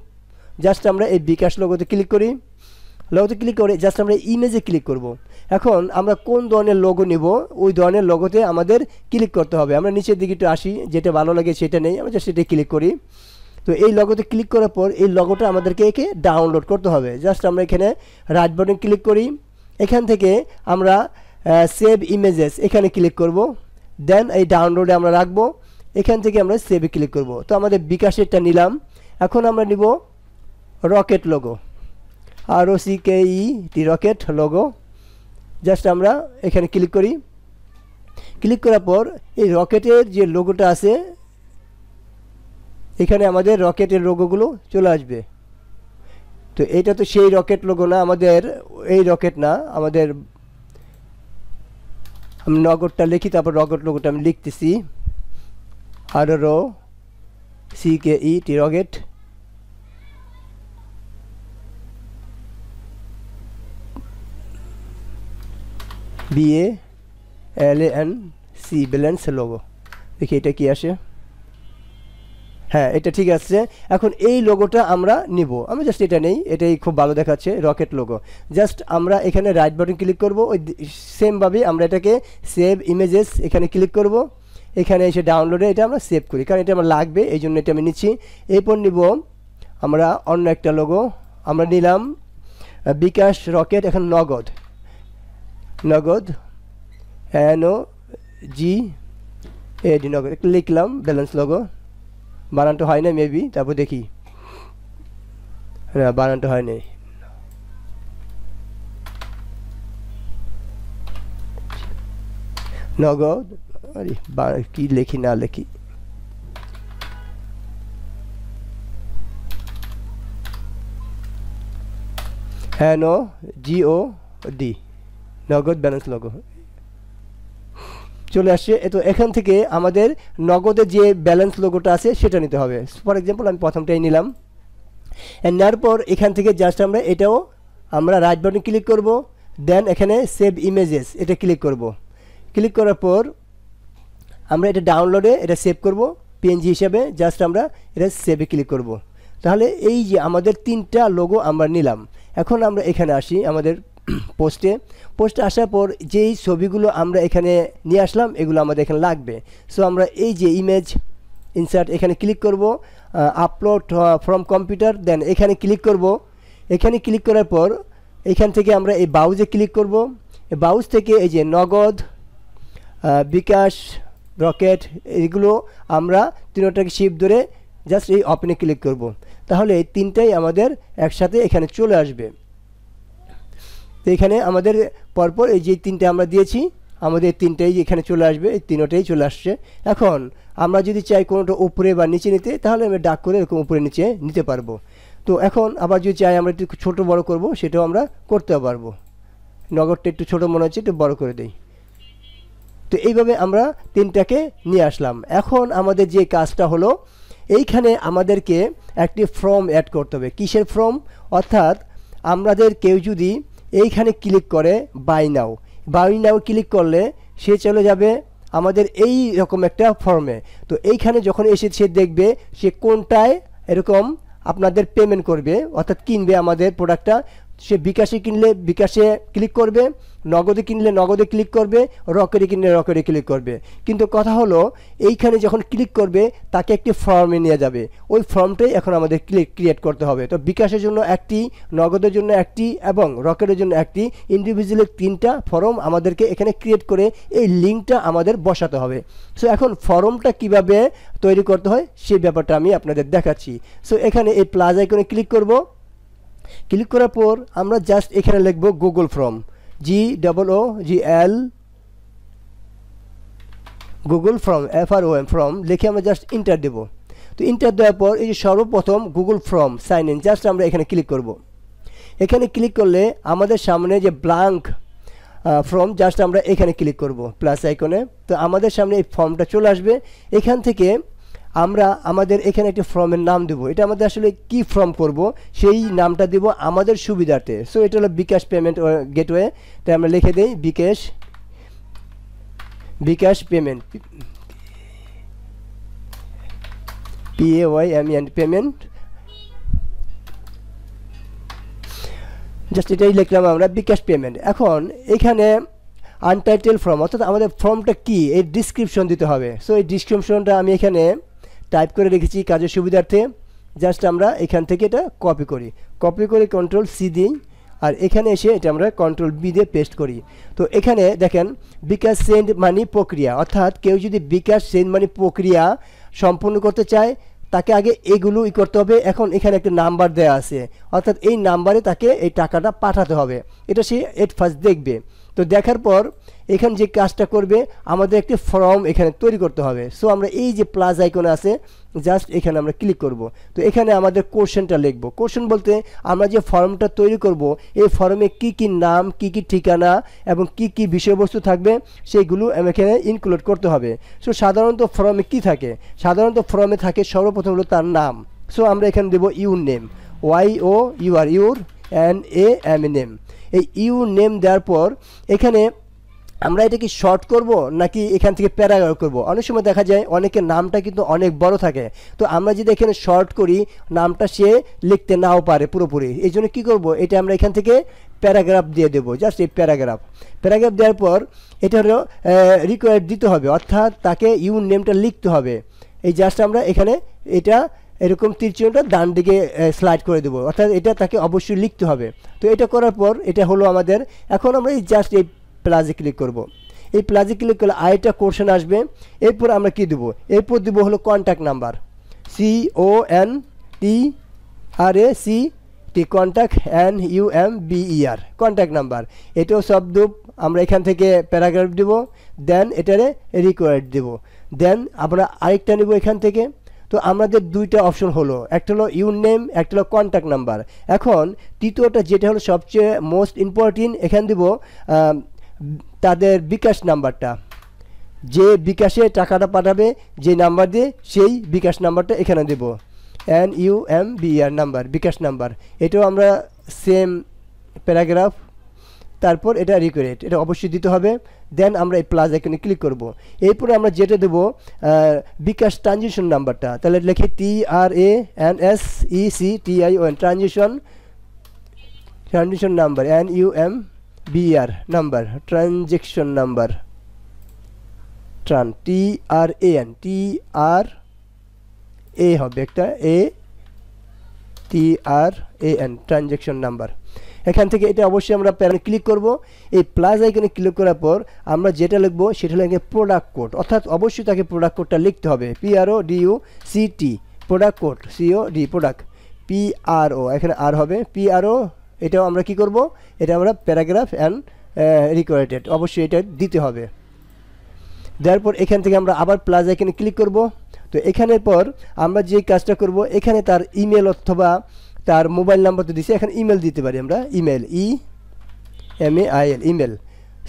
জাস্ট আমরা এই বিকাশ লোগোতে ক্লিক করি, লোগোতে ক্লিক করে জাস্ট আমরা ইমেজে ক্লিক করব। এখন আমরা কোন ধরনের লোগো নিব ওই ধরনের লোগোতে আমাদের ক্লিক করতে হবে। আমরা নিচের দিকে একটু আসি, যেটা ভালো লাগে সেটা নেই, আমরা জাস্ট সেটাই ক্লিক করি। তো এই লোগোতে ক্লিক করার পর এই লোগোটা আমাদেরকে একে ডাউনলোড করতে হবে। জাস্ট আমরা এখানে রাইট বাটন ক্লিক করি, এখান থেকে আমরা সেভ ইমেজেস এখানে ক্লিক করব, দেন এই ডাউনলোডে আমরা রাখবো, এখান থেকে আমরা সেভে ক্লিক করব। তো আমাদের বিকাশেরটা নিলাম। এখন আমরা নিব rocket logo, ROCKET rocket logo. Just আমরা এখানে ক্লিক করি, ক্লিক করার পর এই রকেটের যে লোগোটা আছে এখানে আমাদের রকেটের লোগোগুলো চলে আসবে। তো এটা তো সেই রকেট লোগো না, আমাদের এই রকেট না, আমাদের আমি নগদটা লিখি, তারপর রকেট লোগোটা আমি লিখতেছি, ROCKET rocket. BALANC balance logo, দেখি এটা কি আসে। হ্যাঁ, এটা ঠিক আছে। এখন এই লোগোটা আমরা নিব, আমি জাস্ট এটা নেই, এটাই খুব ভালো দেখাচ্ছে রকেট লোগো। জাস্ট আমরা এখানে রাইট বাটন ক্লিক করব, ওই সেমভাবে আমরা এটাকে সেভ ইমেজেস এখানে ক্লিক করব, এখানে এসে ডাউনলোডে এটা আমরা সেভ করি, কারণ এটা আমার লাগবে এই জন্য এটা আমি নিচ্ছি। এরপর নিব আমরা অন্য একটা লোগো, আমরা নিলাম বিকাশ রকেট, এখন নগদ NOGAD নগদ লিখলাম, ব্যালেন্স লোগো। বানানটা হয় না মেবি, তারপর দেখি, না বানানটা হয় নাই। নগদ, আরে কি লিখি না লিখি, NOGOD নগদ ব্যালেন্স লোগো চলে আসছে। তো এখান থেকে আমাদের নগদের যে ব্যালেন্স লোগোটা আছে সেটা নিতে হবে। ফর এক্সাম্পল আমি প্রথমটাই নিলাম, নেওয়ার পর এখান থেকে জাস্ট আমরা এটাও আমরা রাইট বাটন ক্লিক করব, দেন এখানে সেভ ইমেজেস এটা ক্লিক করব। ক্লিক করার পর আমরা এটা ডাউনলোডে এটা সেভ করব PNG হিসাবে, জাস্ট আমরা এটা সেভে ক্লিক করব। তাহলে এই যে আমাদের তিনটা লোগো আমরা নিলাম। এখন আমরা এখানে আসি আমাদের পোস্টে আসার পর যেই ছবিগুলো আমরা এখানে নিয়ে আসলাম এগুলো আমাদের এখানে লাগবে। সো আমরা এই যে ইমেজ ইনসার্ট এখানে ক্লিক করব, আপলোড ফ্রম কম্পিউটার, দেন এখানে ক্লিক করব। এখানে ক্লিক করার পর এখান থেকে আমরা এই ব্রাউজে ক্লিক করব, এই ব্রাউজ থেকে এই যে নগদ, বিকাশ, রকেট এগুলো আমরা তিনটাকে শিফট ধরে জাস্ট এই ওপেনে ক্লিক করব। তাহলে এই তিনটাই আমাদের একসাথে এখানে চলে আসবে। তো এখানে আমাদের পরপর এই যে তিনটে আমরা দিয়েছি আমাদের তিনটাই এখানে চলে আসবে, এই তিনটাই চলে আসছে। এখন আমরা যদি চাই কোনোটা উপরে বা নিচে নিতে, তাহলে আমরা ডাক করে এরকম উপরে নিচে নিতে পারবো। তো এখন আবার যদি চাই আমরা একটু ছোটো বড় করব, সেটাও আমরা করতে পারবো। নগদটা একটু ছোটো মনে হচ্ছে, একটু বড় করে দেই। তো এইভাবে আমরা তিনটাকে নিয়ে আসলাম। এখন আমাদের যে কাজটা হলো, এইখানে আমাদেরকে একটি ফর্ম অ্যাড করতে হবে। কিসের ফর্ম? অর্থাৎ আমাদের কেউ যদি এইখানে ক্লিক করে বাই নাও ক্লিক করলে সে চলে যাবে আমাদের এই রকম একটা ফর্মে। তো এইখানে যখন এসে সে দেখবে সে কোনটায় এরকম আপনাদের পেমেন্ট করবে, অর্থাৎ কিনবে আমাদের প্রোডাক্টটা, সে বিকাশে কিনলে বিকাশে ক্লিক করবে, নগদে কিনলে নগদে ক্লিক করবে, রকেটে কিনলে রকেটে ক্লিক করবে। কিন্তু কথা হলো এইখানে যখন ক্লিক করবে তাকে একটি ফর্মে নিয়ে যাবে, ওই ফর্মটাই এখন আমাদের ক্রিয়েট করতে হবে। তো বিকাশের জন্য একটি, নগদের জন্য একটি এবং রকেটের জন্য একটি, ইন্ডিভিজুয়ালি তিনটা ফর্ম আমাদেরকে এখানে ক্রিয়েট করে এই লিঙ্কটা আমাদের বসাতে হবে। সো এখন ফর্মটা কিভাবে তৈরি করতে হয় সেই ব্যাপারটা আমি আপনাদের দেখাচ্ছি। সো এখানে এই প্লাস আইকনে ক্লিক করব, ক্লিক করার পর আমরা জাস্ট এখানে লিখব Google form, GOOGL Google form, FROM form লিখে আমরা জাস্ট ইন্টার দেব। তো ইন্টার দেওয়ার পর এই যে সর্বপ্রথম Google form sign in, just আমরা এখানে ক্লিক করব। এখানে ক্লিক করলে আমাদের সামনে যে ব্ল্যাঙ্ক ফর্ম, জাস্ট আমরা এখানে ক্লিক করব প্লাস আইকনে। তো আমাদের সামনে এই ফর্মটা চলে আসবে। এখান থেকে আমরা আমাদের এখানে একটি ফর্মের নাম দেব, এটা আমাদের আসলে কি ফর্ম করব সেই নামটা দেব আমাদের সুবিধার্থে। সো এটা হলো বিকাশ পেমেন্ট গেটওয়ে, তাই আমরা লিখে দিই বিকাশ পেমেন্ট, PAYMENT পেমেন্ট, জাস্ট এটাই লিখলাম আমরা বিকাশ পেমেন্ট। এখন এখানে আনটাইটেল ফর্ম, অর্থাৎ আমাদের ফর্মটা কি এই ডিসক্রিপশন দিতে হবে। সো এই ডিসক্রিপশনটা আমি এখানে টাইপ করে রেখেছি কাজের সুবিধার্থে। জাস্ট আমরা এখান থেকে এটা কপি করে Ctrl+C দিই, আর এখানে এসে এটা আমরা Ctrl+V দিয়ে পেস্ট করি। তো এখানে দেখেন বিকাশ সেন্ড মানি প্রক্রিয়া, অর্থাৎ কেউ যদি বিকাশ সেন্ড মানি প্রক্রিয়া সম্পূর্ণ করতে চায় তাকে আগে এগুলো করতে হবে। এখন এখানে একটা নাম্বার দেওয়া আছে, অর্থাৎ এই নাম্বারে তাকে এই টাকাটা পাঠাতে হবে, এটা সে এট ফার্স্ট দেখবে। তো দেখার পর এখানে যে কাজটা করবে আমাদের একটি ফর্ম এখানে তৈরি করতে হবে। সো আমরা এই যে প্লাস আইকন আছে জাস্ট এখানে আমরা ক্লিক করব। তো এখানে আমাদের কোশ্চেনটা লিখব। কোশ্চেন বলতে আমরা যে ফর্মটা তৈরি করব এই ফর্মে কি কি নাম, কি কি ঠিকানা এবং কি কি বিষয়বস্তু থাকবে সেইগুলো এখানে ইনক্লুড করতে হবে। সো সাধারণত ফর্মে কি থাকে, সাধারণত ফর্মে থাকে সর্বপ্রথম হলো তার নাম। সো আমরা এখানে দেব your name, YOUR, your NAME। এই ইউর নেম দেওয়ার পর এখানে আমরা এটা কি শর্ট করব নাকি এখান থেকে প্যারাগ্রাফ করব। অনেক সময় দেখা যায় অনেকের নামটা কিন্তু অনেক বড় থাকে, তো আমরা যদি এখানে শর্ট করি নামটা সে লিখতে নাও পারে পুরোপুরি। এই জন্য কী করবো, এটা আমরা এখান থেকে প্যারাগ্রাফ দিয়ে দেবো, জাস্ট এই প্যারাগ্রাফ দেওয়ার পর এটা হলো রিকোয়ার্ড দিতে হবে, অর্থাৎ তাকে ইউর নেমটা লিখতে হবে। এই জাস্ট আমরা এখানে এটা এরকম তীরচিহ্নটা ডান দিকে স্লাইড করে দেবো, অর্থাৎ এটা তাকে অবশ্যই লিখতে হবে। তো এটা করার পর এটা হলো আমাদের। এখন আমরা এই জাস্ট এই প্লাসে ক্লিক করব। এই প্লাসে ক্লিক করলে আরেকটা কোশ্চেন আসবে। এরপর আমরা কি দেবো, এরপর দেবো হলো contact number, CONTACT, contact NUMBER, contact number. এটাও শব্দ আমরা এখান থেকে প্যারাগ্রাফ দেব, দেন এটারে রিকোয়ার্ড দেব, দেন আমরা আরেকটা নেব এখান থেকে। তো আমাদের দুইটা অপশন হলো, একটা হলো ইউর নেম, একটা হলো কন্ট্যাক্ট নাম্বার। এখন তৃতীয়টা যেটা হলো সবচেয়ে মোস্ট ইম্পর্টেন্ট, এখানে দেব তাদের বিকাশ নাম্বারটা, যে বিকাশে টাকাটা পাঠাবে যে নাম্বার দিয়ে সেই বিকাশ নাম্বারটা এখানে দেব, NUMBER নাম্বার, বিকাশ নাম্বার। এটাও আমরা সেম প্যারাগ্রাফ, তারপর এটা রিকোয়ার্ড, এটা অবশ্যই দিতে হবে। দেন আমরা এই প্লাস এখানে ক্লিক করব। এরপরে আমরা যেটা দেবো বিকাশ ট্রানজিশন নাম্বারটা, তাহলে লিখি TRANSECTION, transition number, NUMBER number, transaction number, TRAN হবে একটা TRAN, ট্রানজেকশন নাম্বার। এখান থেকে এটা অবশ্যই আমরা ক্লিক করব। এই প্লাস আইকনে ক্লিক করার পর আমরা যেটা লিখবো সেটা লিখে প্রোডাক্ট কোড, অর্থাৎ অবশ্যই তাকে প্রোডাক্ট কোডটা লিখতে হবে, PRODUCT, product code, COD, product, PRO, এখানে আর হবে PRO। এটাও আমরা কি করব, এটা আমরা প্যারাগ্রাফ অ্যান্ড রিকোয়ার্ডেড, অবশ্যই এটা দিতে হবে। দেওয়ার পর এখান থেকে আমরা আবার প্লাস আইকনে ক্লিক করব। তো এখানের পর আমরা যে কাজটা করব, এখানে তার ইমেল অথবা তার মোবাইল নাম্বার তো দিছি, এখানে ইমেল দিতে পারি আমরা, ইমেল, EMAIL, ইমেল।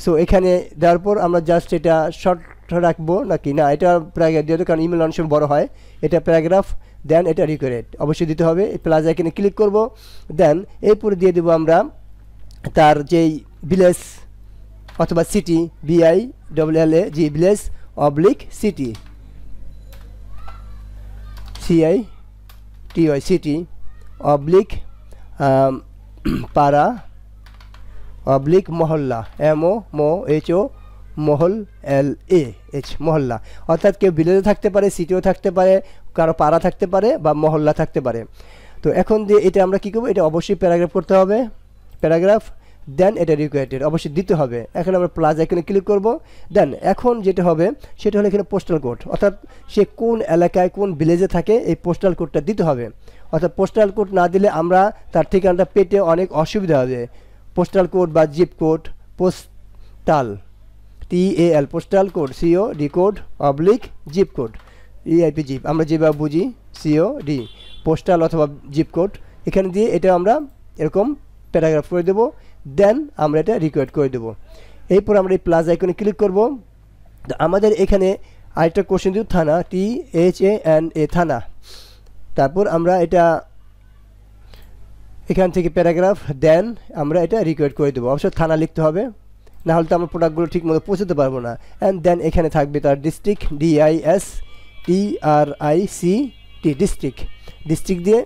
সো এখানে দেওয়ার পর আমরা জাস্ট এটা শর্ট রাখবো নাকি না, এটা প্যারাগ্রাফ দিয়ে দেবো, কারণ ইমেল অনেক সময় বড় হয়। এটা প্যারাগ্রাফ, দেন এটা রিকোয়ার্ড অবশ্যই দিতে হবে। প্লাস আইকনে ক্লিক করব, দেন এরপরে দিয়ে দেবো আমরা তার যেই ভিলেজ অথবা city, BILLAG, village /city, CITY, city পাড়া মহল্লা, MOHO, LAH, মহল্লা। অর্থাৎ কেউ ভিলেজে থাকতে পারে, সিটিও থাকতে পারে, কারো পাড়া থাকতে পারে বা মহল্লা থাকতে পারে। তো এখন দিয়ে এটা আমরা কী করবো, এটা অবশ্যই প্যারাগ্রাফ করতে হবে, প্যারাগ্রাফ, দেন এটা রিকোয়ার্ডেড অবশ্যই দিতে হবে। এখন আমরা প্লাস এখানে ক্লিক করব। দেন এখন যেটা হবে সেটা হলো এখানে পোস্টাল কোড, অর্থাৎ সে কোন এলাকায় কোন ভিলেজে থাকে এই পোস্টাল কোডটা দিতে হবে। অর্থাৎ পোস্টাল কোড না দিলে আমরা তার ঠিকানাটা পেতে অনেক অসুবিধা হবে। পোস্টাল কোড বা zip code, postal, TAL, postal code, COD code zip code, EIP zip, আমরা যেভাবে বুঝি COD, পোস্টাল অথবা জিপ কোড, এখানে দিয়ে এটা আমরা এরকম প্যারাগ্রাফ করে দেবো। দেন আমরা এটা রিকোয়ার্ড করে দেবো। এরপর আমরা এই প্লাস আইকনে ক্লিক করব। আমাদের এখানে আরেকটা কোশ্চেন দিব থানা, THANA থানা। তারপর আমরা এটা এখান থেকে প্যারাগ্রাফ দেন আমরা এটা রিকোয়ার্ড করে দেবো, অবশ্যই থানা লিখতে হবে, না হলে তো আমরা প্রোডাক্টগুলো ঠিক মতো পৌঁছাতে পারবো না। অ্যান্ড দেন এখানে থাকবে তার ডিস্ট্রিক্ট, DISTRICT ডিস্ট্রিক্ট। ডিস্ট্রিক্ট দিয়ে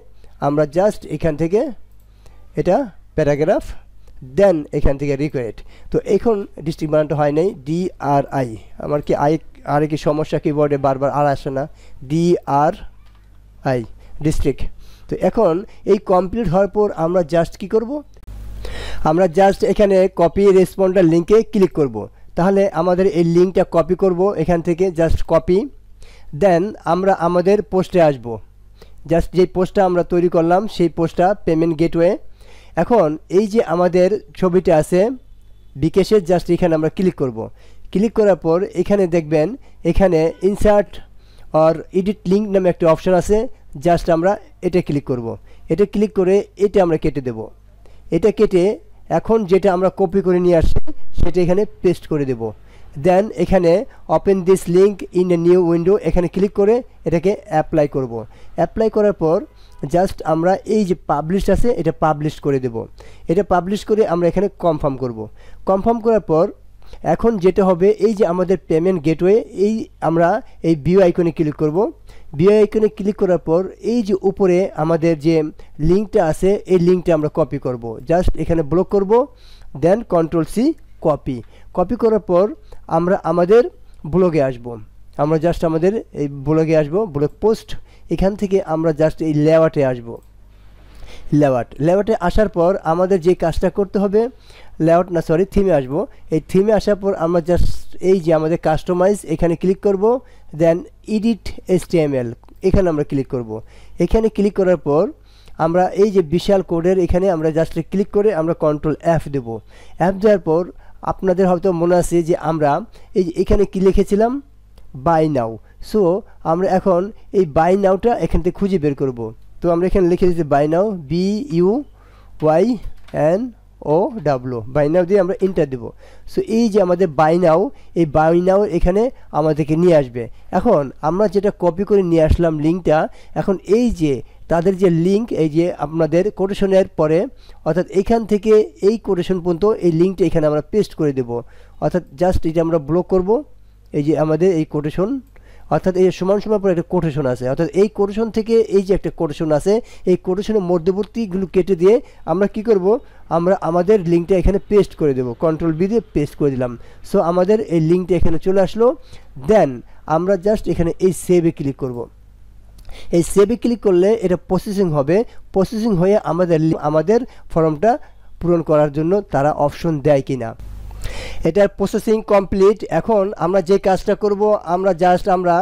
আমরা জাস্ট এখান থেকে এটা প্যারাগ্রাফ দেন এখান থেকে রিকোয়ার্ড। তো এখন ডিস্ট্রিক্ট বানানটা হয় নাই, DRI। আমার কি আর কি সমস্যা, কিবোর্ডে বারবার আর আসে না, DRI ডিস্ট্রিক্ট। তো এখন এই কমপ্লিট হওয়ার পর আমরা জাস্ট কি করব, আমরা জাস্ট এখানে কপি রেসপন্ডার লিঙ্কে ক্লিক করব। তাহলে আমাদের এই লিঙ্কটা কপি করব এখান থেকে, জাস্ট কপি। দেন আমরা আমাদের পোস্টে আসব, জাস্ট যে পোস্টটা আমরা তৈরি করলাম সেই পোস্টটা পেমেন্ট গেটওয়ে। এখন এই যে আমাদের ছবিটা আছে বিকাশের, জাস্ট এখানে আমরা ক্লিক করব। ক্লিক করার পর এখানে দেখবেন এখানে ইনসার্ট আর এডিট লিঙ্ক নামে একটা অপশন আছে, জাস্ট আমরা এটা ক্লিক করব। এটা ক্লিক করে এটা আমরা কেটে দেব। এটা কেটে এখন যেটা আমরা কপি করে নিয়ে আসছি সেটা এখানে পেস্ট করে দেব। দেন এখানে open this link in a new window, এখানে ক্লিক করে এটাকে অ্যাপ্লাই করব। অ্যাপ্লাই করার পর জাস্ট আমরা এই যে পাবলিশ আছে এটা পাবলিশ করে দেব। এটা পাবলিশ করে আমরা এখানে কনফার্ম করব। কনফার্ম করার পর এখন যেটা হবে এই যে আমাদের পেমেন্ট গেটওয়ে, এই আমরা এই ভিউ আইকনে ক্লিক করব। ভিউ আইকনে ক্লিক করার পর এই যে উপরে আমাদের যে লিঙ্কটা আছে এই লিঙ্কটা আমরা কপি করব। জাস্ট এখানে ব্লক করব, দেন Ctrl+C কপি। কপি করার পর আমরা আমাদের ব্লগে আসব। আমরা জাস্ট আমাদের এই ব্লগে আসব, ব্লগ পোস্ট। এখান থেকে আমরা জাস্ট এই লেআউটে আসব। লেআউটে আসার পর আমাদের যে কাজটা করতে হবে, থিমে আসব। এই থিমে আসার পর আমরা জাস্ট এই যে আমাদের কাস্টমাইজ এখানে ক্লিক করব, দেন এডিট HTML এখানে আমরা ক্লিক করব। এখানে ক্লিক করার পর আমরা এই যে বিশাল কোডের এখানে আমরা জাস্ট ক্লিক করে আমরা Ctrl+F দেব। F দেওয়ার পর আপনাদের হয়তো মনে আছে যে আমরা এই যে এখানে কি লিখেছিলাম, বাই নাও। সো আমরা এখন এই বাই নাওটা এখান থেকে খুঁজে বের করব। তো আমরা এখানে লিখে দিচ্ছি বাই নাও, BUYNOW, বাই নাও দিয়ে আমরা এন্টার দেব। সো এই যে আমাদের বাই নাও, এই বাই নাও এখানে আমাদেরকে নিয়ে আসবে। এখন আমরা যেটা কপি করে নিয়ে আসলাম লিঙ্কটা, এখন এই যে তাদের যে লিঙ্ক, এই যে আপনাদের কোটেশনের পরে, অর্থাৎ এখান থেকে এই কোটেশন পর্যন্ত এই লিঙ্কটা এখানে আমরা পেস্ট করে দেব। অর্থাৎ জাস্ট এটা আমরা ব্লক করব। এই যে আমাদের এই কোটেশন, অর্থাৎ এই সমান সমান পরে একটা কোটেশন আছে, অর্থাৎ এই কোটেশন থেকে এই যে একটা কোটেশন আছে এই কোটেশনের মধ্যবর্তীগুলো কেটে দিয়ে আমরা কি করব, আমরা আমাদের লিঙ্কটা এখানে পেস্ট করে দেব। Ctrl+V দিয়ে পেস্ট করে দিলাম। সো আমাদের এই লিঙ্কটা এখানে চলে আসলো। দেন আমরা জাস্ট এখানে এই সেভে ক্লিক করব। এই সেভে ক্লিক করলে এটা প্রসেসিং হবে। প্রসেসিং হয়ে আমাদের ফর্মটা পূরণ করার জন্য তারা অপশন দেয় কিনা। এটার প্রসেসিং কমপ্লিট। এখন আমরা যে কাজটা করব, আমরা জাস্ট আমরা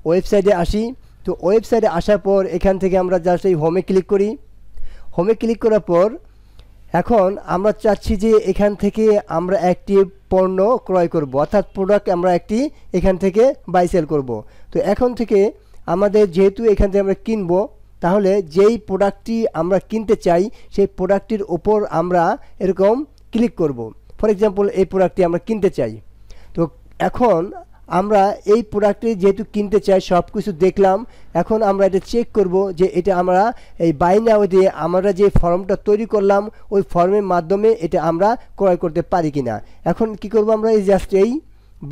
ওয়েবসাইটে আসি। তো ওয়েবসাইটে আসার পর এখান থেকে আমরা জাস্ট এই হোমে ক্লিক করি। হোমে ক্লিক করার পর এখন আমরা চাচ্ছি যে এখান থেকে আমরা একটি পণ্য ক্রয় করব, অর্থাৎ প্রোডাক্ট আমরা একটি এখান থেকে বাই সেল করব। তো এখন থেকে আমাদের যেহেতু এখান থেকে আমরা কিনব, তাহলে যেই প্রোডাক্টটি আমরা কিনতে চাই সেই প্রোডাক্টটির উপর আমরা এরকম ক্লিক করব। ফর এক্সাম্পল এই প্রোডাক্টটি আমরা কিনতে চাই। তো এখন আমরা এই প্রোডাক্টটি যেহেতু কিনতে চাই, সব কিছু দেখলাম, এখন আমরা এটা চেক করব যে এটা আমরা এই বাই নাও দিয়ে আমরা যে ফর্মটা তৈরি করলাম ওই ফর্মের মাধ্যমে এটা আমরা ক্রয় করতে পারি কিনা। এখন কি করব, আমরা এই জাস্ট এই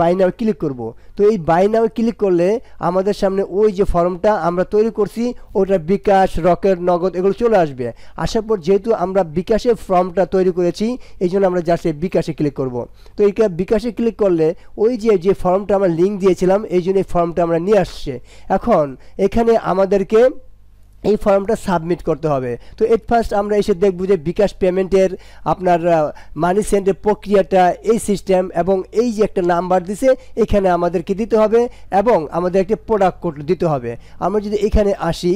বাই নাও ক্লিক করব। তো এই বাই নাও ক্লিক করলে আমাদের সামনে ওই যে ফর্মটা আমরা তৈরি করছি ওটা বিকাশ, রকেট, নগদ এগুলো চলে আসবে। আসার পর যেহেতু আমরা বিকাশে ফর্মটা তৈরি করেছি এই জন্য আমরা জাস্ট এই বিকাশে ক্লিক করব। তো এই বিকাশে ক্লিক করলে ওই যে ফর্মটা আমরা লিঙ্ক দিয়েছিলাম এই জন্য এই ফর্মটা আমরা নিয়ে আসছে। এখন এখানে আমাদেরকে এই ফর্মটা সাবমিট করতে হবে। তো এট ফার্স্ট আমরা এসে দেখব যে বিকাশ পেমেন্টের আপনার মানি সেন্ডের প্রক্রিয়াটা, এই সিস্টেম এবং এই যে একটা নাম্বার দিছে এখানে আমাদেরকে দিতে হবে এবং আমাদের একটা প্রোডাক্ট কোড দিতে হবে। আমরা যদি এখানে আসি,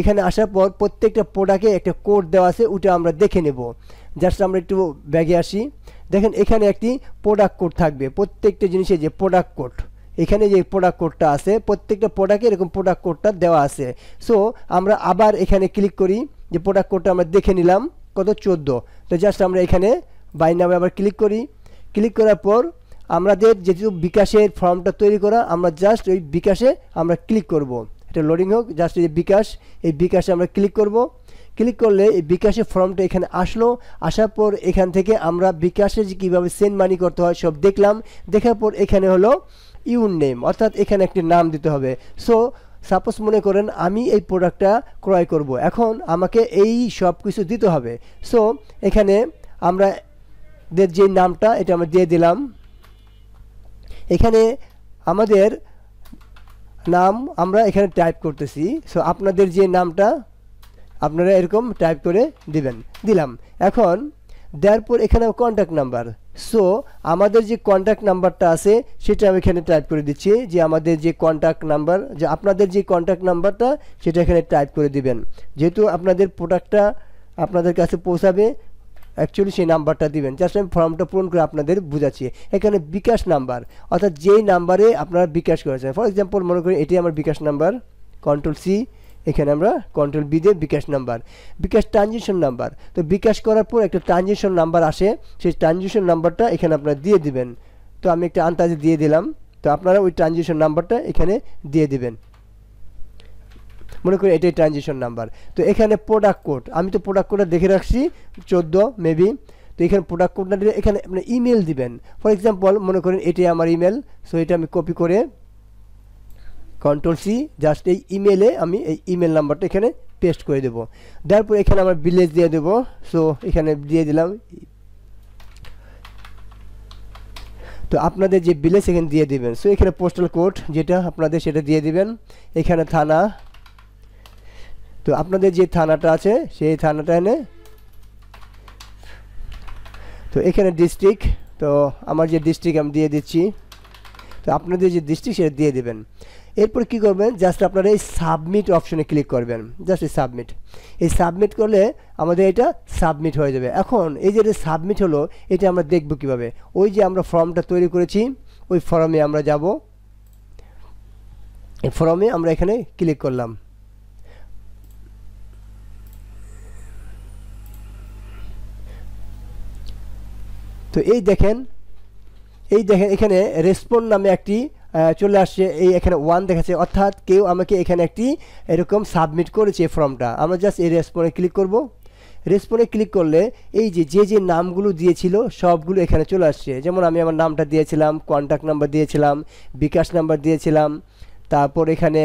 এখানে আসার পর প্রত্যেকটা প্রোডাক্টে একটা কোড দেওয়া আছে, ওটা আমরা দেখে নেব। জাস্ট আমরা একটু ব্যাগে আসি, দেখেন এখানে একটি প্রোডাক্ট কোড থাকবে। প্রত্যেকটা জিনিসের যে প্রোডাক্ট কোড, এখানে যে প্রোডাক্ট কোডটা আছে প্রত্যেকটা প্রোডাক্টে এরকম প্রোডাক্ট কোডটা দেওয়া আছে। সো আমরা আবার এখানে ক্লিক করি, যে প্রোডাক্ট কোডটা আমরা দেখে নিলাম কত 14। তো জাস্ট আমরা এখানে বাই নামে আবার ক্লিক করি। ক্লিক করার পর আমাদের যেহেতু বিকাশের ফর্মটা তৈরি করা, আমরা জাস্ট ওই বিকাশে আমরা ক্লিক করব। এটা লোডিং হোক, জাস্ট এই বিকাশ, এই বিকাশে আমরা ক্লিক করব। ক্লিক করলে এই বিকাশের ফর্মটা এখানে আসলো। আসার পর এখান থেকে আমরা বিকাশে যে কীভাবে সেন্ড মানি করতে হয় সব দেখলাম। দেখার পর এখানে হলো ইউর নেম, অর্থাৎ এখানে একটি নাম দিতে হবে। সো সাপোজ মনে করেন আমি এই প্রোডাক্টটা ক্রয় করব, এখন আমাকে এই সব কিছু দিতে হবে। সো এখানে আমরা যে নামটা এটা আমরা দিয়ে দিলাম। এখানে আমাদের নাম আমরা এখানে টাইপ করতেছি। সো আপনাদের যে নামটা আপনারা এরকম টাইপ করে দিলাম। এখন দেওয়ার পর এখানে কন্ট্যাক্ট নাম্বার। সো আমাদের যে কন্ট্যাক্ট নাম্বারটা আছে সেটা আমি এখানে টাইপ করে দিচ্ছি, যে আমাদের যে কন্ট্যাক্ট নাম্বার, যে আপনাদের যে কন্ট্যাক্ট নাম্বারটা সেটা এখানে টাইপ করে দিবেন। যেহেতু আপনাদের প্রোডাক্টটা আপনাদের কাছে পৌঁছাবে, অ্যাকচুয়ালি সেই নাম্বারটা দিবেন। জাস্ট আমি ফর্মটা পূরণ করে আপনাদের বুঝাচ্ছি। এখানে বিকাশ নাম্বার, অর্থাৎ যেই নাম্বারে আপনারা বিকাশ করেছেন। ফর এক্সাম্পল মনে করি এটি আমার বিকাশ নাম্বার, কন্ট্রোল সি, এখানে আমরা কন্ট্রোল বি দিয়ে বিকাশ নাম্বার, বিকাশ ট্রানজিশন নাম্বার। তো বিকাশ করার পর একটা ট্রানজিশন নাম্বার আসে, সেই ট্রানজিশন নাম্বারটা এখানে আপনারা দিয়ে দিবেন। তো আমি একটা আন্দাজে দিয়ে দিলাম। তো আপনারা ওই ট্রানজিশন নাম্বারটা এখানে দিয়ে দিবেন। মনে করি এটাই ট্রানজিশন নাম্বার। তো এখানে প্রোডাক্ট কোড, আমি তো প্রোডাক্ট কোডটা দেখে রাখছি 14 মেবি। তো এখানে প্রোডাক্ট কোডটা দিলে এখানে আপনি ইমেল দিবেন। ফর এক্সাম্পল মনে করেন এটাই আমার ইমেল। সো এটা আমি কপি করে কন্ট্রোল সি, জাস্ট এই ইমেলে আমি এই ইমেল নাম্বারটা এখানে পেস্ট করে দেবো। দেওয়ার পর এখানে আমার ভিলেজ দিয়ে দেবো। সো এখানে দিয়ে দিলাম। তো আপনাদের যে ভিলেজ এখানে দিয়ে দিবেন। সো এখানে পোস্টাল কোড যেটা আপনাদের সেটা দিয়ে দিবেন। এখানে থানা, তো আপনাদের যে থানাটা আছে সেই থানাটা এনে, তো এখানে ডিস্ট্রিক্ট, তো আমার যে ডিস্ট্রিক্ট আমি দিয়ে দিচ্ছি। তো আপনাদের যে ডিস্ট্রিক্ট সেটা দিয়ে দেবেন। এরপর কি করবেন, জাস্ট আপনারা এই সাবমিট অপশনে ক্লিক করবেন। জাস্ট এই সাবমিট করলে আমাদের এটা সাবমিট হয়ে যাবে। এখন এই যে সাবমিট হলো, এটা আমরা দেখব কিভাবে। ওই যে আমরা ফর্মটা তৈরি করেছি ওই ফর্মে আমরা যাব। এই ফর্মে আমরা এখানে ক্লিক করলাম। তো এই দেখেন এখানে রেসপন্ড নামে একটি চলে আসছে। এই এখানে 1 দেখাচ্ছে, অর্থাৎ কেউ আমাকে এখানে একটি এরকম সাবমিট করেছে ফর্মটা। আমরা জাস্ট এই রেসপন্ডে ক্লিক করব। রেসপন্ডে ক্লিক করলে এই যে নামগুলো দিয়েছিল সবগুলো এখানে চলে আসছে। যেমন আমি আমার নামটা দিয়েছিলাম, কন্ট্যাক্ট নাম্বার দিয়েছিলাম, বিকাশ নাম্বার দিয়েছিলাম, তারপর এখানে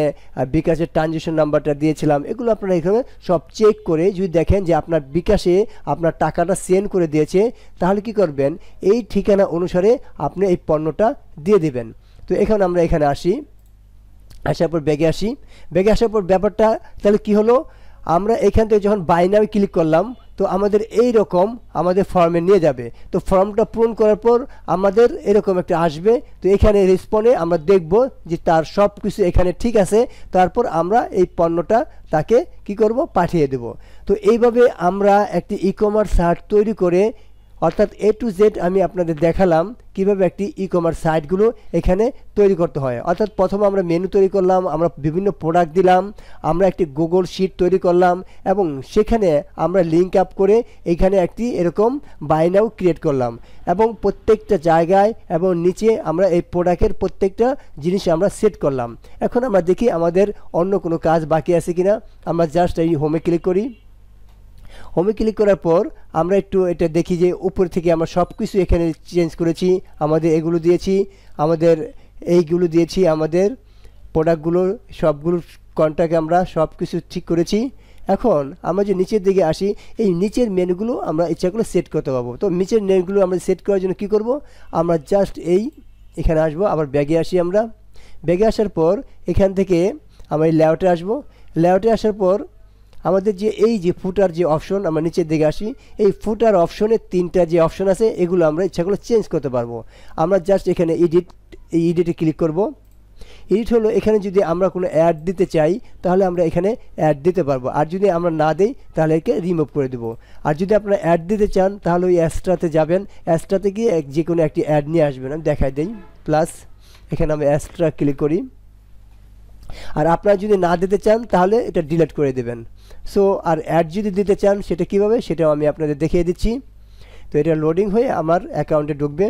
বিকাশের ট্রানজিশন নাম্বারটা দিয়েছিলাম। এগুলো আপনারা এখানে সব চেক করে যদি দেখেন যে আপনার বিকাশে আপনার টাকাটা সেন্ড করে দিয়েছে, তাহলে কি করবেন, এই ঠিকানা অনুসারে আপনি এই পণ্যটা দিয়ে দিবেন। তো এখন আমরা এখানে আসি, আসার পর ব্যাগে আসার পর ব্যাপারটা তাহলে কি হলো, আমরা এখান থেকে যখন বাই নাও ক্লিক করলাম তো আমাদের এই রকম আমাদের ফর্মে নিয়ে যাবে। তো ফর্মটা পূরণ করার পর আমাদের এরকম একটা আসবে। তো এখানে রেসপন্ডে আমরা দেখব যে তার সব কিছু এখানে ঠিক আছে। তারপর আমরা এই পণ্যটা তাকে কি করব, পাঠিয়ে দেব। তো এইভাবে আমরা একটি ই কমার্স সাইট তৈরি করে, অর্থাৎ A to Z আমি আপনাদের দেখালাম কিভাবে একটি ই কমার্স সাইটগুলো এখানে তৈরি করতে হয়। অর্থাৎ প্রথমে আমরা মেনু তৈরি করলাম, আমরা বিভিন্ন প্রোডাক্ট দিলাম, আমরা একটি গুগল শিট তৈরি করলাম এবং সেখানে আমরা লিঙ্ক আপ করে এখানে একটি এরকম বাই নাও ক্রিয়েট করলাম এবং প্রত্যেকটা জায়গায় এবং নিচে আমরা এই প্রোডাক্টের প্রত্যেকটা জিনিস আমরা সেট করলাম। এখন আমরা দেখি আমাদের অন্য কোনো কাজ বাকি আছে কিনা। আমরা জাস্ট এই হোমে ক্লিক করি। হোমে ক্লিক করার পর আমরা একটু এটা দেখি যে উপর থেকে আমরা সব কিছু এখানে চেঞ্জ করেছি। আমাদের এগুলো দিয়েছি, আমাদের এইগুলো দিয়েছি, আমাদের প্রোডাক্টগুলো সবগুলো কন্ট্যাক্ট আমরা সব কিছু ঠিক করেছি। এখন আমরা যে নিচের দিকে আসি, এই নিচের মেনুগুলো আমরা ইচ্ছাগুলো সেট করতে পারবো। তো নিচের মেনুগুলো আমরা সেট করার জন্য কী করব, আমরা জাস্ট এখানে আসবো। আবার ব্যাগে আসি। আমরা ব্যাগে আসার পর এখান থেকে আমরা এই লেআউটে আসবো। লেআউটে আসার পর আমাদের যে ফুটার যে অপশন, আমরা নিচের দিকে আসি। এই ফুটার অপশনে 3টা যে অপশন আছে এগুলো আমরা ইচ্ছাগুলো চেঞ্জ করতে পারবো। আমরা জাস্ট এখানে এডিটে ক্লিক করব। এডিট হলো, এখানে যদি আমরা কোনো অ্যাড দিতে চাই তাহলে আমরা এখানে অ্যাড দিতে পারবো, আর যদি আমরা না দিই তাহলে একে রিমুভ করে দেবো। আর যদি আপনারা অ্যাড দিতে চান তাহলে ওই অ্যাডসটাতে যাবেন, অ্যাডসটাতে গিয়ে যে কোনো একটি অ্যাড নিয়ে আসবেন। আমি দেখাই দিই, প্লাস এখানে আমরা অ্যাডসটা ক্লিক করি। আর আপনারা যদি না দিতে চান তাহলে এটা ডিলিট করে দেবেন। সো আর অ্যাড যদি দিতে চান সেটা কিভাবে সেটাও আমি আপনাদের দেখিয়ে দিচ্ছি। তো এটা লোডিং হয়ে আমার অ্যাকাউন্টে ঢুকবে।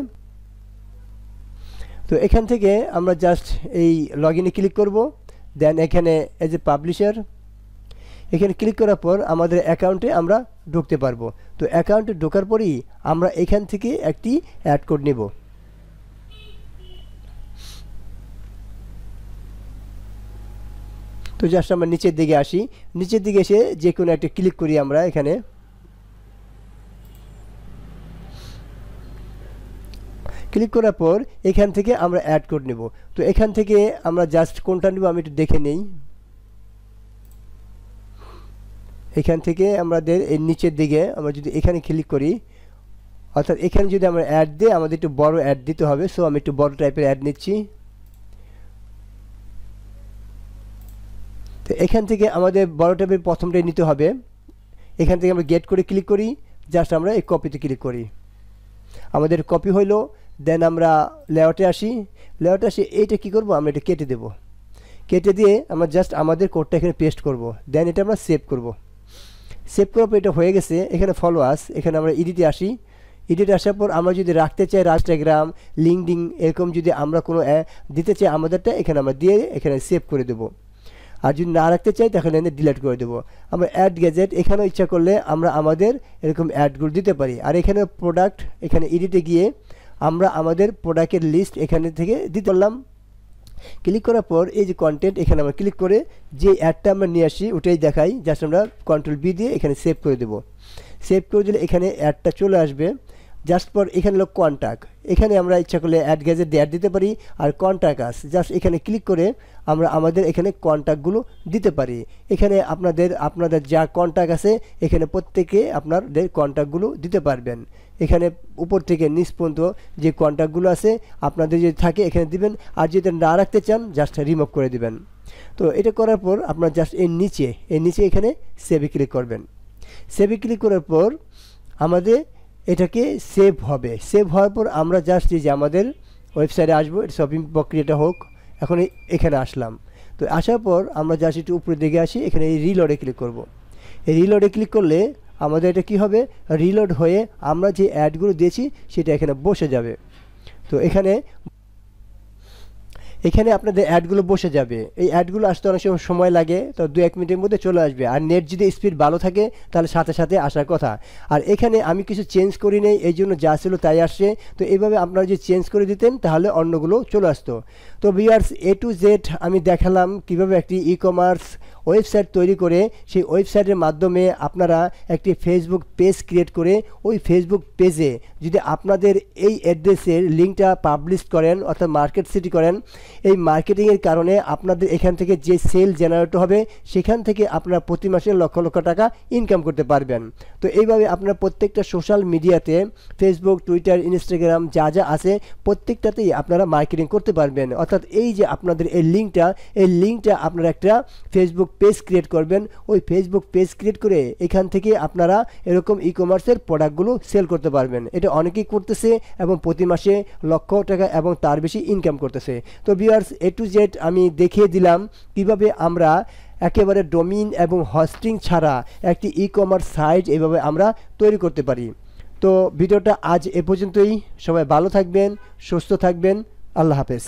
তো এখান থেকে আমরা জাস্ট এই লগ ইনে ক্লিক করব, দেন এখানে এজ এ পাবলিশার এখানে ক্লিক করার পর আমাদের অ্যাকাউন্টে আমরা ঢুকতে পারবো। তো অ্যাকাউন্টে ঢোকার পরই আমরা এখান থেকে একটি অ্যাড কোড নেব। তো জাস্ট আমরা নিচের দিকে আসি, নিচের দিকে এসে যে কোনো একটা ক্লিক করি আমরা এখানে। ক্লিক করার পর এখান থেকে আমরা অ্যাড কোড নেব। তো এখান থেকে আমরা জাস্ট কোনটা নেব আমি একটু দেখে নেই। এখান থেকে আমাদের এই নিচের দিকে আমরা যদি এখানে ক্লিক করি, অর্থাৎ এখানে যদি আমরা অ্যাড দিই আমাদের একটু বড় অ্যাড দিতে হবে। সো আমি একটু বড় টাইপের অ্যাড নিচ্ছি। তো এখান থেকে আমাদের বড় টাইপের প্রথমটাই নিতে হবে। এখান থেকে আমরা গেট করে ক্লিক করি, জাস্ট আমরা এই কপিতে ক্লিক করি, আমাদের কপি হইলো। দেন আমরা লেআউটে আসি, লেআউটে আসি এইটা কী করবো আমরা এটা কেটে দেব, কেটে দিয়ে আমরা জাস্ট আমাদের কোডটা এখানে পেস্ট করব। দেন এটা আমরা সেভ করব। সেভ করার পর এটা হয়ে গেছে। এখানে ফলো আস, এখানে আমরা এডিটে আসি। এডিটে আসার পর আমরা যদি রাখতে চাই ইনস্টাগ্রাম, লিঙ্কডইন এরকম যদি আমরা কোনো দিতে চাই আমাদেরটা এখানে আমরা দিয়ে এখানে সেভ করে দেবো। আর যদি না রাখতে চাই তাহলে ডিলিট করে দেবো। আমরা অ্যাড গ্যাজেট এখানেও ইচ্ছা করলে আমরা আমাদের এরকম অ্যাডগুলো দিতে পারি। আর এখানে প্রোডাক্ট, এখানে এডিটে গিয়ে আমরা আমাদের প্রোডাক্টের লিস্ট এখানে থেকে দিতে পারলাম। ক্লিক করার পর এই যে কন্টেন্ট এখানে আমরা ক্লিক করে যে অ্যাডটা আমরা নিয়ে আসি ওটাই দেখাই। জাস্ট আমরা কন্ট্রোল বি দিয়ে এখানে সেভ করে দেবো। সেভ করে দিলে এখানে অ্যাডটা চলে আসবে। জাস্ট পর এখানে হলো কন্ট্যাক্ট, এখানে আমরা ইচ্ছা করলে অ্যাড গ্যাজেট দিয়ে অ্যাড দিতে পারি। আর কন্ট্যাক্ট আস, জাস্ট এখানে ক্লিক করে আমরা আমাদের এখানে কন্ট্যাক্টগুলো দিতে পারি। এখানে আপনাদের যা কন্ট্যাক্ট আছে এখানে প্রত্যেকে আপনাদের কন্ট্যাক্টগুলো দিতে পারবেন। এখানে উপর থেকে নিচ পর্যন্ত যে কন্ট্যাক্টগুলো আছে আপনাদের যদি থাকে এখানে দিবেন। আর যদি না রাখতে চান জাস্ট রিমুভ করে দিবেন। তো এটা করার পর আপনার জাস্ট এর নিচে এখানে সেভে ক্লিক করবেন। সেভে ক্লিক করার পর আমাদের এটাকে সেভ হবে। সেভ হওয়ার পর আমরা জাস্ট এই যে আমাদের ওয়েবসাইটে আসবো, এটা শপিং প্রক্রিয়াটা হোক। এখন এখানে আসলাম। তো আসার পর আমরা জাস্ট একটু উপরের দিকে আসি, এখানে এই রিলোডে ক্লিক করব। এই রিলোডে ক্লিক করলে আমাদের এটা কি হবে, রিলোড হয়ে আমরা যে অ্যাডগুলো দিয়েছি সেটা এখানে বসে যাবে। তো এখানে আপনাদের অ্যাডগুলো বসে যাবে। এই অ্যাডগুলো আসতে অনেক সময় লাগে, তো 2-1 মিনিটের মধ্যে চলে আসবে। আর নেট যদি স্পিড ভালো থাকে তাহলে সাথে সাথে আসার কথা। আর এখানে আমি কিছু চেঞ্জ করি নেই, এই জন্য যা ছিল তাই আসছে। তো এইভাবে আপনারা যদি চেঞ্জ করে দিতেন তাহলে অন্যগুলো চলে আসতো। তো ভিউয়ার্স A to Z আমি দেখালাম কীভাবে একটি ই কমার্স ওয়েবসাইট তৈরি করে সেই ওয়েবসাইটের মাধ্যমে আপনারা একটি ফেসবুক পেজ ক্রিয়েট করে ওই ফেসবুক পেজে যদি আপনাদের এই অ্যাড্রেসের লিঙ্কটা পাবলিশ করেন অর্থাৎ মার্কেট সিটি করেন, এই মার্কেটিংয়ের কারণে আপনাদের এখান থেকে যে সেল জেনারেট হবে সেখান থেকে আপনারা প্রতি মাসে লক্ষ লক্ষ টাকা ইনকাম করতে পারবেন। তো এইভাবে আপনারা প্রত্যেকটা সোশ্যাল মিডিয়াতে ফেসবুক, টুইটার, ইনস্টাগ্রাম যা যা আছে প্রত্যেকটাতেই আপনারা মার্কেটিং করতে পারবেন। অর্থাৎ এই যে আপনাদের এই লিঙ্কটা আপনারা একটা ফেসবুক পেজ ক্রিয়েট করবেন। ওই ফেসবুক পেজ ক্রিয়েট করে এখান থেকে আপনারা এরকম ই কমার্সের প্রোডাক্টগুলো সেল করতে পারবেন। এটা অনেকেই করতেছে এবং প্রতি মাসে লক্ষ টাকা এবং তার বেশি ইনকাম করতেছে। তো ভিউয়ার্স A to Z আমি দেখিয়ে দিলাম কিভাবে আমরা একেবারে ডোমিন এবং হোস্টিং ছাড়া একটি ই কমার্স সাইট এইভাবে আমরা তৈরি করতে পারি। তো ভিডিওটা আজ এ পর্যন্তই। সবাই ভালো থাকবেন, সুস্থ থাকবেন। আল্লাহ হাফেজ।